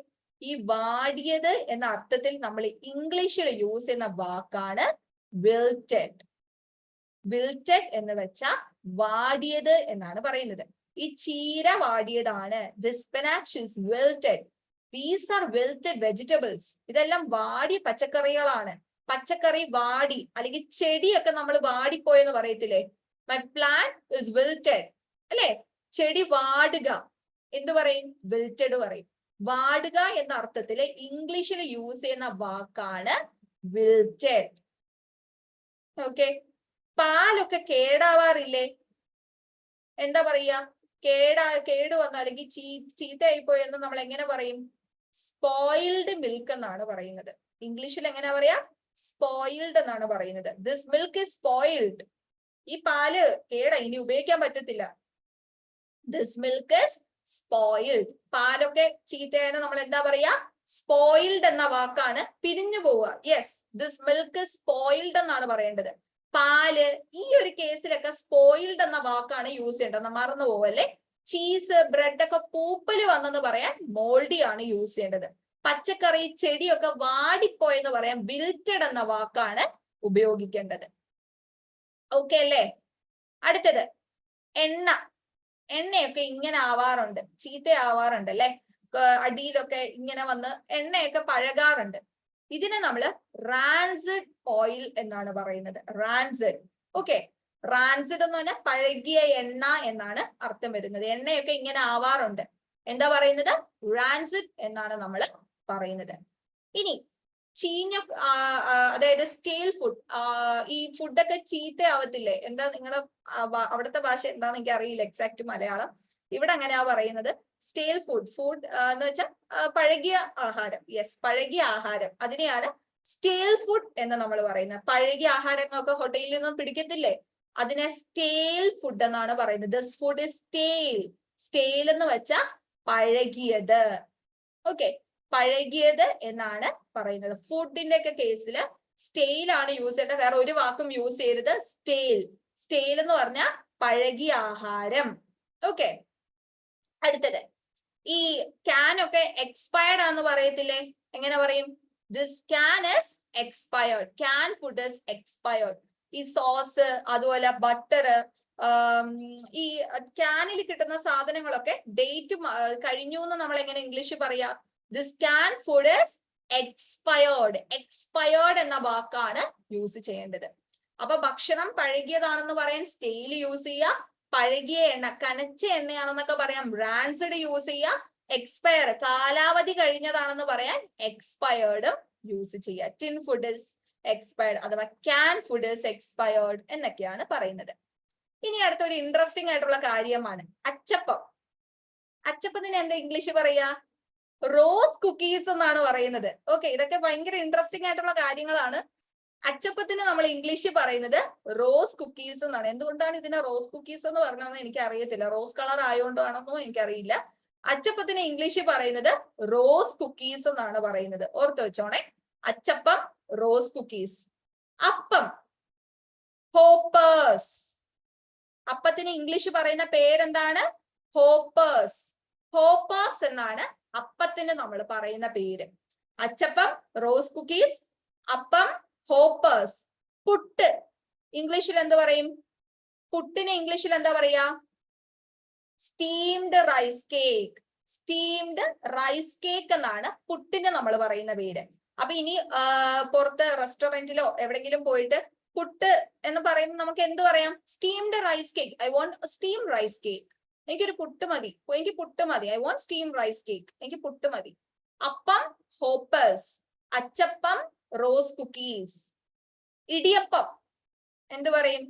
ഈ വാടിയത് എന്ന അർത്ഥത്തിൽ നമ്മൾ ഇംഗ്ലീഷിൽ യൂസ് ചെയ്യുന്ന വാക്കാണ് വിൽറ്റഡ്. വിൽറ്റഡ് എന്ന് വെച്ചാൽ വാടിയത് എന്നാണ് പറയുന്നത്. ഈ ചീര വാടിയതാണ്. This spinach is wilted. These are wilted vegetables. ഇതെല്ലാം വാടിയ പച്ചക്കറികളാണ്. പച്ചക്കറി വാടി, അല്ലെങ്കിൽ ചെടിയൊക്കെ നമ്മൾ വാടിപ്പോയെന്ന് പറയത്തില്ലേ? My plant is wilted അല്ലെ? ചെടി വാടുക എന്ത് പറയും? wilted പറയും. വാടുക എന്ന അർത്ഥത്തില് ഇംഗ്ലീഷിൽ യൂസ് ചെയ്യുന്ന വാക്കാണ് wilted. ഓക്കെ, പാലൊക്കെ കേടാവാറില്ലേ? എന്താ പറയാ? കേട് വന്നു അല്ലെങ്കിൽ ചീത്തയായി പോയി എന്ന് നമ്മൾ എങ്ങനെ പറയും? സ്പോയിൽഡ് മിൽക്ക് എന്നാണ് പറയുന്നത്. ഇംഗ്ലീഷിൽ എങ്ങനെ പറയാ? സ്പോയിൽഡ് എന്നാണ് പറയുന്നത്. This milk is spoiled. ഈ പാല് കേടാ, ഇനി ഉപയോഗിക്കാൻ പറ്റത്തില്ല. This milk is spoiled. പാലൊക്കെ ചീത്തയായെന്ന് നമ്മൾ എന്താ പറയാ? സ്പോയിൽഡ് എന്ന വാക്കാണ് പിരിഞ്ഞു പോവുക. Yes, this milk is spoiled എന്നാണ് പറയേണ്ടത്. പാല്, ഈ ഒരു കേസിലൊക്കെ സ്പോയിൽഡ് എന്ന വാക്കാണ് യൂസ് ചെയ്യേണ്ടത്, മറന്നു പോവല്ലേ? ചീസ്, ബ്രെഡ് ഒക്കെ പൂപ്പല് വന്നെന്ന് പറയാൻ മോൾഡി ആണ് യൂസ് ചെയ്യേണ്ടത്. പച്ചക്കറി, ചെടിയൊക്കെ വാടിപ്പോയെന്ന് പറയാൻ വിൽറ്റഡ് എന്ന വാക്കാണ് ഉപയോഗിക്കേണ്ടത്. ഓക്കെ അല്ലേ? അടുത്തത്, എണ്ണ. എണ്ണയൊക്കെ ഇങ്ങനെ ആവാറുണ്ട്, ചീത്തയാവാറുണ്ട് അല്ലെ? അടിയിലൊക്കെ ഇങ്ങനെ വന്ന് എണ്ണയൊക്കെ പഴകാറുണ്ട്. ഇതിനെ നമ്മൾ റാൻസിഡ് ഓയിൽ എന്നാണ് പറയുന്നത്. റാൻസിഡ്. ഓക്കെ, റാൻസിഡ് എന്ന് പറഞ്ഞാൽ പഴകിയ എണ്ണ എന്നാണ് അർത്ഥം വരുന്നത്. എണ്ണയൊക്കെ ഇങ്ങനെ ആവാറുണ്ട്. എന്താ പറയുന്നത്? റാൻസിഡ് എന്നാണ് നമ്മൾ പറയുന്നത്. ഇനി ചീഞ്ഞ അതായത് സ്റ്റേൽ ഫുഡ്, ഈ ഫുഡൊക്കെ ചീത്തയാവത്തില്ലേ? എന്താ നിങ്ങളുടെ അവിടുത്തെ ഭാഷ എന്താന്ന് എനിക്ക് അറിയില്ല എക്സാക്ട് മലയാളം. ഇവിടെ അങ്ങനെയാ പറയുന്നത്. സ്റ്റേൽ ഫുഡ്, ഫുഡ് എന്ന് വെച്ചാൽ പഴകിയ ആഹാരം. യെസ്, പഴകിയ ആഹാരം, അതിനെയാണ് സ്റ്റേൽ ഫുഡ് എന്ന് നമ്മൾ പറയുന്നത്. പഴകിയ ആഹാരങ്ങളൊക്കെ ഹോട്ടലിൽ നിന്നും പിടിക്കത്തില്ലേ, അതിനെ സ്റ്റേൽ ഫുഡ് എന്നാണ് പറയുന്നത്. This food is stale. Stale എന്ന് വെച്ചാൽ പഴകിയത്. ഓക്കെ, പഴകിയത് എന്നാണ് പറയുന്നത്. ഫുഡിന്റെ ഒക്കെ കേസിൽ സ്റ്റെയിൽ ആണ് യൂസ് ചെയ്യേണ്ടത്, വേറെ ഒരു വാക്കും യൂസ് ചെയ്യരുത്. സ്റ്റെയിൽ, സ്റ്റെയിൽ എന്ന് പറഞ്ഞാൽ പഴകിയ ആഹാരം. ഓക്കെ, അടുത്തത് ഈ ക്യാൻ ഒക്കെ എക്സ്പയർഡ് ആണെന്ന് പറയത്തില്ലേ? എങ്ങനെ പറയും? This can is expired. Can food is expired. ഈ സോസ്, അതുപോലെ ബട്ടർ, ഈ ക്യാനിൽ കിട്ടുന്ന സാധനങ്ങളൊക്കെ ഡേറ്റ് കഴിഞ്ഞു എന്ന് നമ്മൾ എങ്ങനെ ഇംഗ്ലീഷ് പറയാ? This can food is expired. Expired എന്ന വാക്കാണ് യൂസ് ചെയ്യേണ്ടത്. അപ്പൊ ഭക്ഷണം പഴകിയതാണെന്ന് പറയാൻ സ്റ്റെയിൽ യൂസ് ചെയ്യുക, പഴകിയ എണ്ണ, കനച്ച എണ്ണയാണെന്നൊക്കെ പറയാം റാൻസിഡ് യൂസ് ചെയ്യുക, എക്സ്പയർ കാലാവധി കഴിഞ്ഞതാണെന്ന് പറയാൻ എക്സ്പയർഡും യൂസ് ചെയ്യുക. ടിൻ ഫുഡ് ഇസ് എക്സ്പയർഡ് അഥവാ ക്യാൻ ഫുഡ് ഇസ് എക്സ്പയർഡ് എന്നൊക്കെയാണ് പറയുന്നത്. ഇനി അടുത്തൊരു ഇൻട്രസ്റ്റിംഗ് ആയിട്ടുള്ള കാര്യമാണ് അച്ചപ്പം. അച്ചപ്പത്തിന് എന്താ ഇംഗ്ലീഷ് പറയാ? റോസ് കുക്കീസ് എന്നാണ് പറയുന്നത്. ഓക്കെ, ഇതൊക്കെ ഭയങ്കര ഇൻട്രസ്റ്റിംഗ് ആയിട്ടുള്ള കാര്യങ്ങളാണ്. അച്ചപ്പത്തിന് നമ്മൾ ഇംഗ്ലീഷ് പറയുന്നത് റോസ് കുക്കീസ് എന്നാണ്. എന്തുകൊണ്ടാണ് ഇതിനെ റോസ് കുക്കീസ് എന്ന് പറഞ്ഞതെന്ന് എനിക്ക് അറിയത്തില്ല. റോസ് കളർ ആയതുകൊണ്ടാണെന്നോ എനിക്കറിയില്ല. അച്ചപ്പത്തിന് ഇംഗ്ലീഷ് പറയുന്നത് റോസ് കുക്കീസ് എന്നാണ് പറയുന്നത്. ഓർത്ത് വെച്ചോണേ, അച്ചപ്പം, റോസ് കുക്കീസ്. അപ്പം, ഹോപ്പേഴ്സ്. അപ്പത്തിന് ഇംഗ്ലീഷ് പറയുന്ന പേരെന്താണ്? ഹോപ്പേഴ്സ്. ഹോപ്പേഴ്സ് എന്നാണ് അപ്പത്തിന് നമ്മൾ പറയുന്ന പേര്. അച്ചപ്പം, റോസ് കുക്കീസ്, അപ്പം, ഹോപ്പേഴ്സ്. പുട്ട് ഇംഗ്ലീഷിൽ എന്ത് പറയും? പുട്ടിന് ഇംഗ്ലീഷിൽ എന്താ പറയാ? Steamed rice cake. Steamed rice cake എന്നാണ് പുട്ടിന് നമ്മൾ പറയുന്ന പേര്. അപ്പൊ ഇനി പുറത്ത് റെസ്റ്റോറന്റിലോ എവിടെങ്കിലും പോയിട്ട് പുട്ട് എന്ന് പറയുമ്പോൾ നമുക്ക് എന്ത് പറയാം? Steamed rice cake. I want steam rice cake. എനിക്കൊരു പുട്ട് മതി, എനിക്ക് പുട്ട് മതി. I want steam rice cake. എനിക്ക് പുട്ട് മതി. അപ്പം, ഹോപ്പേഴ്സ്. അച്ചപ്പം, റോസ് കുക്കീസ്. ഇടിയപ്പം എന്ത് പറയും?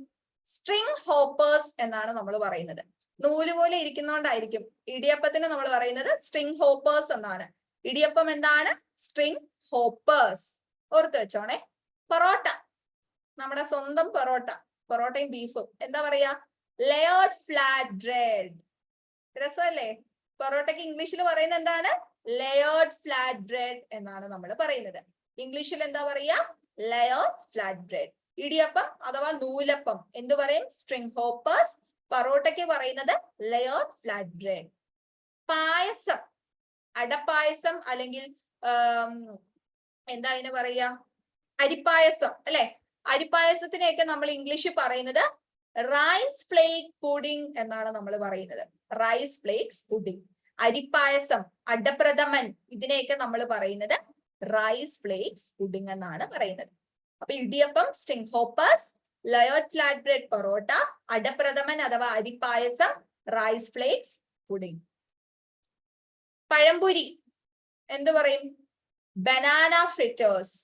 സ്ട്രിംഗ് ഹോപ്പേഴ്സ് എന്നാണ് നമ്മൾ പറയുന്നത്. നൂല് പോലെ ഇരിക്കുന്നോണ്ടായിരിക്കും ഇടിയപ്പത്തിന് നമ്മൾ പറയുന്നത് സ്ട്രിംഗ് ഹോപ്പേഴ്സ് എന്നാണ്. ഇടിയപ്പം എന്താണ്? String hoppers. ഓർത്ത് വെച്ചോണേ. പൊറോട്ട, നമ്മുടെ സ്വന്തം പൊറോട്ട, പൊറോട്ടയും ബീഫും എന്താ പറയാ? Layered flat bread. രസമല്ലേ? പൊറോട്ടയ്ക്ക് ഇംഗ്ലീഷിൽ പറയുന്നത് എന്താണ്? ലെയർഡ് ഫ്ലാറ്റ് ബ്രെഡ് എന്നാണ് നമ്മൾ പറയുന്നത്. ഇംഗ്ലീഷിൽ എന്താ പറയാ? Layered flat bread. ഇടിയപ്പം അഥവാ നൂലപ്പം എന്ത് പറയും? String hoppers. പൊറോട്ടയ്ക്ക് പറയുന്നത് ലെയർഡ് ഫ്ലാറ്റ് ബ്രെഡ്. പായസം, അടപ്പായസം അല്ലെങ്കിൽ എന്താ അതിന് പറയാ? അരിപ്പായസം അല്ലെ? അരിപ്പായസത്തിനെയൊക്കെ നമ്മൾ ഇംഗ്ലീഷ് പറയുന്നത് റൈസ് ഫ്ലേക്ക് പുഡിംഗ് എന്നാണ് നമ്മൾ പറയുന്നത്. Rice flakes pudding. അരിപ്പായസം, അടപ്രഥമൻ, ഇതിനെയൊക്കെ നമ്മൾ പറയുന്നത് റൈസ് ഫ്ലേക്സ് പുഡിംഗ് എന്നാണ് പറയുന്നത്. അപ്പൊ idiyappam, string hoppers, layered flat bread parotta, അടപ്രഥമൻ അഥവാ അരിപ്പായസം, റൈസ് ഫ്ലേക്സ് പുഡിംഗ്. പഴംപൊരി എന്ത് പറയും? Banana fritters.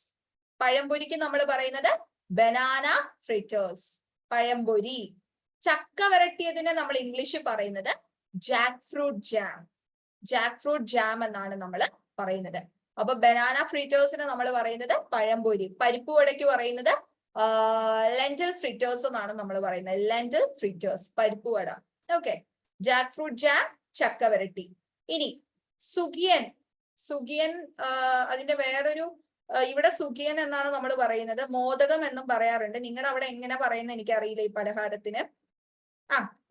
പഴംപൊരിക്ക് നമ്മൾ പറയുന്നത് ബനാന ഫ്രിറ്റേഴ്സ്. പഴംപൊരി. ചക്ക വരട്ടിയതിന് നമ്മൾ ഇംഗ്ലീഷ് പറയുന്നത് Jack fruit jam. Jack fruit jam എന്നാണ് നമ്മൾ പറയുന്നത്. അപ്പൊ ബനാന ഫ്രിറ്റേഴ്സിന് നമ്മൾ പറയുന്നത് പഴംപൊരി. പരിപ്പ് വടയ്ക്ക് പറയുന്നത് ലെന്റിൽ ഫ്രിറ്റേഴ്സ് എന്നാണ് നമ്മൾ പറയുന്നത്. ലെന്റിൽ ഫ്രിറ്റേഴ്സ്, പരിപ്പ് വട. ഓക്കെ, ജാക്ക് ഫ്രൂട്ട് ജാം, ചക്ക വരട്ടി. ഇനി സുഖിയൻ. സുഖിയൻ അതിന്റെ വേറൊരു, ഇവിടെ സുഖിയൻ എന്നാണ് നമ്മൾ പറയുന്നത്. മോദകം എന്നും പറയാറുണ്ട്. നിങ്ങളുടെ അവിടെ എങ്ങനെ പറയുന്നത് എനിക്കറിയില്ല ഈ പലഹാരത്തിന്.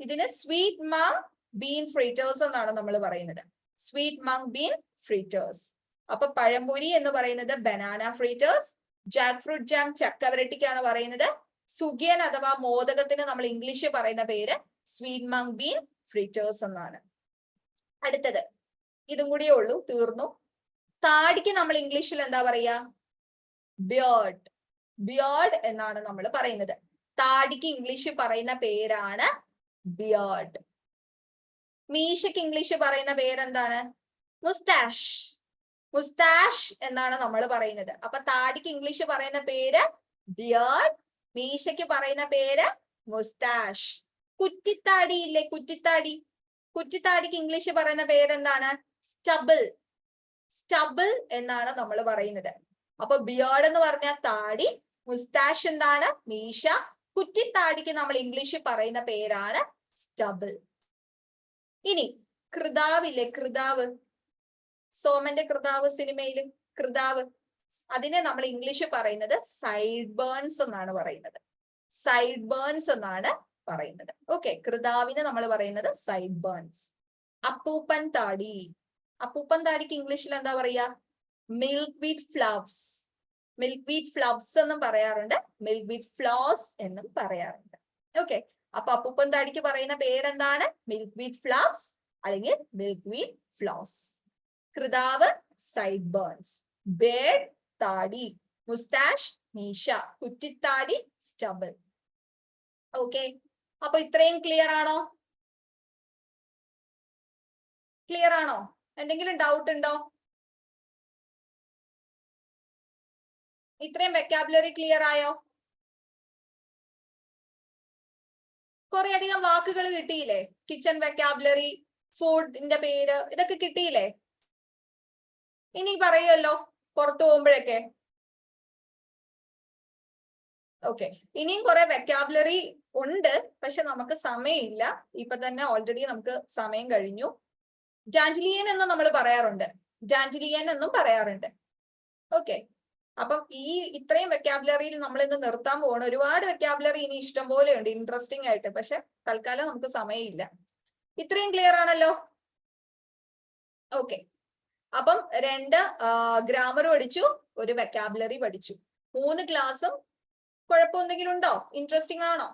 ഇതിന് സ്വീറ്റ് മങ് ബീൻ ഫ്രിറ്റേഴ്സ് എന്നാണ് നമ്മൾ പറയുന്നത്. Sweet mung bean fritters. അപ്പൊ പഴംപൊരി എന്ന് പറയുന്നത് banana fritters. Jackfruit jam, ചക്കവരട്ടിക്കാണ് പറയുന്നത്. സുഖിയൻ അഥവാ മോദകത്തിന് നമ്മൾ ഇംഗ്ലീഷ് പറയുന്ന പേര് സ്വീറ്റ് മങ് ബീൻ ഫ്രിറ്റേഴ്സ് എന്നാണ്. അടുത്തത് ഇതും കൂടിയേ ഉള്ളൂ, തീർന്നു. താടിക്ക് നമ്മൾ ഇംഗ്ലീഷിൽ എന്താ പറയാ? ബിയർഡ്. ബിയർഡ് എന്നാണ് നമ്മൾ പറയുന്നത്. താടിക്ക് ഇംഗ്ലീഷ് പറയുന്ന പേരാണ് ബിയർഡ്. മീശയ്ക്ക് ഇംഗ്ലീഷ് പറയുന്ന പേരെന്താണ്? മുസ്താഷ്. മുസ്താഷ് എന്നാണ് നമ്മൾ പറയുന്നത്. അപ്പൊ താടിക്ക് ഇംഗ്ലീഷ് പറയുന്ന പേര് ബിയർഡ്, മീശയ്ക്ക് പറയുന്ന പേര് മുസ്താഷ്. കുറ്റിത്താടി ഇല്ലേ, കുറ്റിത്താടി, കുറ്റിത്താടിക്ക് ഇംഗ്ലീഷ് പറയുന്ന പേരെന്താണ്? സ്റ്റബിൾ. സ്റ്റബിൾ എന്നാണ് നമ്മൾ പറയുന്നത്. അപ്പൊ ബിയർഡ് എന്ന് പറഞ്ഞാൽ താടി, മുസ്താഷ് എന്താണ്? മീശ. കുറ്റിത്താടിക്ക് നമ്മൾ ഇംഗ്ലീഷിൽ പറയുന്ന പേരാണ് സ്റ്റബിൾ. ഇനി കൃതാവില്ലേ, കൃതാവ്, സോമന്റെ കൃതാവ് സിനിമയില് കൃതാവ്, അതിനെ നമ്മൾ ഇംഗ്ലീഷ് പറയുന്നത് സൈഡ് ബേൺസ് എന്നാണ് പറയുന്നത്. സൈഡ് ബേൺസ് എന്നാണ് പറയുന്നത്. ഓക്കെ, കൃതാവിന് നമ്മൾ പറയുന്നത് സൈഡ് ബേൺസ്. അപ്പൂപ്പൻ താടി, അപ്പൂപ്പൻ താടിക്ക് ഇംഗ്ലീഷിൽ എന്താ പറയാ? Milk wheat flowers. Milk wheat flowers എന്നും പറയാറുണ്ട്, മിൽക്ക് വീറ്റ് ഫ്ലോസ് എന്നും പറയാറുണ്ട്. ഓക്കെ, അപ്പൊ അപ്പൂപ്പൻ താടിക്ക് പറയുന്ന പേരെന്താണ്? മിൽക്ക് വീറ്റ് ഫ്ലവേഴ്സ് അല്ലെങ്കിൽ മിൽക്ക് വീറ്റ് ഫ്ലോസ്. കൃതാവ് സൈഡ് ബേൺസ്, ബേർഡ് താടി, മുസ്താഷ് മീശ, കുറ്റിത്താടി സ്റ്റബിൾ. ഓക്കെ, അപ്പൊ ഇത്രയും ക്ലിയർ ആണോ? ക്ലിയർ ആണോ? എന്തെങ്കിലും ഡൗട്ട് ഉണ്ടോ? ഇത്രയും വെക്കാബുലറി ക്ലിയർ ആയോ? കുറെ അധികം വാക്കുകൾ കിട്ടിയില്ലേ? കിച്ചൺ വെക്കാബുലറി, ഫുഡിന്റെ പേര്, ഇതൊക്കെ കിട്ടിയില്ലേ? ഇനി പറയുമല്ലോ പുറത്തു പോകുമ്പോഴൊക്കെ. ഓക്കെ, ഇനിയും കുറെ വെക്കാബുലറി ഉണ്ട്, പക്ഷെ നമുക്ക് സമയമില്ല. ഇപ്പൊ തന്നെ ഓൾറെഡി നമുക്ക് സമയം കഴിഞ്ഞു. ഡാൻജിലിയൻ എന്നും നമ്മൾ പറയാറുണ്ട്, ഡാൻജിലിയൻ എന്നും പറയാറുണ്ട്. ഓക്കെ, അപ്പം ഈ ഇത്രയും വെക്കാബുലറിയിൽ നമ്മൾ ഇന്ന് നിർത്താൻ പോകണം. ഒരുപാട് വെക്കാബുലറി ഇനി ഇഷ്ടം പോലെ ഉണ്ട് ഇൻട്രസ്റ്റിംഗ് ആയിട്ട്, പക്ഷെ തൽക്കാലം നമുക്ക് സമയമില്ല. ഇത്രയും ക്ലിയർ ആണല്ലോ? ഓക്കെ, അപ്പം 2 ഗ്രാമർ പഠിച്ചു, ഒരു വെക്കാബുലറി പഠിച്ചു. 3 ക്ലാസ്സും കുഴപ്പമെന്തെങ്കിലും ഉണ്ടോ? ഇൻട്രസ്റ്റിംഗ് ആണോ?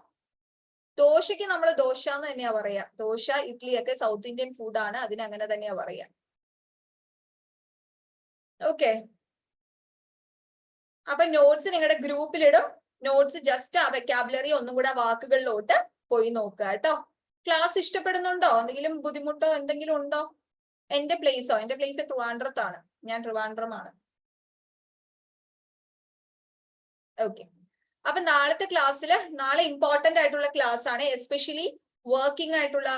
ദോശയ്ക്ക് നമ്മൾ ദോശ എന്ന് തന്നെയാ പറയാ. ദോശ, ഇഡ്ഡലി ഒക്കെ സൗത്ത് ഇന്ത്യൻ ഫുഡാണ്, അതിന് അങ്ങനെ തന്നെയാ പറയാ. ഓക്കെ, അപ്പൊ നോട്ട്സ് നിങ്ങളുടെ ഗ്രൂപ്പിലിടും. നോട്ട്സ് ജസ്റ്റ് ആ വെക്കാബുലറി ഒന്നും കൂടെ വാക്കുകളിലോട്ട് പോയി നോക്കുക കേട്ടോ. ക്ലാസ് ഇഷ്ടപ്പെടുന്നുണ്ടോ? എന്തെങ്കിലും ബുദ്ധിമുട്ടോ എന്തെങ്കിലും ഉണ്ടോ? എന്റെ പ്ലേസോ? എന്റെ പ്ലേസ് ട്രിവാൻഡ്രത്താണ്, ഞാൻ ട്രിവാൻഡ്രമാണ്. ഓക്കെ, അപ്പൊ നാളത്തെ ക്ലാസ്സിൽ, നാളെ ഇമ്പോർട്ടന്റ് ആയിട്ടുള്ള ക്ലാസ് ആണ്. എസ്പെഷ്യലി വർക്കിംഗ് ആയിട്ടുള്ള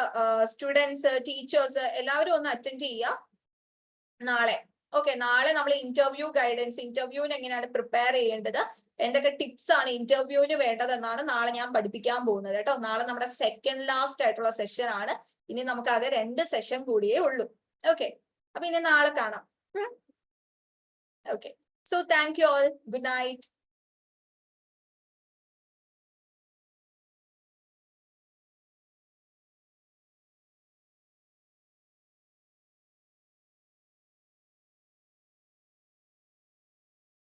സ്റ്റുഡൻസ്, ടീച്ചേഴ്സ് എല്ലാവരും ഒന്ന് അറ്റൻഡ് ചെയ്യുക നാളെ. ഓക്കെ, നാളെ നമ്മൾ ഇന്റർവ്യൂ ഗൈഡൻസ്, ഇന്റർവ്യൂവിന് എങ്ങനെയാണ് പ്രിപ്പയർ ചെയ്യേണ്ടത്, എന്തൊക്കെ ടിപ്സ് ആണ് ഇന്റർവ്യൂവിന് വേണ്ടതെന്നാണ് നാളെ ഞാൻ പഠിപ്പിക്കാൻ പോകുന്നത് കേട്ടോ. നാളെ നമ്മുടെ സെക്കൻഡ് ലാസ്റ്റ് ആയിട്ടുള്ള സെഷൻ ആണ്. ഇനി നമുക്ക് ആകെ 2 സെഷൻ കൂടിയേ ഉള്ളൂ. ഓക്കെ, അപ്പൊ ഇനി നാളെ കാണാം. Okay, so thank you all, good night.